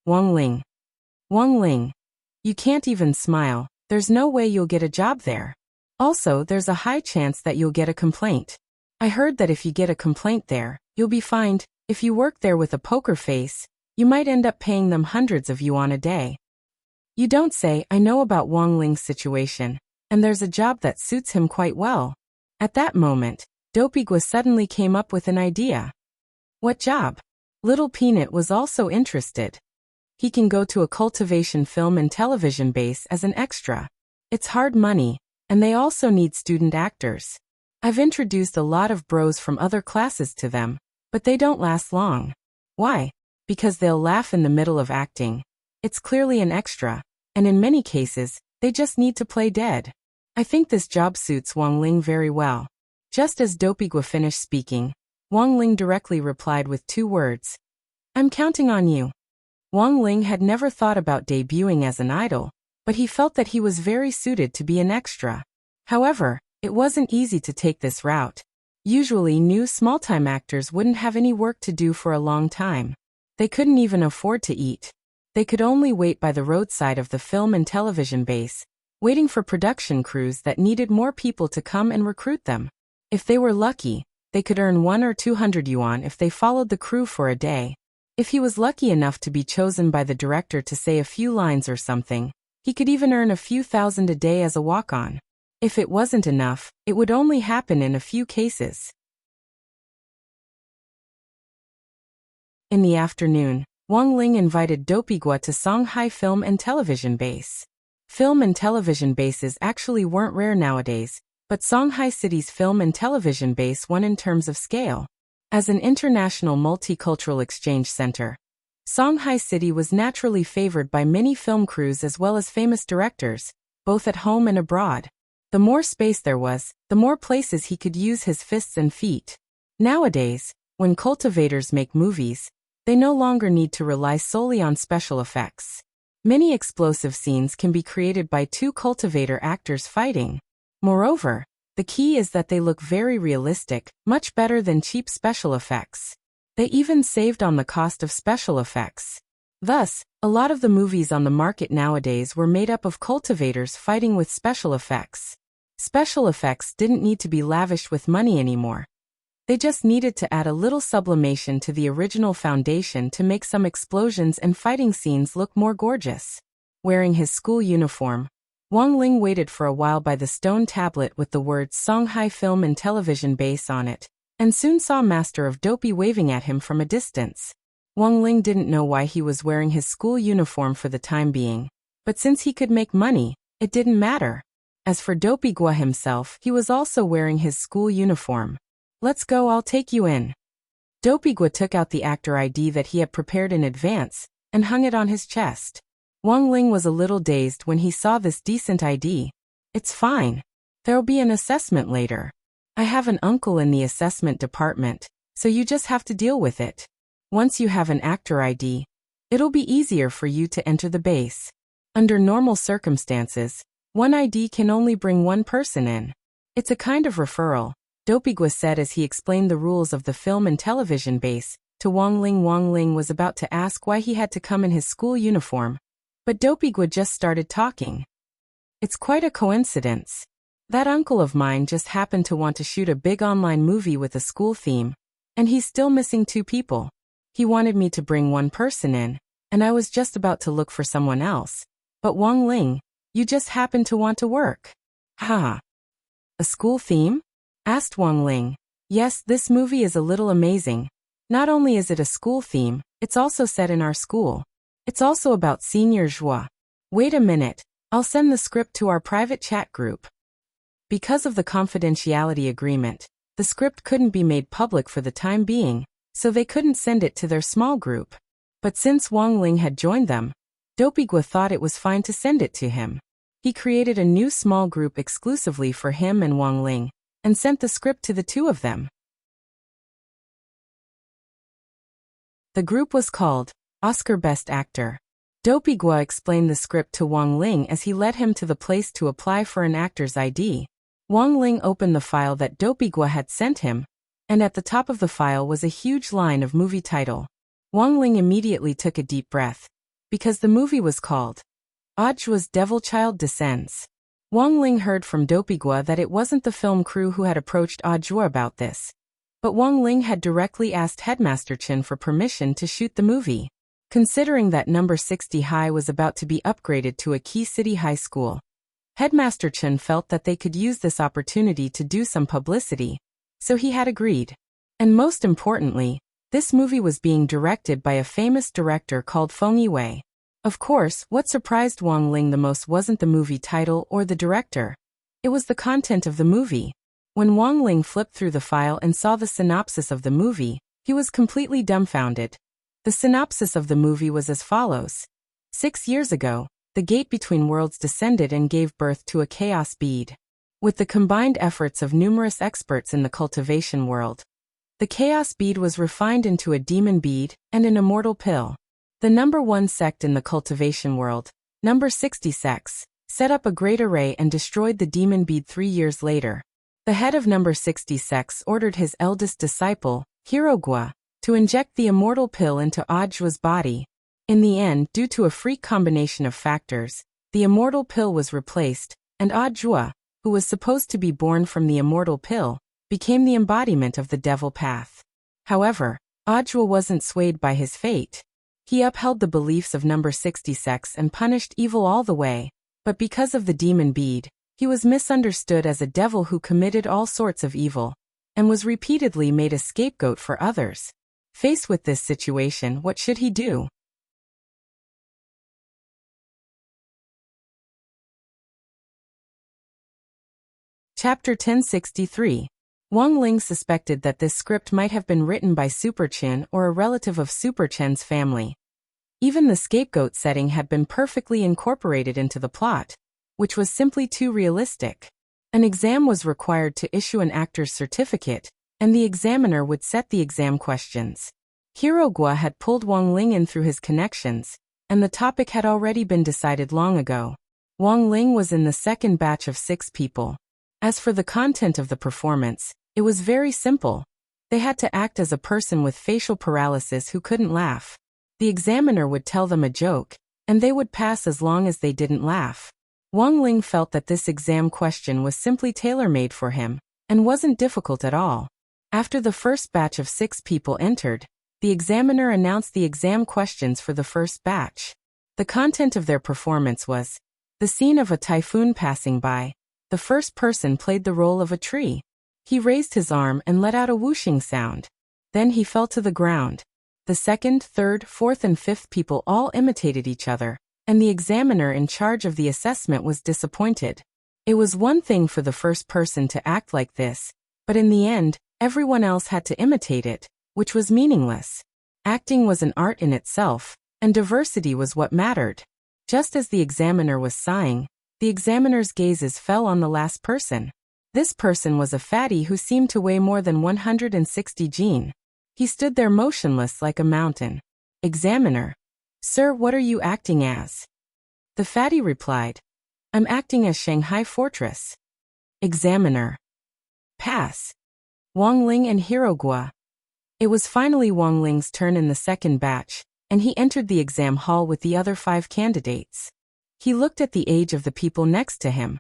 Wang Ling. Wang Ling. You can't even smile, there's no way you'll get a job there. Also, there's a high chance that you'll get a complaint. I heard that if you get a complaint there, you'll be fined. If you work there with a poker face, you might end up paying them hundreds of yuan a day. You don't say. I know about Wang Ling's situation, and there's a job that suits him quite well. At that moment, Dopigua suddenly came up with an idea. What job? Little Peanut was also interested. He can go to a cultivation film and television base as an extra. It's hard money, and they also need student actors. I've introduced a lot of bros from other classes to them, but they don't last long. Why? Because they'll laugh in the middle of acting. It's clearly an extra, and in many cases, they just need to play dead. I think this job suits Wang Ling very well. Just as Dopigua finished speaking, Wang Ling directly replied with 2 words. I'm counting on you. Wang Ling had never thought about debuting as an idol, but he felt that he was very suited to be an extra. However, it wasn't easy to take this route. Usually new small-time actors wouldn't have any work to do for a long time. They couldn't even afford to eat. They could only wait by the roadside of the film and television base, waiting for production crews that needed more people to come and recruit them. If they were lucky, they could earn 100 or 200 yuan if they followed the crew for a day. If he was lucky enough to be chosen by the director to say a few lines or something, he could even earn a few thousand a day as a walk-on. If it wasn't enough, it would only happen in a few cases. In the afternoon, Wang Ling invited Dopigua to Songhai Film and Television Base. Film and television bases actually weren't rare nowadays, but Songhai City's film and television base won in terms of scale. As an international multicultural exchange center, Songhai City was naturally favored by many film crews as well as famous directors, both at home and abroad. The more space there was, the more places he could use his fists and feet. Nowadays, when cultivators make movies, they no longer need to rely solely on special effects. Many explosive scenes can be created by 2 cultivator actors fighting. Moreover, the key is that they look very realistic, much better than cheap special effects. They even saved on the cost of special effects. Thus, a lot of the movies on the market nowadays were made up of cultivators fighting with special effects. Special effects didn't need to be lavished with money anymore. They just needed to add a little sublimation to the original foundation to make some explosions and fighting scenes look more gorgeous. Wearing his school uniform, Wang Ling waited for a while by the stone tablet with the words Songhai Film and Television Base on it, and soon saw Master of Dopey waving at him from a distance. Wang Ling didn't know why he was wearing his school uniform for the time being, but since he could make money, it didn't matter. As for Dopigua himself, he was also wearing his school uniform. Let's go, I'll take you in. Dopigua took out the actor ID that he had prepared in advance, and hung it on his chest. Wang Ling was a little dazed when he saw this decent ID. It's fine. There'll be an assessment later. I have an uncle in the assessment department, so you just have to deal with it. Once you have an actor ID, it'll be easier for you to enter the base. Under normal circumstances, one ID can only bring one person in. It's a kind of referral, Dopigwa said as he explained the rules of the film and television base to Wang Ling. Wang Ling was about to ask why he had to come in his school uniform, but Dopigwa just started talking. It's quite a coincidence. That uncle of mine just happened to want to shoot a big online movie with a school theme, and he's still missing 2 people. He wanted me to bring one person in, and I was just about to look for someone else. But Wang Ling, you just happened to want to work. Haha. A school theme? Asked Wang Ling. Yes, this movie is a little amazing. Not only is it a school theme, it's also set in our school. It's also about senior joie. Wait a minute, I'll send the script to our private chat group. Because of the confidentiality agreement, the script couldn't be made public for the time being, so they couldn't send it to their small group. But since Wang Ling had joined them, Dopigwa thought it was fine to send it to him. He created a new small group exclusively for him and Wang Ling, and sent the script to the 2 of them. The group was called Oscar Best Actor. Dopigwa explained the script to Wang Ling as he led him to the place to apply for an actor's ID. Wang Ling opened the file that Dopigwa had sent him, and at the top of the file was a huge line of movie title. Wang Ling immediately took a deep breath, because the movie was called Audiobook's Devil Child Descends. Wang Ling heard from Dopigwa that it wasn't the film crew who had approached Audiobook about this, but Wang Ling had directly asked Headmaster Chen for permission to shoot the movie. Considering that number 60 High was about to be upgraded to a key city high school, Headmaster Chen felt that they could use this opportunity to do some publicity, so he had agreed. And most importantly, this movie was being directed by a famous director called Feng Yiwei. Of course, what surprised Wang Ling the most wasn't the movie title or the director. It was the content of the movie. When Wang Ling flipped through the file and saw the synopsis of the movie, he was completely dumbfounded. The synopsis of the movie was as follows. 6 years ago, the gate between worlds descended and gave birth to a chaos bead. With the combined efforts of numerous experts in the cultivation world, the chaos bead was refined into a demon bead and an immortal pill. The number 1 sect in the cultivation world, number 60 sects, set up a great array and destroyed the demon bead 3 years later. The head of number 60 sects ordered his eldest disciple, Hirogwa, to inject the immortal pill into Audiobook's body. In the end, due to a freak combination of factors, the immortal pill was replaced, and Audiobook, who was supposed to be born from the immortal pill, became the embodiment of the devil path. However, Audiobook wasn't swayed by his fate. He upheld the beliefs of number 60 sects and punished evil all the way, but because of the demon bead, he was misunderstood as a devil who committed all sorts of evil, and was repeatedly made a scapegoat for others. Faced with this situation, what should he do? Chapter 1063. Wang Ling suspected that this script might have been written by Super Chen or a relative of Super Chen's family. Even the scapegoat setting had been perfectly incorporated into the plot, which was simply too realistic. An exam was required to issue an actor's certificate, and the examiner would set the exam questions. Hirogwa had pulled Wang Ling in through his connections, and the topic had already been decided long ago. Wang Ling was in the second batch of 6 people. As for the content of the performance, it was very simple. They had to act as a person with facial paralysis who couldn't laugh. The examiner would tell them a joke, and they would pass as long as they didn't laugh. Wang Ling felt that this exam question was simply tailor-made for him, and wasn't difficult at all. After the first batch of 6 people entered, the examiner announced the exam questions for the first batch. The content of their performance was the scene of a typhoon passing by. The first person played the role of a tree. He raised his arm and let out a whooshing sound. Then he fell to the ground. The second, third, fourth and fifth people all imitated each other, and the examiner in charge of the assessment was disappointed. It was one thing for the first person to act like this, but in the end, everyone else had to imitate it, which was meaningless. Acting was an art in itself, and diversity was what mattered. Just as the examiner was sighing, the examiner's gazes fell on the last person. This person was a fatty who seemed to weigh more than 160 jin. He stood there motionless like a mountain. Examiner. Sir, what are you acting as? The fatty replied. I'm acting as Shanghai Fortress. Examiner. Pass. Wang Ling and Hirogua. It was finally Wang Ling's turn in the second batch, and he entered the exam hall with the other 5 candidates. He looked at the age of the people next to him.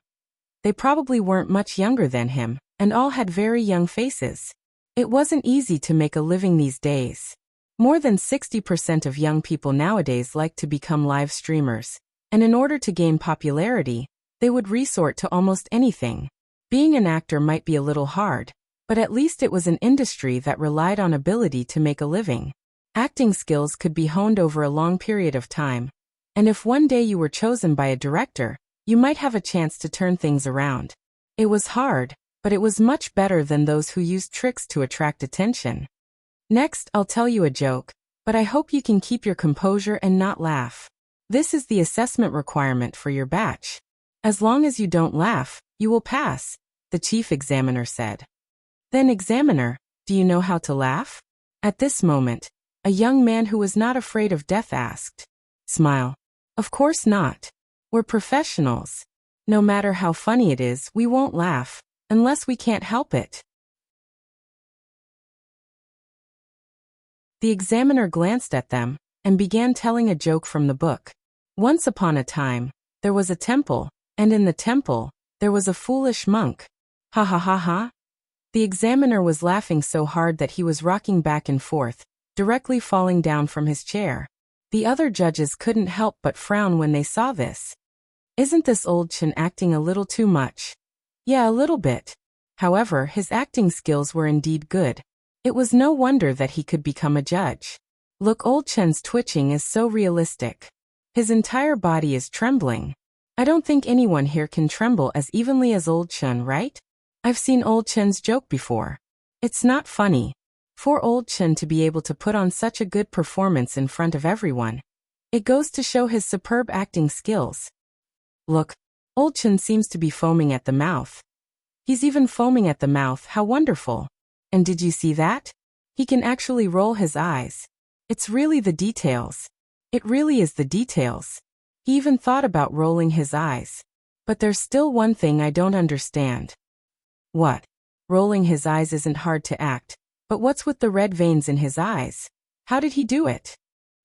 They probably weren't much younger than him, and all had very young faces. It wasn't easy to make a living these days. More than 60% of young people nowadays like to become live streamers, and in order to gain popularity, they would resort to almost anything. Being an actor might be a little hard, but at least it was an industry that relied on ability to make a living. Acting skills could be honed over a long period of time, and if one day you were chosen by a director, you might have a chance to turn things around. It was hard, but it was much better than those who used tricks to attract attention. Next, I'll tell you a joke, but I hope you can keep your composure and not laugh. This is the assessment requirement for your batch. As long as you don't laugh, you will pass, the chief examiner said. Then, examiner, do you know how to laugh? At this moment, a young man who was not afraid of death asked. Smile. Of course not. We're professionals. No matter how funny it is, we won't laugh, unless we can't help it. The examiner glanced at them, and began telling a joke from the book. Once upon a time, there was a temple, and in the temple, there was a foolish monk. Ha ha ha ha. The examiner was laughing so hard that he was rocking back and forth, directly falling down from his chair. The other judges couldn't help but frown when they saw this. Isn't this old Chen acting a little too much? Yeah, a little bit. However, his acting skills were indeed good. It was no wonder that he could become a judge. Look, old Chen's twitching is so realistic. His entire body is trembling. I don't think anyone here can tremble as evenly as old Chen, right? I've seen old Chen's joke before. It's not funny. For old Chen to be able to put on such a good performance in front of everyone, it goes to show his superb acting skills. Look, old Chen seems to be foaming at the mouth. He's even foaming at the mouth, how wonderful. And did you see that? He can actually roll his eyes. It's really the details. It really is the details. He even thought about rolling his eyes. But there's still one thing I don't understand. What? Rolling his eyes isn't hard to act, but what's with the red veins in his eyes? How did he do it?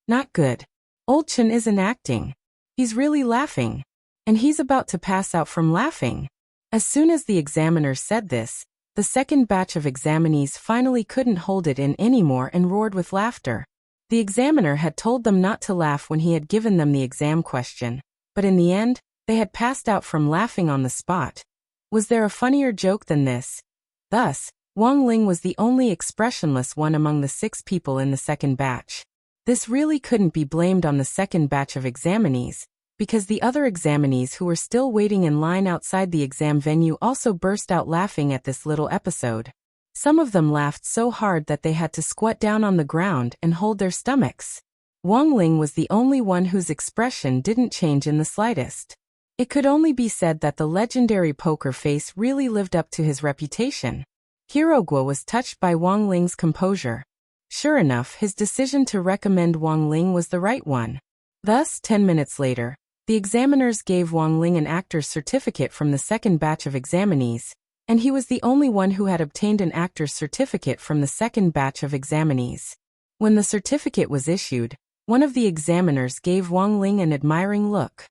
Not good. Old Chen isn't acting. He's really laughing. And he's about to pass out from laughing. As soon as the examiner said this, the second batch of examinees finally couldn't hold it in anymore and roared with laughter. The examiner had told them not to laugh when he had given them the exam question, but in the end, they had passed out from laughing on the spot. Was there a funnier joke than this? Thus, Wang Ling was the only expressionless one among the 6 people in the second batch. This really couldn't be blamed on the second batch of examinees, because the other examinees who were still waiting in line outside the exam venue also burst out laughing at this little episode. Some of them laughed so hard that they had to squat down on the ground and hold their stomachs. Wang Ling was the only one whose expression didn't change in the slightest. It could only be said that the legendary poker face really lived up to his reputation. Hirogua was touched by Wang Ling's composure. Sure enough, his decision to recommend Wang Ling was the right one. Thus, 10 minutes later, the examiners gave Wang Ling an actor's certificate from the second batch of examinees, and he was the only one who had obtained an actor's certificate from the second batch of examinees. When the certificate was issued, one of the examiners gave Wang Ling an admiring look.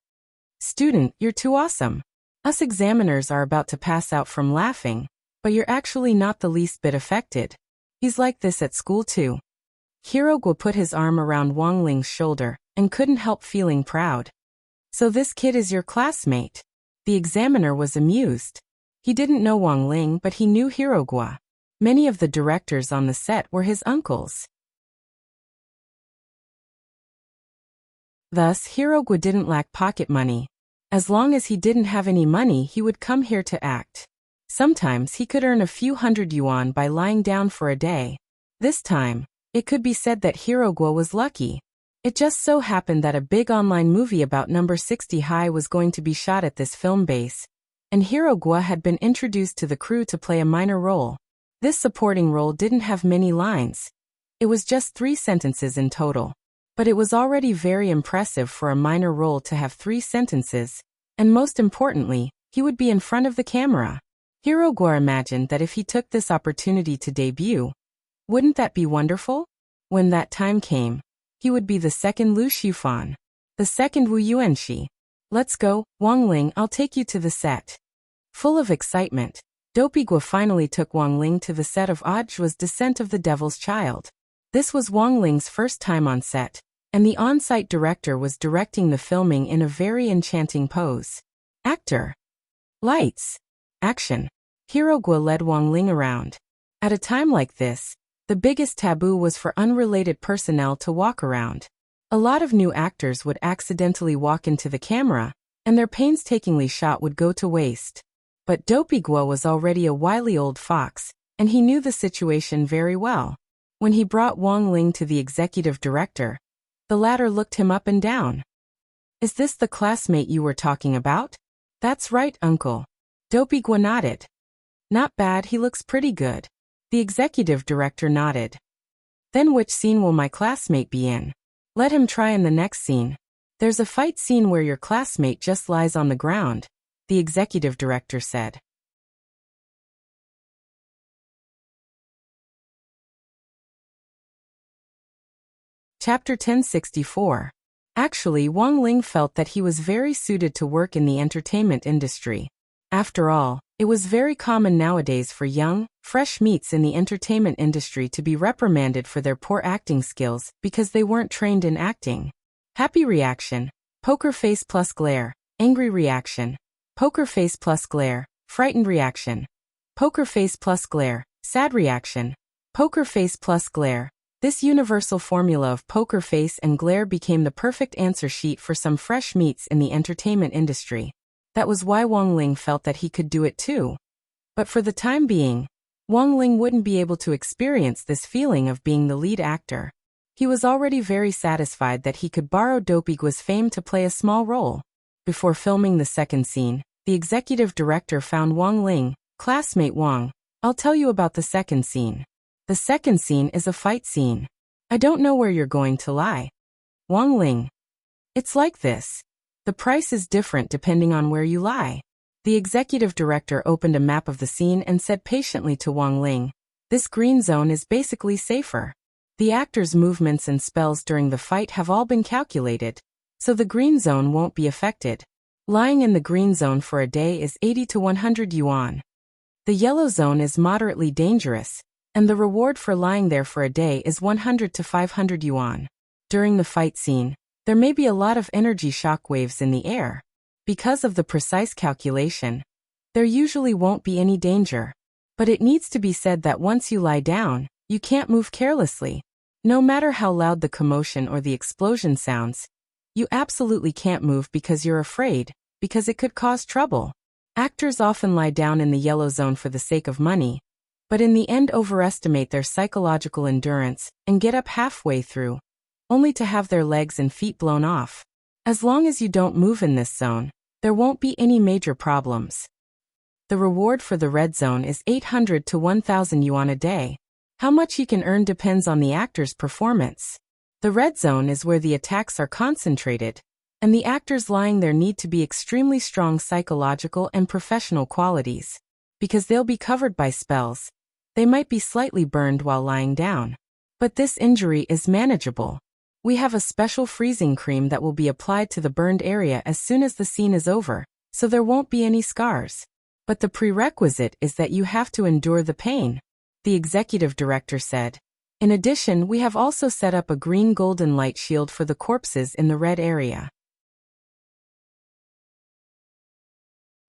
Student, you're too awesome. Us examiners are about to pass out from laughing, but you're actually not the least bit affected. He's like this at school too. Hirogua put his arm around Wang Ling's shoulder and couldn't help feeling proud. So this kid is your classmate? The examiner was amused. He didn't know Wang Ling, but he knew Hirogua. Many of the directors on the set were his uncles. Thus, Hirogua didn't lack pocket money. As long as he didn't have any money, he would come here to act. Sometimes he could earn a few hundred yuan by lying down for a day. This time, it could be said that Hirogua was lucky. It just so happened that a big online movie about number 60 high was going to be shot at this film base, and Hirogua had been introduced to the crew to play a minor role. This supporting role didn't have many lines. It was just 3 sentences in total. But it was already very impressive for a minor role to have 3 sentences, and most importantly, he would be in front of the camera. Hirogwa imagined that if he took this opportunity to debut, wouldn't that be wonderful? When that time came, he would be the second Lu Shufan, the second Wu Yuanxi. Let's go, Wang Ling, I'll take you to the set. Full of excitement, Dopigwa finally took Wang Ling to the set of Audiobook's Descent of the Devil's Child. This was Wang Ling's first time on set, and the on-site director was directing the filming in a very enchanting pose. Actor. Lights. Action. Hirogwa led Wang Ling around. At a time like this, the biggest taboo was for unrelated personnel to walk around. A lot of new actors would accidentally walk into the camera, and their painstakingly shot would go to waste. But Dopigwa was already a wily old fox, and he knew the situation very well. When he brought Wang Ling to the executive director, the latter looked him up and down. Is this the classmate you were talking about? That's right, uncle. Dopigwa nodded. Not bad, he looks pretty good. The executive director nodded. Then which scene will my classmate be in? Let him try in the next scene. There's a fight scene where your classmate just lies on the ground, the executive director said. Chapter 1064. Actually, Wang Ling felt that he was very suited to work in the entertainment industry. After all, it was very common nowadays for young, fresh meats in the entertainment industry to be reprimanded for their poor acting skills because they weren't trained in acting. Happy reaction, poker face plus glare. Angry reaction, poker face plus glare. Frightened reaction, poker face plus glare. Sad reaction, poker face plus glare. This universal formula of poker face and glare became the perfect answer sheet for some fresh meats in the entertainment industry. That was why Wang Ling felt that he could do it too. But for the time being, Wang Ling wouldn't be able to experience this feeling of being the lead actor. He was already very satisfied that he could borrow Dopigwa's fame to play a small role. Before filming the second scene, the executive director found Wang Ling. Classmate Wang, I'll tell you about the second scene. The second scene is a fight scene. I don't know where you're going to lie. Wang Ling. It's like this. The price is different depending on where you lie. The executive director opened a map of the scene and said patiently to Wang Ling, this green zone is basically safer. The actor's movements and spells during the fight have all been calculated, so the green zone won't be affected. Lying in the green zone for a day is 80 to 100 yuan. The yellow zone is moderately dangerous, and the reward for lying there for a day is 100 to 500 yuan. During the fight scene, there may be a lot of energy shock waves in the air. Because of the precise calculation, there usually won't be any danger. But it needs to be said that once you lie down, you can't move carelessly. No matter how loud the commotion or the explosion sounds, you absolutely can't move because you're afraid, because it could cause trouble. Actors often lie down in the yellow zone for the sake of money, but in the end overestimate their psychological endurance and get up halfway through, only to have their legs and feet blown off. As long as you don't move in this zone, there won't be any major problems. The reward for the red zone is 800 to 1,000 yuan a day. How much you can earn depends on the actor's performance. The red zone is where the attacks are concentrated, and the actors lying there need to be extremely strong psychological and professional qualities. Because they'll be covered by spells, they might be slightly burned while lying down. But this injury is manageable. We have a special freezing cream that will be applied to the burned area as soon as the scene is over, so there won't be any scars. But the prerequisite is that you have to endure the pain, the executive director said. In addition, we have also set up a green golden light shield for the corpses in the red area.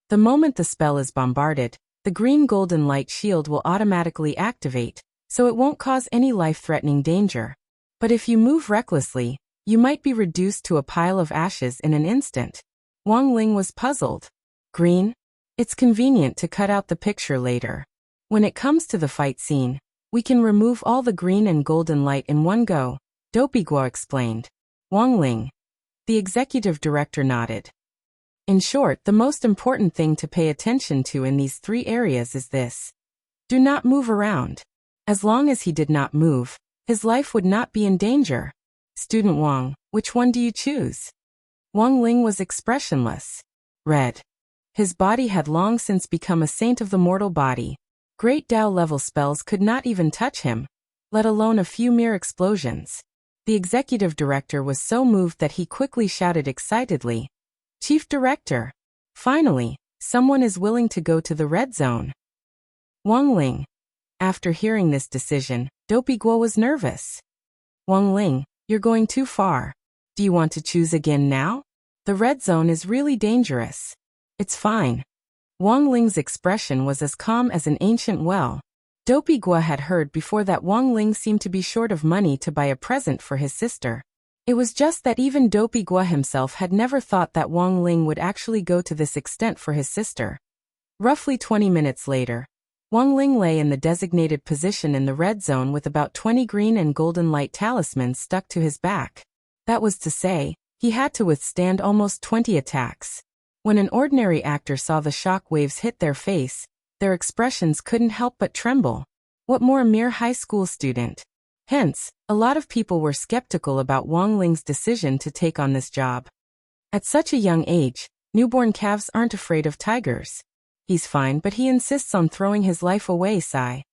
The moment the spell is bombarded, the green golden light shield will automatically activate, so it won't cause any life-threatening danger. But if you move recklessly, you might be reduced to a pile of ashes in an instant. Wang Ling was puzzled. Green? It's convenient to cut out the picture later. When it comes to the fight scene, we can remove all the green and golden light in one go, Dopigwa explained. Wang Ling. The executive director nodded. In short, the most important thing to pay attention to in these 3 areas is this. Do not move around. As long as he did not move, His life would not be in danger. Student Wang, which one do you choose? Wang Ling was expressionless. Red. His body had long since become a saint of the mortal body. Great Dao-level spells could not even touch him, let alone a few mere explosions. The executive director was so moved that he quickly shouted excitedly, "Chief Director! Finally, someone is willing to go to the red zone." Wang Ling. After hearing this decision, Dopey Guo was nervous. Wang Ling, you're going too far. Do you want to choose again now? The red zone is really dangerous. It's fine. Wang Ling's expression was as calm as an ancient well. Dopey Guo had heard before that Wang Ling seemed to be short of money to buy a present for his sister. It was just that even Dopey Guo himself had never thought that Wang Ling would actually go to this extent for his sister. Roughly 20 minutes later, Wang Ling lay in the designated position in the red zone with about 20 green and golden light talismans stuck to his back. That was to say, he had to withstand almost 20 attacks. When an ordinary actor saw the shock waves hit their face, their expressions couldn't help but tremble. What more a mere high school student? Hence, a lot of people were skeptical about Wang Ling's decision to take on this job. At such a young age, newborn calves aren't afraid of tigers. He's fine, but he insists on throwing his life away, sigh.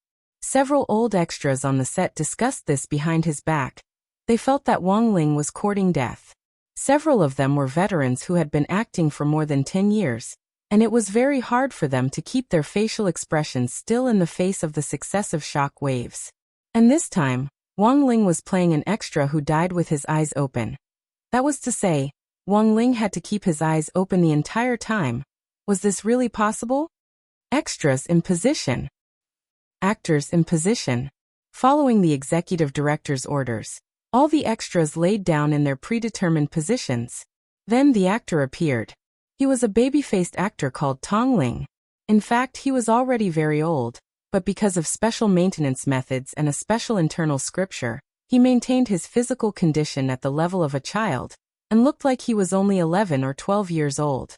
Several old extras on the set discussed this behind his back. They felt that Wang Ling was courting death. Several of them were veterans who had been acting for more than 10 years, and it was very hard for them to keep their facial expressions still in the face of the successive shock waves. And this time, Wang Ling was playing an extra who died with his eyes open. That was to say, Wang Ling had to keep his eyes open the entire time. Was this really possible? Extras in position. Actors in position. Following the executive director's orders, all the extras laid down in their predetermined positions. Then the actor appeared. He was a baby-faced actor called Tong Ling. In fact, he was already very old, but because of special maintenance methods and a special internal scripture, he maintained his physical condition at the level of a child, and looked like he was only 11 or 12 years old.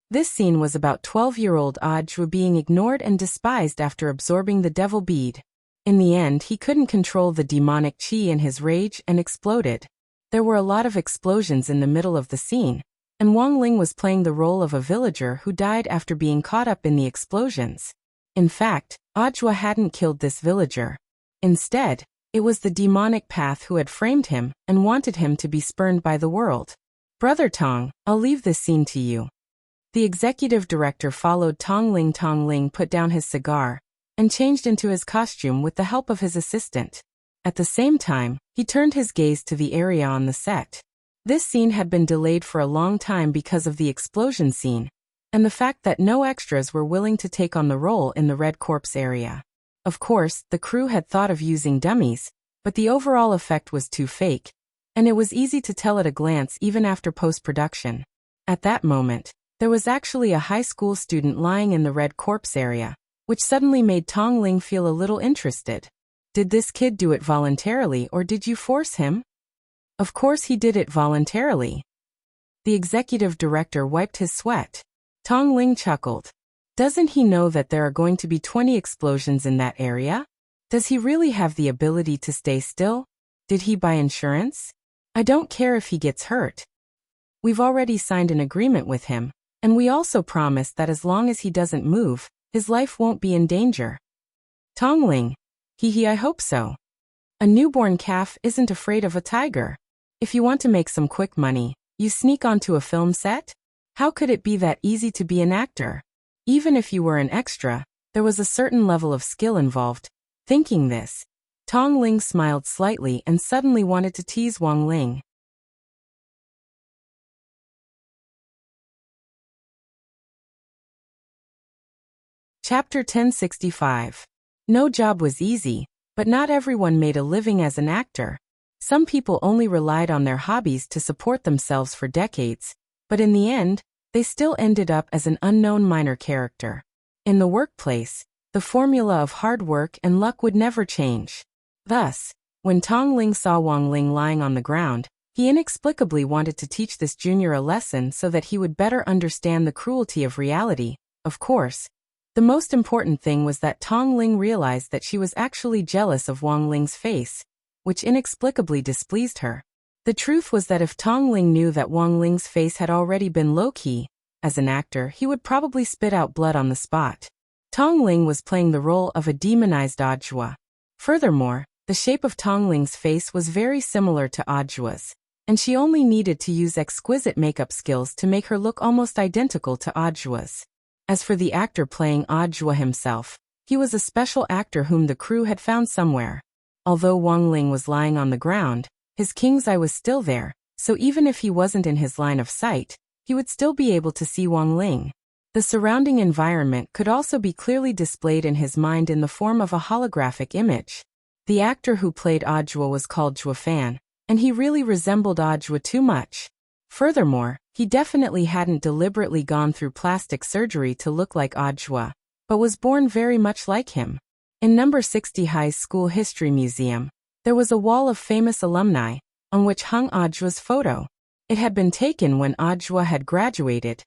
This scene was about 12-year-old Audrey being ignored and despised after absorbing the devil bead. In the end, he couldn't control the demonic chi in his rage and exploded. There were a lot of explosions in the middle of the scene, and Wang Ling was playing the role of a villager who died after being caught up in the explosions. In fact, Audrey hadn't killed this villager. Instead, it was the demonic path who had framed him and wanted him to be spurned by the world. Brother Tong, I'll leave this scene to you. The executive director followed Tong Ling. Tong Ling put down his cigar and changed into his costume with the help of his assistant. At the same time, he turned his gaze to the area on the set. This scene had been delayed for a long time because of the explosion scene, and the fact that no extras were willing to take on the role in the Red Corpse area. Of course, the crew had thought of using dummies, but the overall effect was too fake, and it was easy to tell at a glance even after post-production. At that moment, there was actually a high school student lying in the Red Corpse area, which suddenly made Tong Ling feel a little interested. Did this kid do it voluntarily or did you force him? Of course he did it voluntarily. The executive director wiped his sweat. Tong Ling chuckled. Doesn't he know that there are going to be 20 explosions in that area? Does he really have the ability to stay still? Did he buy insurance? I don't care if he gets hurt. We've already signed an agreement with him, and we also promised that as long as he doesn't move, his life won't be in danger. Tong Ling. I hope so. A newborn calf isn't afraid of a tiger. If you want to make some quick money, you sneak onto a film set? How could it be that easy to be an actor? Even if you were an extra, there was a certain level of skill involved. Thinking this, Tong Ling smiled slightly and suddenly wanted to tease Wang Ling. Chapter 1065. No job was easy, but not everyone made a living as an actor. Some people only relied on their hobbies to support themselves for decades, but in the end, they still ended up as an unknown minor character. In the workplace, the formula of hard work and luck would never change. Thus, when Tong Ling saw Wang Ling lying on the ground, he inexplicably wanted to teach this junior a lesson so that he would better understand the cruelty of reality. Of course, The most important thing was that Tong Ling realized that she was actually jealous of Wang Ling's face, which inexplicably displeased her. The truth was that if Tong Ling knew that Wang Ling's face had already been low-key, as an actor, he would probably spit out blood on the spot. Tong Ling was playing the role of a demonized Ajua. Furthermore, the shape of Tong Ling's face was very similar to Ajua's, and she only needed to use exquisite makeup skills to make her look almost identical to Ajua's. As for the actor playing Ajua himself, he was a special actor whom the crew had found somewhere. Although Wang Ling was lying on the ground, his king's eye was still there, so even if he wasn't in his line of sight, he would still be able to see Wang Ling. The surrounding environment could also be clearly displayed in his mind in the form of a holographic image. The actor who played Ajua was called Jua Fan, and he really resembled Ajua too much. Furthermore, he definitely hadn't deliberately gone through plastic surgery to look like Ajua, but was born very much like him. In number 60 High School History Museum, there was a wall of famous alumni, on which hung Ajua's photo. It had been taken when Ajua had graduated,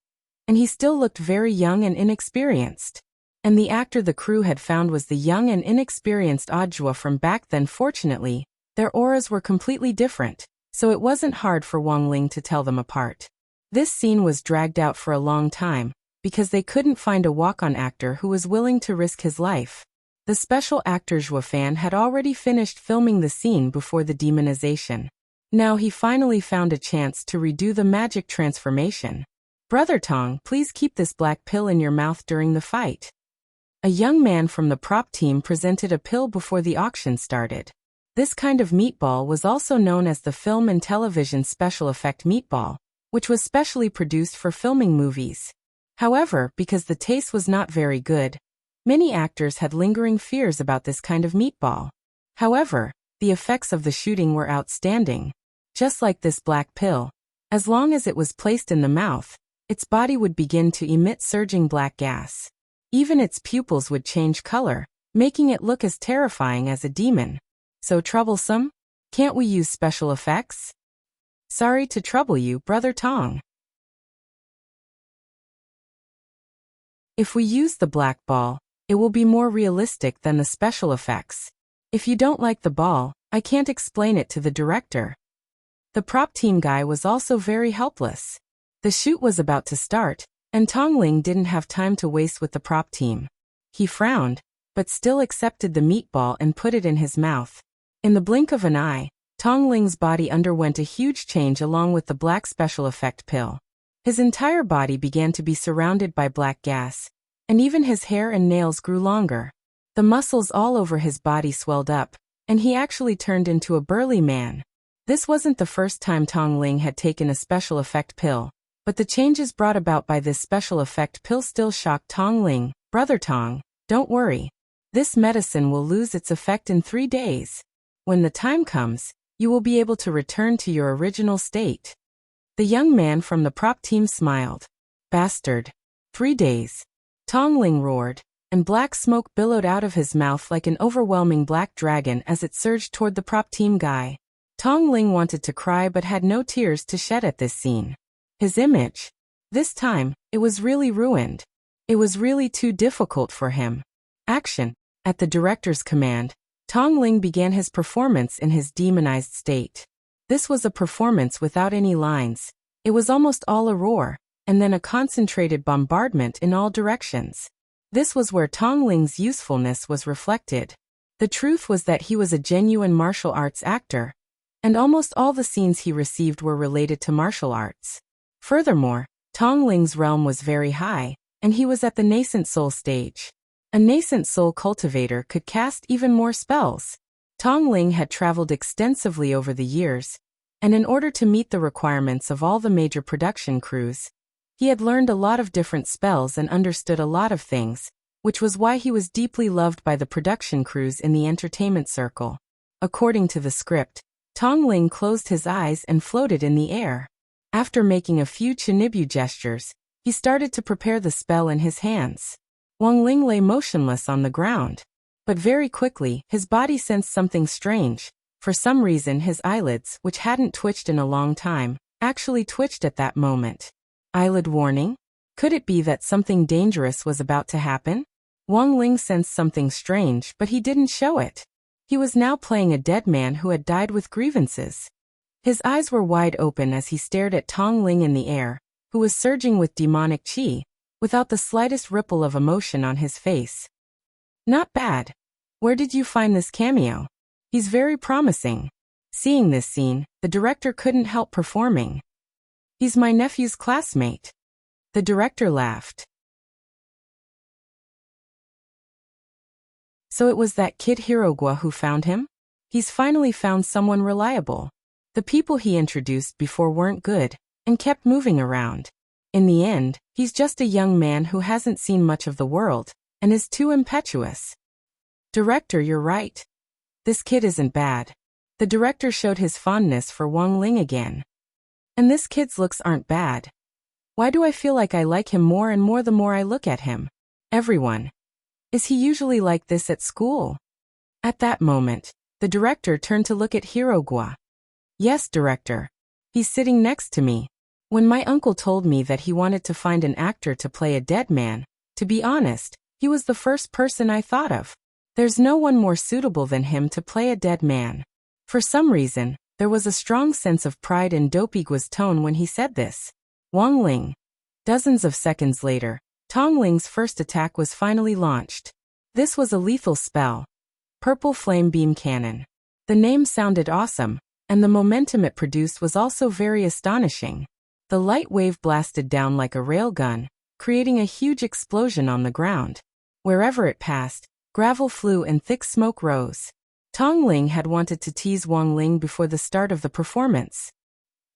and he still looked very young and inexperienced. And the actor the crew had found was the young and inexperienced Ajua from back then. Fortunately, their auras were completely different, so it wasn't hard for Wang Ling to tell them apart. This scene was dragged out for a long time, because they couldn't find a walk-on actor who was willing to risk his life. The special actor Jua Fan had already finished filming the scene before the demonization. Now he finally found a chance to redo the magic transformation. "Brother Tong, please keep this black pill in your mouth during the fight." A young man from the prop team presented a pill before the auction started. This kind of meatball was also known as the film and television special effect meatball, which was specially produced for filming movies. However, because the taste was not very good, many actors had lingering fears about this kind of meatball. However, the effects of the shooting were outstanding. Just like this black pill, as long as it was placed in the mouth, its body would begin to emit surging black gas. Even its pupils would change color, making it look as terrifying as a demon. So troublesome? Can't we use special effects? Sorry to trouble you, Brother Tong. If we use the black ball, it will be more realistic than the special effects. If you don't like the ball, I can't explain it to the director. The prop team guy was also very helpless. The shoot was about to start, and Tong Ling didn't have time to waste with the prop team. He frowned, but still accepted the meatball and put it in his mouth. In the blink of an eye, Tong Ling's body underwent a huge change along with the black special effect pill. His entire body began to be surrounded by black gas, and even his hair and nails grew longer. The muscles all over his body swelled up, and he actually turned into a burly man. This wasn't the first time Tong Ling had taken a special effect pill, but the changes brought about by this special effect pill still shocked Tong Ling. "Brother Tong, don't worry. This medicine will lose its effect in 3 days. When the time comes, you will be able to return to your original state." The young man from the prop team smiled. "Bastard. 3 days. Tong Ling roared, and black smoke billowed out of his mouth like an overwhelming black dragon as it surged toward the prop team guy. Tong Ling wanted to cry but had no tears to shed at this scene. His image. This time, it was really ruined. It was really too difficult for him. Action. At the director's command, Tong Ling began his performance in his demonized state. This was a performance without any lines. It was almost all a roar, and then a concentrated bombardment in all directions. This was where Tong Ling's usefulness was reflected. The truth was that he was a genuine martial arts actor, and almost all the scenes he received were related to martial arts. Furthermore, Tong Ling's realm was very high, and he was at the nascent soul stage. A nascent soul cultivator could cast even more spells. Tong Ling had traveled extensively over the years, and in order to meet the requirements of all the major production crews, he had learned a lot of different spells and understood a lot of things, which was why he was deeply loved by the production crews in the entertainment circle. According to the script, Tong Ling closed his eyes and floated in the air. After making a few Chinibu gestures, he started to prepare the spell in his hands. Wang Ling lay motionless on the ground. But very quickly, his body sensed something strange. For some reason his eyelids, which hadn't twitched in a long time, actually twitched at that moment. Eyelid warning? Could it be that something dangerous was about to happen? Wang Ling sensed something strange, but he didn't show it. He was now playing a dead man who had died with grievances. His eyes were wide open as he stared at Tong Ling in the air, who was surging with demonic qi, without the slightest ripple of emotion on his face. Not bad. Where did you find this cameo? He's very promising. Seeing this scene, the director couldn't help performing. He's my nephew's classmate. The director laughed. So it was that kid Hirogwa who found him? He's finally found someone reliable. The people he introduced before weren't good, and kept moving around. In the end, he's just a young man who hasn't seen much of the world, and is too impetuous. Director, you're right. This kid isn't bad. The director showed his fondness for Wang Ling again. And this kid's looks aren't bad. Why do I feel like I like him more and more the more I look at him? Everyone. Is he usually like this at school? At that moment, the director turned to look at Hirogwa. Yes, director. He's sitting next to me. When my uncle told me that he wanted to find an actor to play a dead man, to be honest, he was the first person I thought of. There's no one more suitable than him to play a dead man. For some reason, there was a strong sense of pride in Dopigua's tone when he said this. Wang Ling. Dozens of seconds later, Tong Ling's first attack was finally launched. This was a lethal spell. Purple Flame Beam Cannon. The name sounded awesome, and the momentum it produced was also very astonishing. The light wave blasted down like a railgun, creating a huge explosion on the ground. Wherever it passed, gravel flew and thick smoke rose. Tong Ling had wanted to tease Wang Ling before the start of the performance.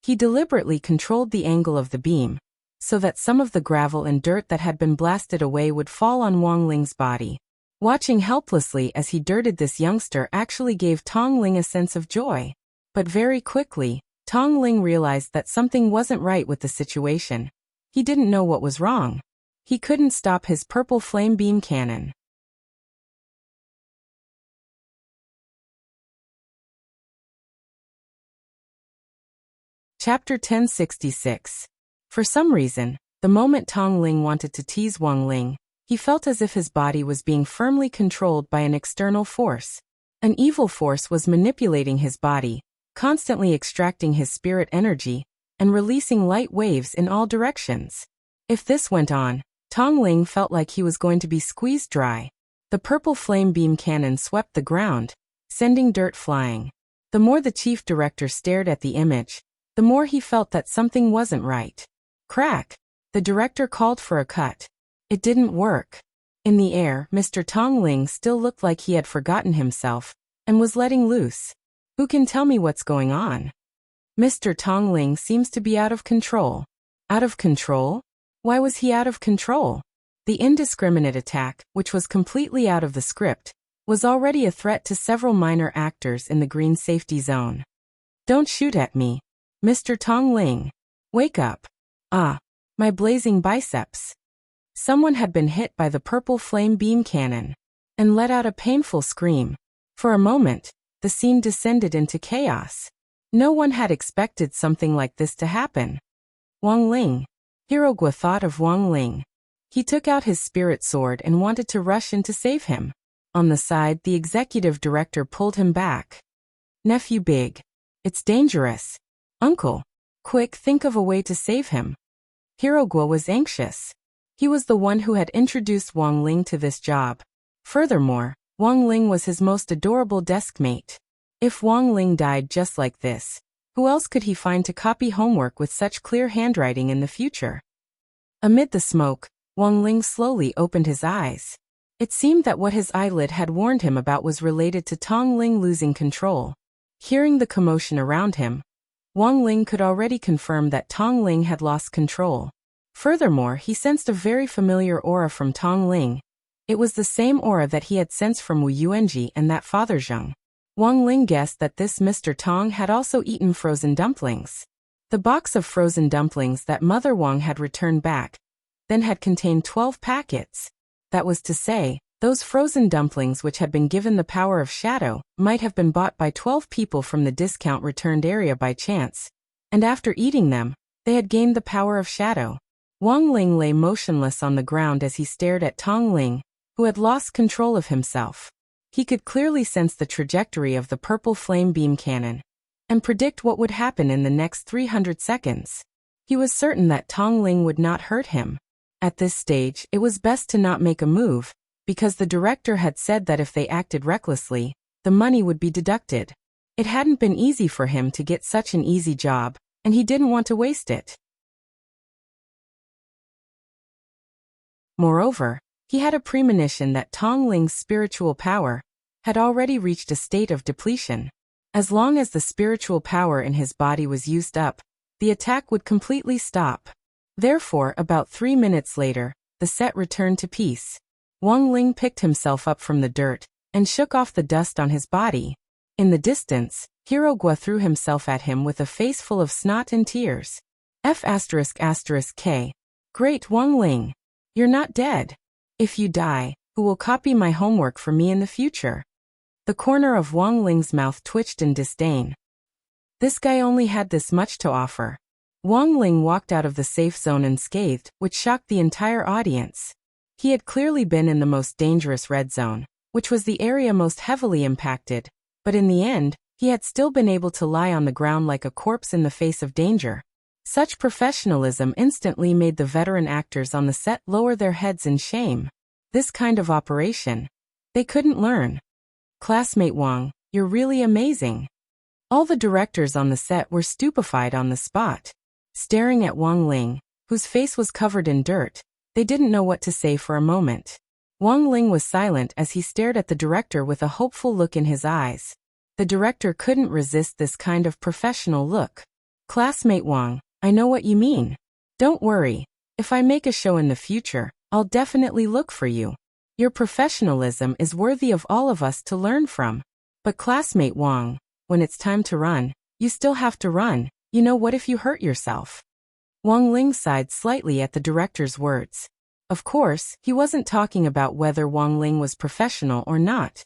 He deliberately controlled the angle of the beam, so that some of the gravel and dirt that had been blasted away would fall on Wang Ling's body. Watching helplessly as he dirted this youngster actually gave Tong Ling a sense of joy. But very quickly, Tong Ling realized that something wasn't right with the situation. He didn't know what was wrong. He couldn't stop his purple flame beam cannon. Chapter 1066. For some reason, the moment Tong Ling wanted to tease Wang Ling, he felt as if his body was being firmly controlled by an external force. An evil force was manipulating his body, constantly extracting his spirit energy, and releasing light waves in all directions. If this went on, Tong Ling felt like he was going to be squeezed dry. The purple flame beam cannon swept the ground, sending dirt flying. The more the chief director stared at the image, the more he felt that something wasn't right. Crack! The director called for a cut. It didn't work. In the air, Mr. Tong Ling still looked like he had forgotten himself, and was letting loose. Who can tell me what's going on? Mr. Tong Ling seems to be out of control. Out of control? Why was he out of control? The indiscriminate attack, which was completely out of the script, was already a threat to several minor actors in the green safety zone. Don't shoot at me. Mr. Tong Ling. Wake up. Ah, my blazing biceps. Someone had been hit by the purple flame beam cannon, and let out a painful scream. For a moment, the scene descended into chaos. No one had expected something like this to happen. Wang Ling. Hirogwa thought of Wang Ling. He took out his spirit sword and wanted to rush in to save him. On the side, the executive director pulled him back. Nephew Big. It's dangerous. Uncle. Quick, think of a way to save him. Hirogwa was anxious. He was the one who had introduced Wang Ling to this job. Furthermore, Wang Ling was his most adorable deskmate. If Wang Ling died just like this, who else could he find to copy homework with such clear handwriting in the future? Amid the smoke, Wang Ling slowly opened his eyes. It seemed that what his eyelid had warned him about was related to Tong Ling losing control. Hearing the commotion around him, Wang Ling could already confirm that Tong Ling had lost control. Furthermore, he sensed a very familiar aura from Tong Ling. It was the same aura that he had sensed from Wu Yuanji and that Father Zheng. Wang Ling guessed that this Mr. Tong had also eaten frozen dumplings. The box of frozen dumplings that Mother Wang had returned back then had contained 12 packets. That was to say, those frozen dumplings which had been given the power of shadow might have been bought by 12 people from the discount returned area by chance, and after eating them, they had gained the power of shadow. Wang Ling lay motionless on the ground as he stared at Tong Ling, who had lost control of himself. He could clearly sense the trajectory of the purple flame beam cannon and predict what would happen in the next 300 seconds. He was certain that Tong Ling would not hurt him. At this stage, it was best to not make a move, because the director had said that if they acted recklessly, the money would be deducted. It hadn't been easy for him to get such an easy job, and he didn't want to waste it. Moreover, he had a premonition that Tong Ling's spiritual power had already reached a state of depletion. As long as the spiritual power in his body was used up, the attack would completely stop. Therefore, about 3 minutes later, the set returned to peace. Wang Ling picked himself up from the dirt and shook off the dust on his body. In the distance, Hero Gua threw himself at him with a face full of snot and tears. F***K. Great Wang Ling. You're not dead. If you die, who will copy my homework for me in the future? The corner of Wang Ling's mouth twitched in disdain. This guy only had this much to offer. Wang Ling walked out of the safe zone unscathed, which shocked the entire audience. He had clearly been in the most dangerous red zone, which was the area most heavily impacted, but in the end, he had still been able to lie on the ground like a corpse in the face of danger. Such professionalism instantly made the veteran actors on the set lower their heads in shame. This kind of operation, they couldn't learn. Classmate Wang, you're really amazing. All the directors on the set were stupefied on the spot. Staring at Wang Ling, whose face was covered in dirt, they didn't know what to say for a moment. Wang Ling was silent as he stared at the director with a hopeful look in his eyes. The director couldn't resist this kind of professional look. Classmate Wang, I know what you mean. Don't worry. If I make a show in the future, I'll definitely look for you. Your professionalism is worthy of all of us to learn from. But classmate Wang, when it's time to run, you still have to run. You know, what if you hurt yourself? Wang Ling sighed slightly at the director's words. Of course, he wasn't talking about whether Wang Ling was professional or not.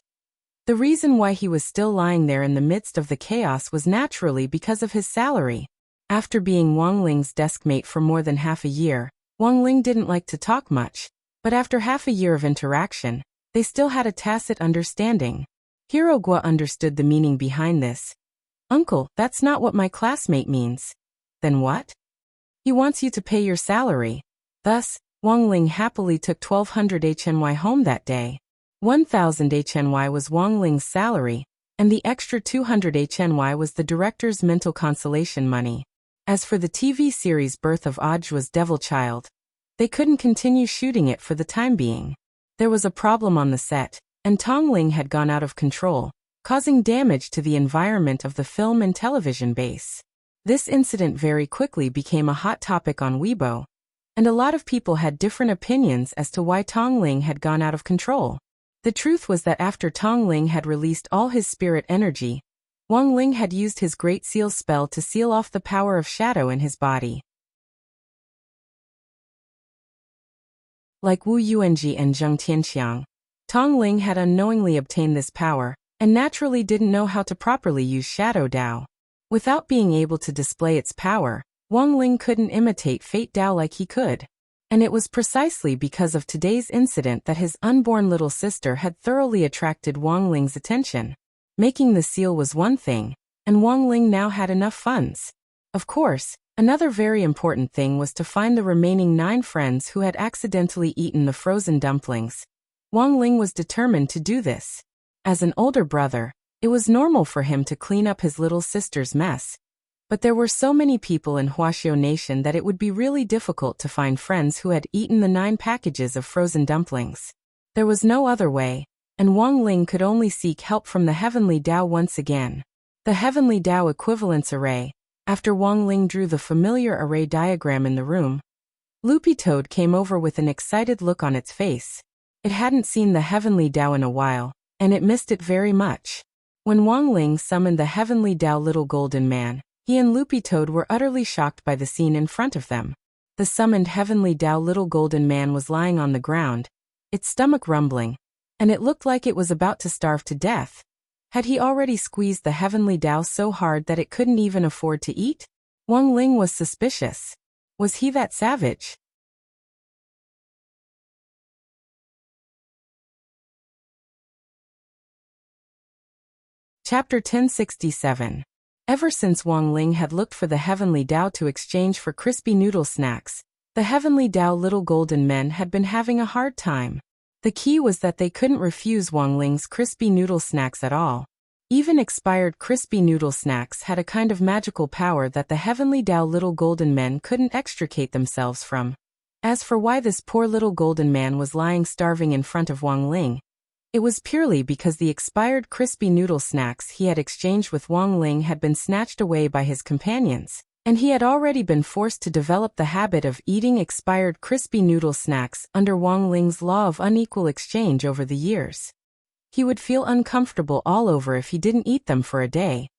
The reason why he was still lying there in the midst of the chaos was naturally because of his salary. After being Wang Ling's deskmate for more than half a year, Wang Ling didn't like to talk much, but after half a year of interaction, they still had a tacit understanding. Hero Gua understood the meaning behind this. Uncle, that's not what my classmate means. Then what? He wants you to pay your salary. Thus, Wang Ling happily took 1,200 HNY home that day. 1,000 HNY was Wang Ling's salary, and the extra 200 HNY was the director's mental consolation money. As for the TV series Birth of Audju's Devil Child, they couldn't continue shooting it for the time being. There was a problem on the set, and Tong Ling had gone out of control, causing damage to the environment of the film and television base. This incident very quickly became a hot topic on Weibo, and a lot of people had different opinions as to why Tong Ling had gone out of control. The truth was that after Tong Ling had released all his spirit energy, Wang Ling had used his Great Seal spell to seal off the power of shadow in his body. Like Wu Yuanji and Zheng Tianxiang, Tong Ling had unknowingly obtained this power, and naturally didn't know how to properly use Shadow Dao. Without being able to display its power, Wang Ling couldn't imitate Fate Dao like he could. And it was precisely because of today's incident that his unborn little sister had thoroughly attracted Wang Ling's attention. Making the seal was one thing, and Wang Ling now had enough funds. Of course, another very important thing was to find the remaining 9 friends who had accidentally eaten the frozen dumplings. Wang Ling was determined to do this. As an older brother, it was normal for him to clean up his little sister's mess. But there were so many people in Huaxiao Nation that it would be really difficult to find friends who had eaten the 9 packages of frozen dumplings. There was no other way, and Wang Ling could only seek help from the Heavenly Dao once again. The Heavenly Dao equivalence array. After Wang Ling drew the familiar array diagram in the room, Loopy Toad came over with an excited look on its face. It hadn't seen the Heavenly Dao in a while, and it missed it very much. When Wang Ling summoned the Heavenly Dao Little Golden Man, he and Loopy Toad were utterly shocked by the scene in front of them. The summoned Heavenly Dao Little Golden Man was lying on the ground, its stomach rumbling, and it looked like it was about to starve to death. Had he already squeezed the Heavenly Dao so hard that it couldn't even afford to eat? Wang Ling was suspicious. Was he that savage? Chapter 1067. Ever since Wang Ling had looked for the heavenly Tao to exchange for crispy noodle snacks, the heavenly Tao little golden men had been having a hard time. The key was that they couldn't refuse Wang Ling's crispy noodle snacks at all. Even expired crispy noodle snacks had a kind of magical power that the heavenly Tao little golden men couldn't extricate themselves from. As for why this poor little golden man was lying starving in front of Wang Ling, it was purely because the expired crispy noodle snacks he had exchanged with Wang Ling had been snatched away by his companions, and he had already been forced to develop the habit of eating expired crispy noodle snacks under Wang Ling's law of unequal exchange over the years. He would feel uncomfortable all over if he didn't eat them for a day.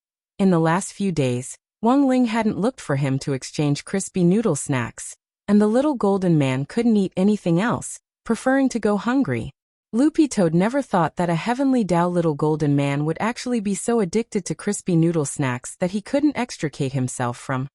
In the last few days, Wang Ling hadn't looked for him to exchange crispy noodle snacks, and the little golden man couldn't eat anything else, preferring to go hungry. Loopy Toad never thought that a heavenly Tao little golden man would actually be so addicted to crispy noodle snacks that he couldn't extricate himself from.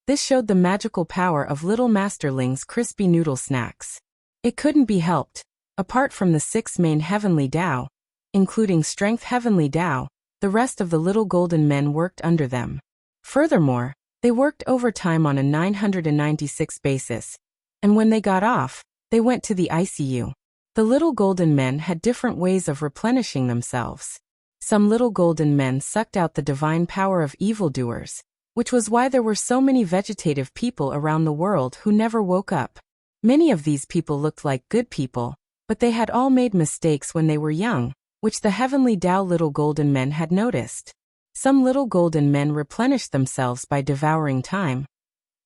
This showed the magical power of little Masterling's crispy noodle snacks. It couldn't be helped. Apart from the 6 main heavenly Tao, including Strength heavenly Tao, the rest of the little golden men worked under them. Furthermore, they worked overtime on a 996 basis, and when they got off, they went to the ICU. The little golden men had different ways of replenishing themselves. Some little golden men sucked out the divine power of evildoers, which was why there were so many vegetative people around the world who never woke up. Many of these people looked like good people, but they had all made mistakes when they were young, which the heavenly Tao little golden men had noticed. Some little golden men replenished themselves by devouring time,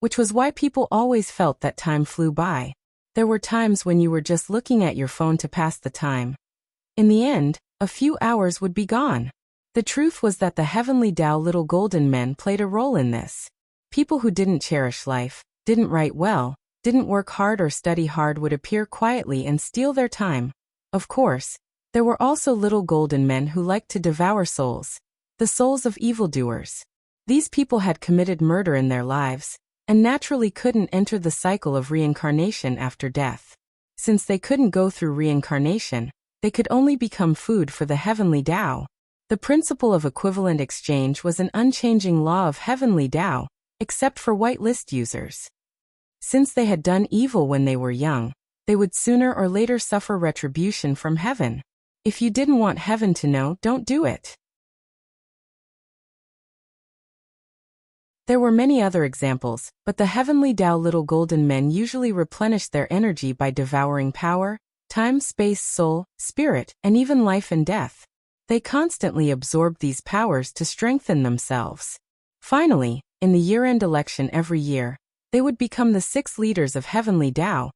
which was why people always felt that time flew by. There were times when you were just looking at your phone to pass the time. In the end, a few hours would be gone. The truth was that the heavenly Tao little golden men played a role in this. People who didn't cherish life, didn't write well, didn't work hard or study hard would appear quietly and steal their time. Of course, there were also little golden men who liked to devour souls, the souls of evildoers. These people had committed murder in their lives, and naturally couldn't enter the cycle of reincarnation after death. Since they couldn't go through reincarnation, they could only become food for the heavenly Tao. The principle of equivalent exchange was an unchanging law of heavenly Tao, except for whitelist users. Since they had done evil when they were young, they would sooner or later suffer retribution from heaven. If you didn't want heaven to know, don't do it. There were many other examples, but the heavenly Tao little golden men usually replenished their energy by devouring power, time, space, soul, spirit, and even life and death. They constantly absorbed these powers to strengthen themselves. Finally, in the year-end election every year, they would become the 6 leaders of heavenly Tao,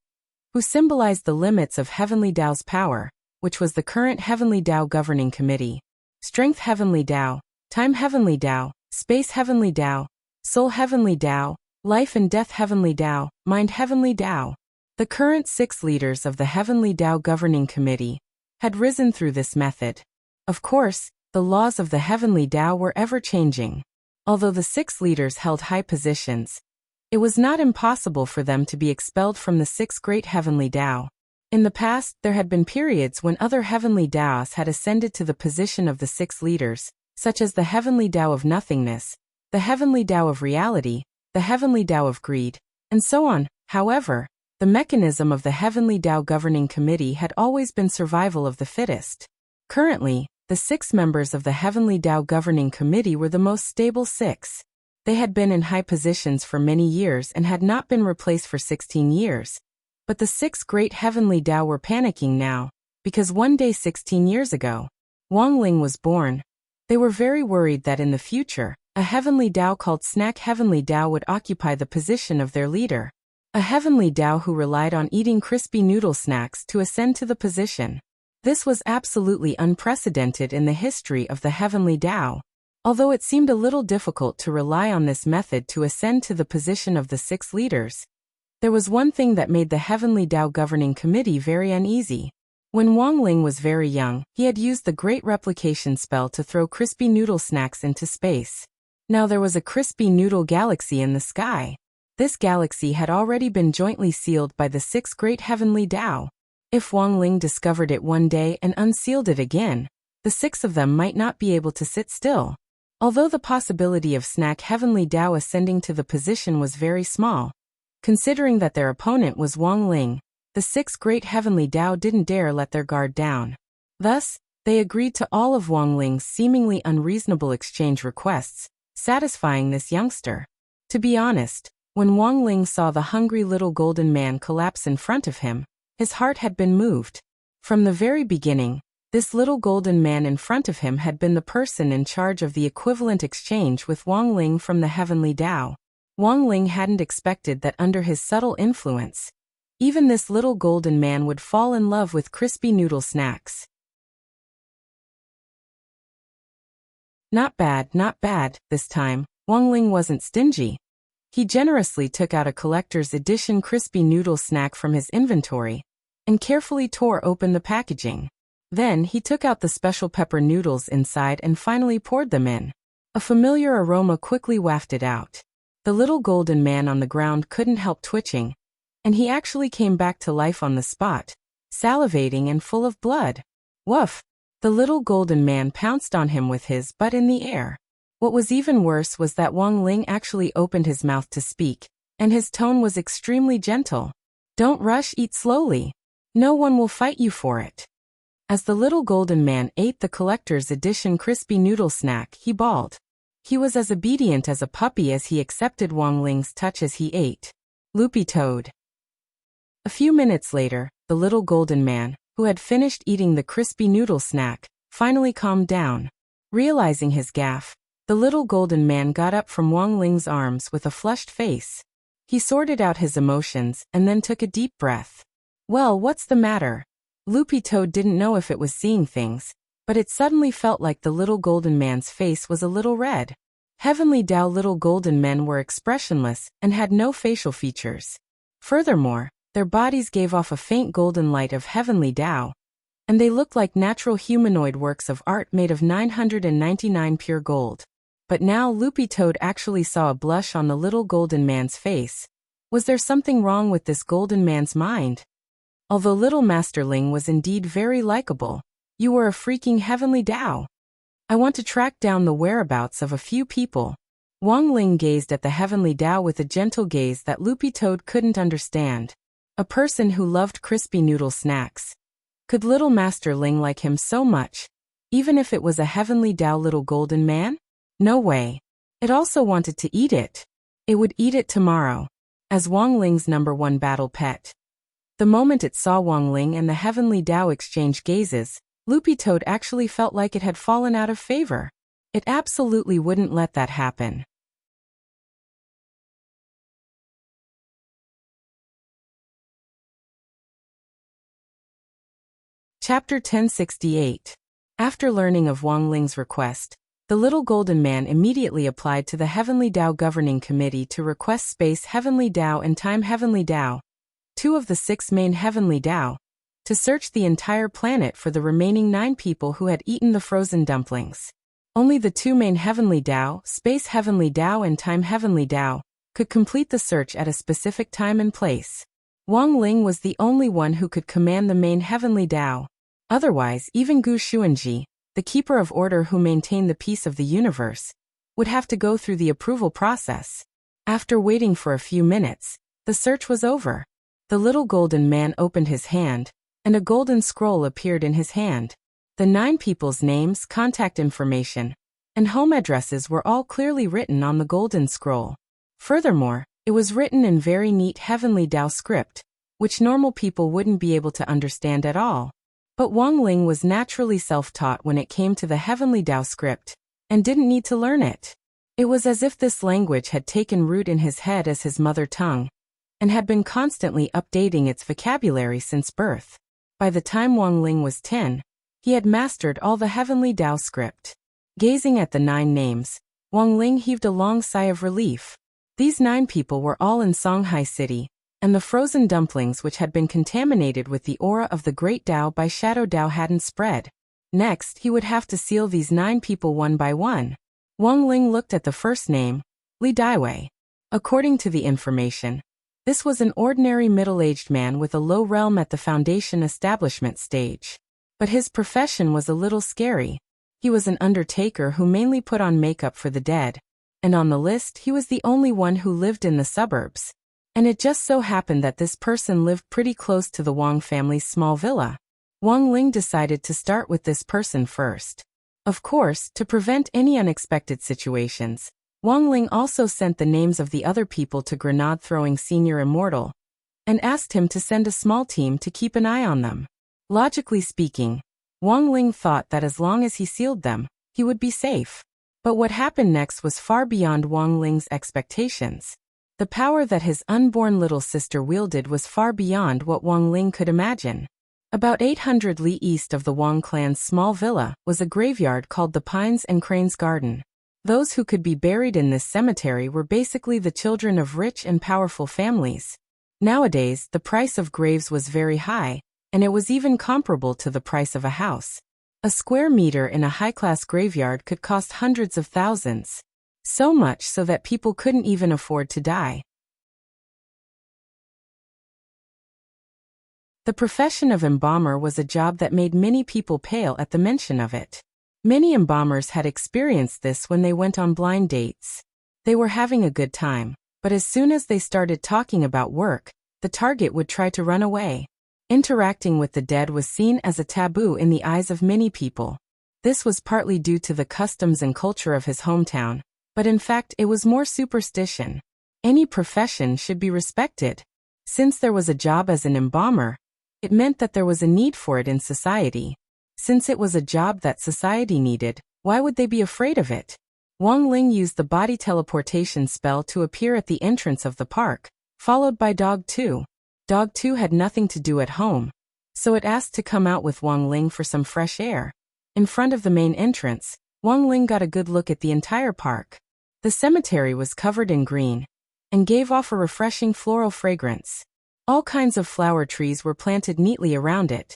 who symbolized the limits of heavenly Tao's power, which was the current heavenly Tao governing committee. Strength heavenly Tao, time heavenly Tao, space heavenly Tao, soul heavenly Tao, life and death heavenly Tao, mind heavenly Tao. The current 6 leaders of the heavenly Tao governing committee had risen through this method. Of course, the laws of the heavenly Tao were ever-changing. Although the 6 leaders held high positions, it was not impossible for them to be expelled from the 6 great heavenly Tao. In the past, there had been periods when other heavenly Taos had ascended to the position of the 6 leaders, such as the heavenly Tao of nothingness, the heavenly Tao of reality, the heavenly Tao of greed, and so on. However, the mechanism of the heavenly Tao governing committee had always been survival of the fittest. Currently, the 6 members of the heavenly Tao governing committee were the most stable 6. They had been in high positions for many years and had not been replaced for 16 years. But the 6 great heavenly Tao were panicking now, because one day 16 years ago, Wang Ling was born. They were very worried that in the future, a heavenly Tao called Snack Heavenly Tao would occupy the position of their leader. A heavenly Tao who relied on eating crispy noodle snacks to ascend to the position. This was absolutely unprecedented in the history of the heavenly Tao. Although it seemed a little difficult to rely on this method to ascend to the position of the 6 leaders, there was one thing that made the heavenly Tao governing committee very uneasy. When Wang Ling was very young, he had used the great replication spell to throw crispy noodle snacks into space. Now there was a crispy noodle galaxy in the sky. This galaxy had already been jointly sealed by the 6 great heavenly Tao. If Wang Ling discovered it one day and unsealed it again, the 6 of them might not be able to sit still. Although the possibility of Snack Heavenly Dao ascending to the position was very small, considering that their opponent was Wang Ling, the 6 great Heavenly Dao didn't dare let their guard down. Thus, they agreed to all of Wang Ling's seemingly unreasonable exchange requests, satisfying this youngster. To be honest, when Wang Ling saw the hungry little golden man collapse in front of him, his heart had been moved. From the very beginning, this little golden man in front of him had been the person in charge of the equivalent exchange with Wang Ling from the Heavenly Dao. Wang Ling hadn't expected that under his subtle influence, even this little golden man would fall in love with crispy noodle snacks. Not bad, this time, Wang Ling wasn't stingy. He generously took out a collector's edition crispy noodle snack from his inventory and carefully tore open the packaging. Then he took out the special pepper noodles inside and finally poured them in. A familiar aroma quickly wafted out. The little golden man on the ground couldn't help twitching, and he actually came back to life on the spot, salivating and full of blood. Woof! The little golden man pounced on him with his butt in the air. What was even worse was that Wang Ling actually opened his mouth to speak, and his tone was extremely gentle. Don't rush, eat slowly. No one will fight you for it. As the little golden man ate the collector's edition crispy noodle snack, he bawled. He was as obedient as a puppy as he accepted Wang Ling's touch as he ate. Loopy toad. A few minutes later, the little golden man, who had finished eating the crispy noodle snack, finally calmed down. Realizing his gaffe, the little golden man got up from Wang Ling's arms with a flushed face. He sorted out his emotions and then took a deep breath. Well, what's the matter? Loopy Toad didn't know if it was seeing things, but it suddenly felt like the little golden man's face was a little red. Heavenly Dao little golden men were expressionless and had no facial features. Furthermore, their bodies gave off a faint golden light of Heavenly Dao, and they looked like natural humanoid works of art made of 999 pure gold. But now Loopy Toad actually saw a blush on the little golden man's face. Was there something wrong with this golden man's mind? Although little Master Ling was indeed very likable, you were a freaking Heavenly Dao. I want to track down the whereabouts of a few people. Wang Ling gazed at the Heavenly Dao with a gentle gaze that Loopy Toad couldn't understand. A person who loved crispy noodle snacks. Could little Master Ling like him so much, even if it was a Heavenly Dao little golden man? No way. It also wanted to eat it. It would eat it tomorrow, as Wang Ling's #1 battle pet. The moment it saw Wang Ling and the Heavenly Dao exchange gazes, Loopy Toad actually felt like it had fallen out of favor. It absolutely wouldn't let that happen. Chapter 1068. After learning of Wang Ling's request, the little golden man immediately applied to the Heavenly Dao Governing Committee to request Space Heavenly Dao and Time Heavenly Dao, 2 of the 6 main Heavenly Dao, to search the entire planet for the remaining 9 people who had eaten the frozen dumplings. Only the 2 main Heavenly Dao, Space Heavenly Dao and Time Heavenly Dao, could complete the search at a specific time and place. Wang Ling was the only one who could command the main Heavenly Dao. Otherwise, even Gu Xuanji, the keeper of order who maintained the peace of the universe, would have to go through the approval process. After waiting for a few minutes, the search was over. The little golden man opened his hand, and a golden scroll appeared in his hand. The 9 people's names, contact information, and home addresses were all clearly written on the golden scroll. Furthermore, it was written in very neat Heavenly Dao script, which normal people wouldn't be able to understand at all. But Wang Ling was naturally self-taught when it came to the Heavenly Dao script, and didn't need to learn it. It was as if this language had taken root in his head as his mother tongue, and had been constantly updating its vocabulary since birth. By the time Wang Ling was 10, he had mastered all the Heavenly Dao script. Gazing at the 9 names, Wang Ling heaved a long sigh of relief. These 9 people were all in Songhai City, and the frozen dumplings which had been contaminated with the aura of the Great Dao by Shadow Dao hadn't spread. Next, he would have to seal these 9 people one by one. Wang Ling looked at the first name, Li Daiwei. According to the information, this was an ordinary middle-aged man with a low realm at the foundation establishment stage. But his profession was a little scary. He was an undertaker who mainly put on makeup for the dead, and on the list he was the only one who lived in the suburbs. And it just so happened that this person lived pretty close to the Wang family's small villa. Wang Ling decided to start with this person first. Of course, to prevent any unexpected situations, Wang Ling also sent the names of the other people to Grenade-throwing Senior Immortal, and asked him to send a small team to keep an eye on them. Logically speaking, Wang Ling thought that as long as he sealed them, he would be safe. But what happened next was far beyond Wang Ling's expectations. The power that his unborn little sister wielded was far beyond what Wang Ling could imagine. About 800 li east of the Wang clan's small villa was a graveyard called the Pines and Cranes Garden. Those who could be buried in this cemetery were basically the children of rich and powerful families. Nowadays, the price of graves was very high, and it was even comparable to the price of a house. A square meter in a high-class graveyard could cost hundreds of thousands. So much so that people couldn't even afford to die. The profession of embalmer was a job that made many people pale at the mention of it. Many embalmers had experienced this when they went on blind dates. They were having a good time, but as soon as they started talking about work, the target would try to run away. Interacting with the dead was seen as a taboo in the eyes of many people. This was partly due to the customs and culture of his hometown, but in fact it was more superstition. Any profession should be respected. Since there was a job as an embalmer, it meant that there was a need for it in society. Since it was a job that society needed, why would they be afraid of it? Wang Ling used the body teleportation spell to appear at the entrance of the park, followed by Dog 2. Dog 2 had nothing to do at home, so it asked to come out with Wang Ling for some fresh air. In front of the main entrance, Wang Ling got a good look at the entire park. The cemetery was covered in green, and gave off a refreshing floral fragrance. All kinds of flower trees were planted neatly around it.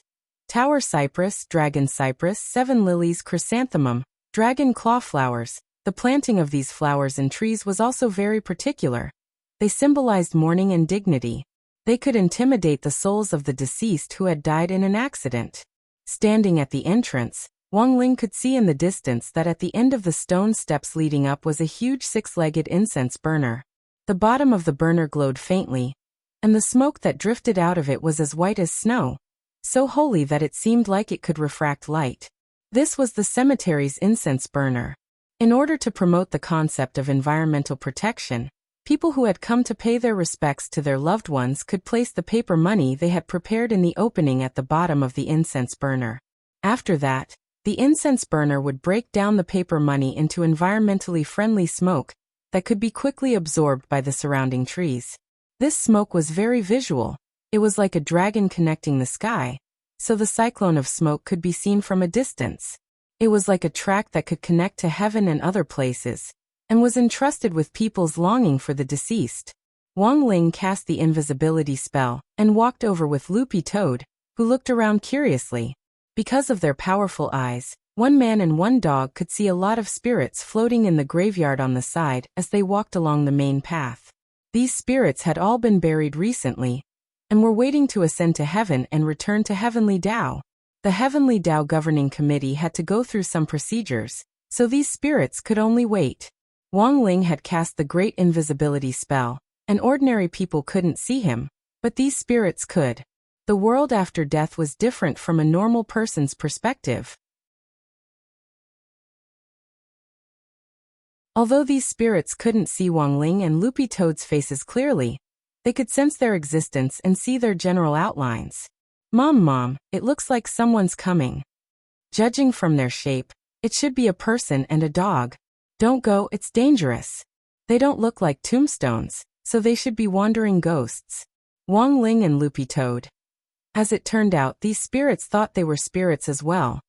Tower cypress, dragon cypress, 7 lilies, chrysanthemum, dragon claw flowers. The planting of these flowers and trees was also very particular. They symbolized mourning and dignity. They could intimidate the souls of the deceased who had died in an accident. Standing at the entrance, Wang Ling could see in the distance that at the end of the stone steps leading up was a huge 6-legged incense burner. The bottom of the burner glowed faintly, and the smoke that drifted out of it was as white as snow, so holy that it seemed like it could refract light. This was the cemetery's incense burner. In order to promote the concept of environmental protection, people who had come to pay their respects to their loved ones could place the paper money they had prepared in the opening at the bottom of the incense burner. After that, the incense burner would break down the paper money into environmentally friendly smoke that could be quickly absorbed by the surrounding trees. This smoke was very visual. It was like a dragon connecting the sky, so the cyclone of smoke could be seen from a distance. It was like a track that could connect to heaven and other places, and was entrusted with people's longing for the deceased. Wang Ling cast the invisibility spell and walked over with Loopy Toad, who looked around curiously. Because of their powerful eyes, one man and one dog could see a lot of spirits floating in the graveyard on the side as they walked along the main path. These spirits had all been buried recently, and were waiting to ascend to heaven and return to Heavenly Tao. The Heavenly Tao governing committee had to go through some procedures, so these spirits could only wait. Wang Ling had cast the great invisibility spell, and ordinary people couldn't see him, but these spirits could. The world after death was different from a normal person's perspective. Although these spirits couldn't see Wang Ling and Loopy Toad's faces clearly, they could sense their existence and see their general outlines. Mom, it looks like someone's coming. Judging from their shape, it should be a person and a dog. Don't go, it's dangerous. They don't look like tombstones, so they should be wandering ghosts. Wang Ling and Loopy Toad. As it turned out, these spirits thought they were spirits as well.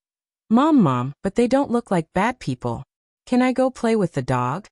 Mom, but they don't look like bad people. Can I go play with the dog?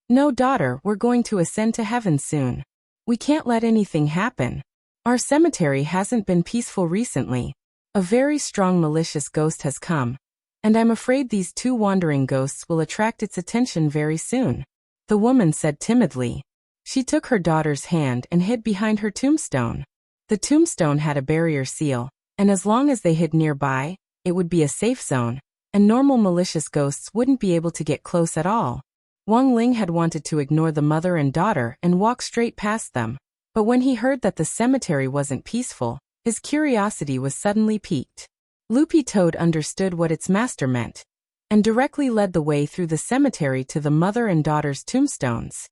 No, daughter, we're going to ascend to heaven soon. We can't let anything happen. Our cemetery hasn't been peaceful recently. A very strong malicious ghost has come, and I'm afraid these 2 wandering ghosts will attract its attention very soon. The woman said timidly. She took her daughter's hand and hid behind her tombstone. The tombstone had a barrier seal, And as long as they hid nearby, it would be a safe zone, and normal malicious ghosts wouldn't be able to get close at all. Wang Ling had wanted to ignore the mother and daughter and walk straight past them, but when he heard that the cemetery wasn't peaceful, his curiosity was suddenly piqued. Loopy Toad understood what its master meant, and directly led the way through the cemetery to the mother and daughter's tombstones.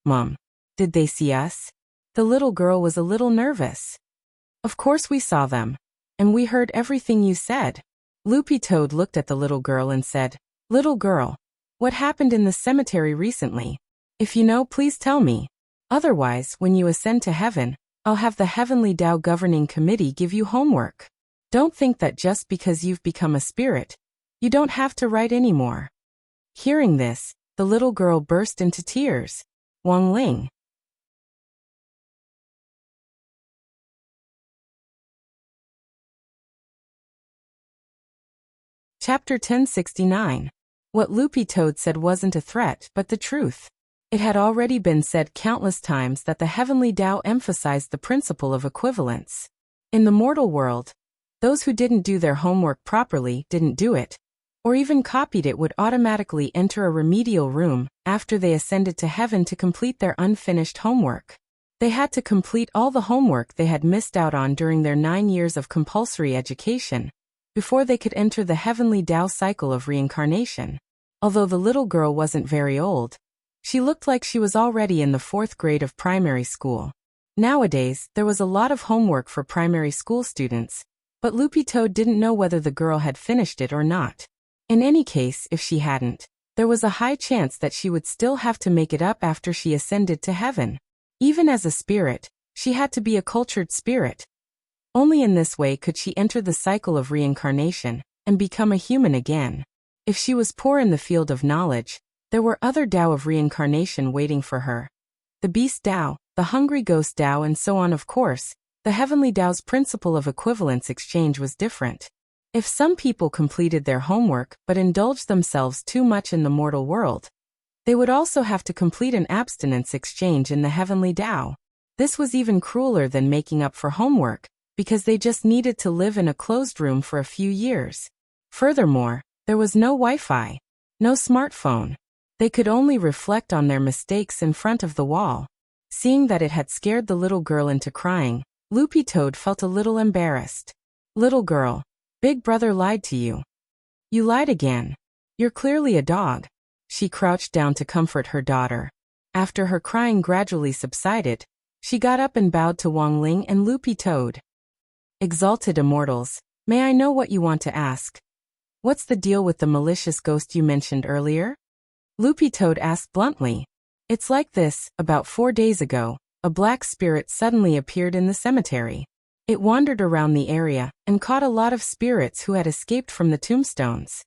"Mom, did they see us?" The little girl was a little nervous. "Of course we saw them, and we heard everything you said." Loopy Toad looked at the little girl and said, "Little girl, what happened in the cemetery recently? If you know, please tell me. Otherwise, when you ascend to heaven, I'll have the Heavenly Tao Governing Committee give you homework. Don't think that just because you've become a spirit, you don't have to write anymore." Hearing this, the little girl burst into tears. Wang Ling. Chapter 1069. What Loopy Toad said wasn't a threat but the truth. It had already been said countless times that the Heavenly Tao emphasized the principle of equivalence. In the mortal world, those who didn't do their homework properly didn't do it, or even copied it would automatically enter a remedial room after they ascended to heaven to complete their unfinished homework. They had to complete all the homework they had missed out on during their 9 years of compulsory education before they could enter the Heavenly Tao cycle of reincarnation. Although the little girl wasn't very old, she looked like she was already in the 4th grade of primary school. Nowadays, there was a lot of homework for primary school students, but Loopy Toad didn't know whether the girl had finished it or not. In any case, if she hadn't, there was a high chance that she would still have to make it up after she ascended to heaven. Even as a spirit, she had to be a cultured spirit. Only in this way could she enter the cycle of reincarnation and become a human again. If she was poor in the field of knowledge, there were other Tao of reincarnation waiting for her. The Beast Tao, the Hungry Ghost Tao, and so on. Of course, the Heavenly Tao's principle of equivalence exchange was different. If some people completed their homework but indulged themselves too much in the mortal world, they would also have to complete an abstinence exchange in the Heavenly Tao. This was even crueler than making up for homework, because they just needed to live in a closed room for a few years. Furthermore, there was no Wi-Fi, no smartphone. They could only reflect on their mistakes in front of the wall. Seeing that it had scared the little girl into crying, Loopy Toad felt a little embarrassed. "Little girl, Big Brother lied to you. You lied again. You're clearly a dog." She crouched down to comfort her daughter. After her crying gradually subsided, she got up and bowed to Wang Ling and Loopy Toad. "Exalted immortals, may I know what you want to ask? What's the deal with the malicious ghost you mentioned earlier?" Loopy Toad asked bluntly. "It's like this. About 4 days ago, a black spirit suddenly appeared in the cemetery. It wandered around the area and caught a lot of spirits who had escaped from the tombstones."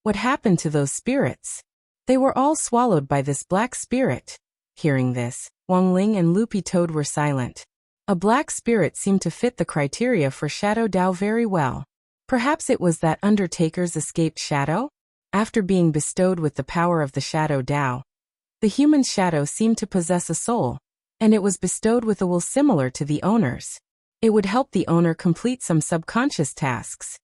"What happened to those spirits?" "They were all swallowed by this black spirit." Hearing this, Wang Ling and Loopy Toad were silent. A black spirit seemed to fit the criteria for Shadow Tao very well. Perhaps it was that Undertaker's escaped shadow? After being bestowed with the power of the Shadow Tao, the human shadow seemed to possess a soul, and it was bestowed with a will similar to the owner's. It would help the owner complete some subconscious tasks.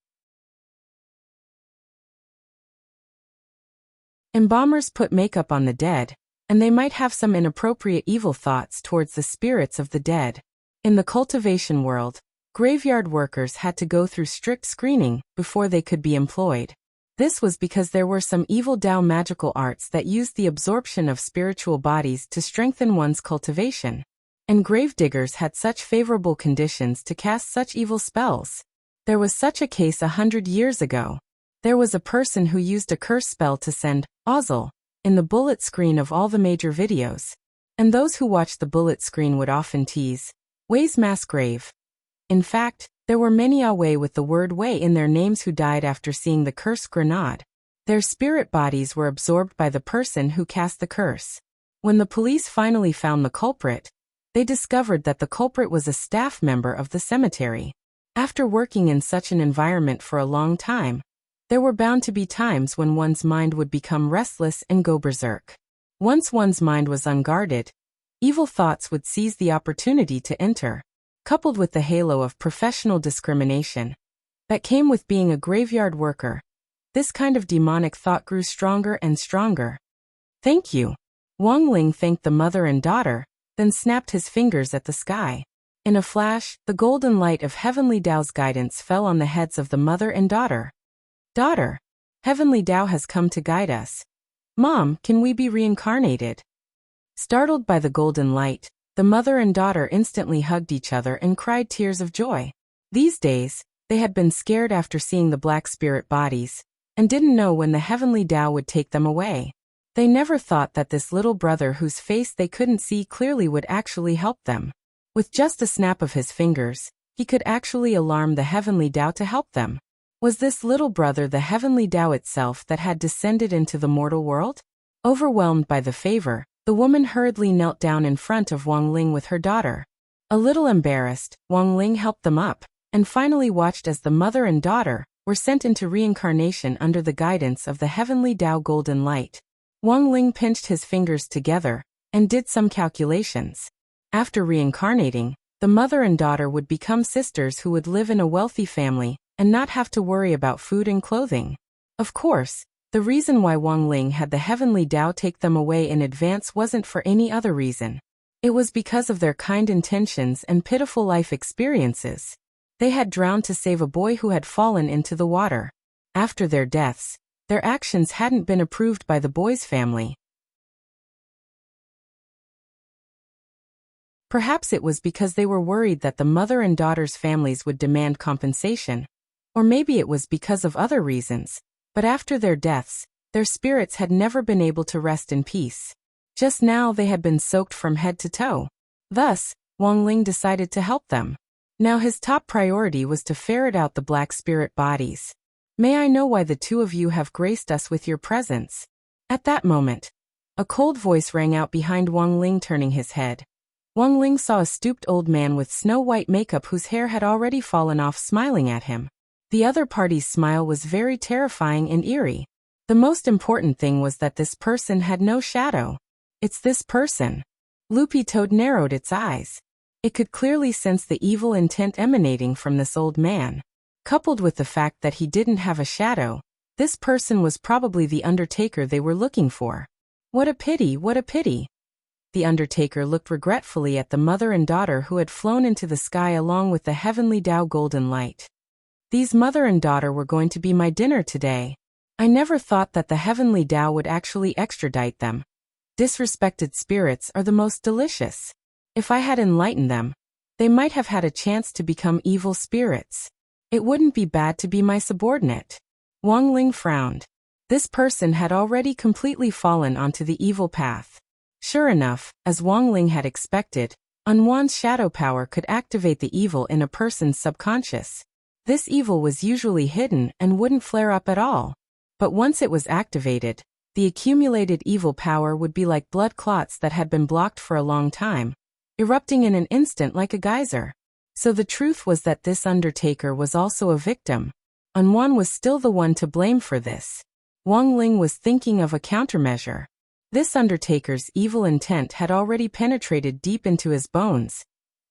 Embalmers put makeup on the dead, and they might have some inappropriate evil thoughts towards the spirits of the dead. In the cultivation world, graveyard workers had to go through strict screening before they could be employed. This was because there were some evil Tao magical arts that used the absorption of spiritual bodies to strengthen one's cultivation, and gravediggers had such favorable conditions to cast such evil spells. There was such a case 100 years ago. There was a person who used a curse spell to send Ozzel in the bullet screen of all the major videos, and those who watched the bullet screen would often tease Wei's mass grave. In fact, there were many Wei with the word Wei in their names who died after seeing the curse grenade. Their spirit bodies were absorbed by the person who cast the curse. When the police finally found the culprit, they discovered that the culprit was a staff member of the cemetery. After working in such an environment for a long time, there were bound to be times when one's mind would become restless and go berserk. Once one's mind was unguarded, evil thoughts would seize the opportunity to enter. coupled with the halo of professional discrimination that came with being a graveyard worker. This kind of demonic thought grew stronger and stronger. "Thank you." Wang Ling thanked the mother and daughter, then snapped his fingers at the sky. In a flash, the golden light of Heavenly Tao's guidance fell on the heads of the mother and daughter. "Daughter, Heavenly Tao has come to guide us. Mom, can we be reincarnated?" Startled by the golden light, the mother and daughter instantly hugged each other and cried tears of joy. These days, they had been scared after seeing the black spirit bodies, and didn't know when the Heavenly Tao would take them away. They never thought that this little brother whose face they couldn't see clearly would actually help them. With just a snap of his fingers, he could actually alarm the Heavenly Tao to help them. Was this little brother the Heavenly Tao itself that had descended into the mortal world? Overwhelmed by the favor, the woman hurriedly knelt down in front of Wang Ling with her daughter. A little embarrassed, Wang Ling helped them up, and finally watched as the mother and daughter were sent into reincarnation under the guidance of the Heavenly Tao golden light. Wang Ling pinched his fingers together and did some calculations. After reincarnating, the mother and daughter would become sisters who would live in a wealthy family and not have to worry about food and clothing. Of course, the reason why Wang Ling had the Heavenly Tao take them away in advance wasn't for any other reason. It was because of their kind intentions and pitiful life experiences. They had drowned to save a boy who had fallen into the water. After their deaths, their actions hadn't been approved by the boy's family. Perhaps it was because they were worried that the mother and daughter's families would demand compensation. Or maybe it was because of other reasons. But after their deaths, their spirits had never been able to rest in peace. Just now they had been soaked from head to toe. Thus, Wang Ling decided to help them. Now his top priority was to ferret out the black spirit bodies. "May I know why the two of you have graced us with your presence?" At that moment, a cold voice rang out behind Wang Ling. Turning his head, Wang Ling saw a stooped old man with snow-white makeup whose hair had already fallen off smiling at him. The other party's smile was very terrifying and eerie. The most important thing was that this person had no shadow. "It's this person." Loopy Toad narrowed its eyes. It could clearly sense the evil intent emanating from this old man. Coupled with the fact that he didn't have a shadow, this person was probably the Undertaker they were looking for. What a pity, what a pity. The Undertaker looked regretfully at the mother and daughter who had flown into the sky along with the Heavenly Tao golden light. "These mother and daughter were going to be my dinner today. I never thought that the Heavenly Tao would actually extradite them. Disrespected spirits are the most delicious. If I had enlightened them, they might have had a chance to become evil spirits. It wouldn't be bad to be my subordinate." Wang Ling frowned. This person had already completely fallen onto the evil path. Sure enough, as Wang Ling had expected, Unwan's shadow power could activate the evil in a person's subconscious. This evil was usually hidden and wouldn't flare up at all. But once it was activated, the accumulated evil power would be like blood clots that had been blocked for a long time, erupting in an instant like a geyser. So the truth was that this Undertaker was also a victim. Unwan was still the one to blame for this. Wang Ling was thinking of a countermeasure. This Undertaker's evil intent had already penetrated deep into his bones,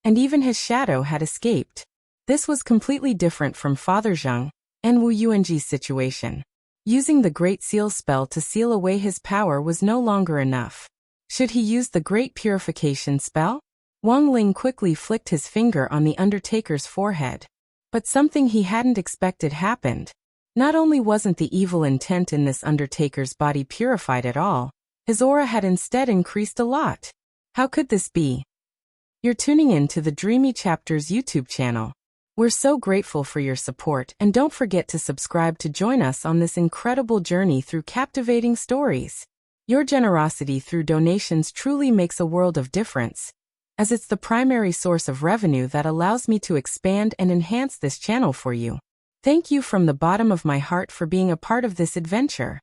and even his shadow had escaped. This was completely different from Father Zheng and Wu Yuanji's situation. Using the Great Seal spell to seal away his power was no longer enough. Should he use the Great Purification spell? Wang Ling quickly flicked his finger on the Undertaker's forehead. But something he hadn't expected happened. Not only wasn't the evil intent in this Undertaker's body purified at all, his aura had instead increased a lot. How could this be? You're tuning in to the Dreamy Chapters YouTube channel. We're so grateful for your support, and don't forget to subscribe to join us on this incredible journey through captivating stories. Your generosity through donations truly makes a world of difference, as it's the primary source of revenue that allows me to expand and enhance this channel for you. Thank you from the bottom of my heart for being a part of this adventure.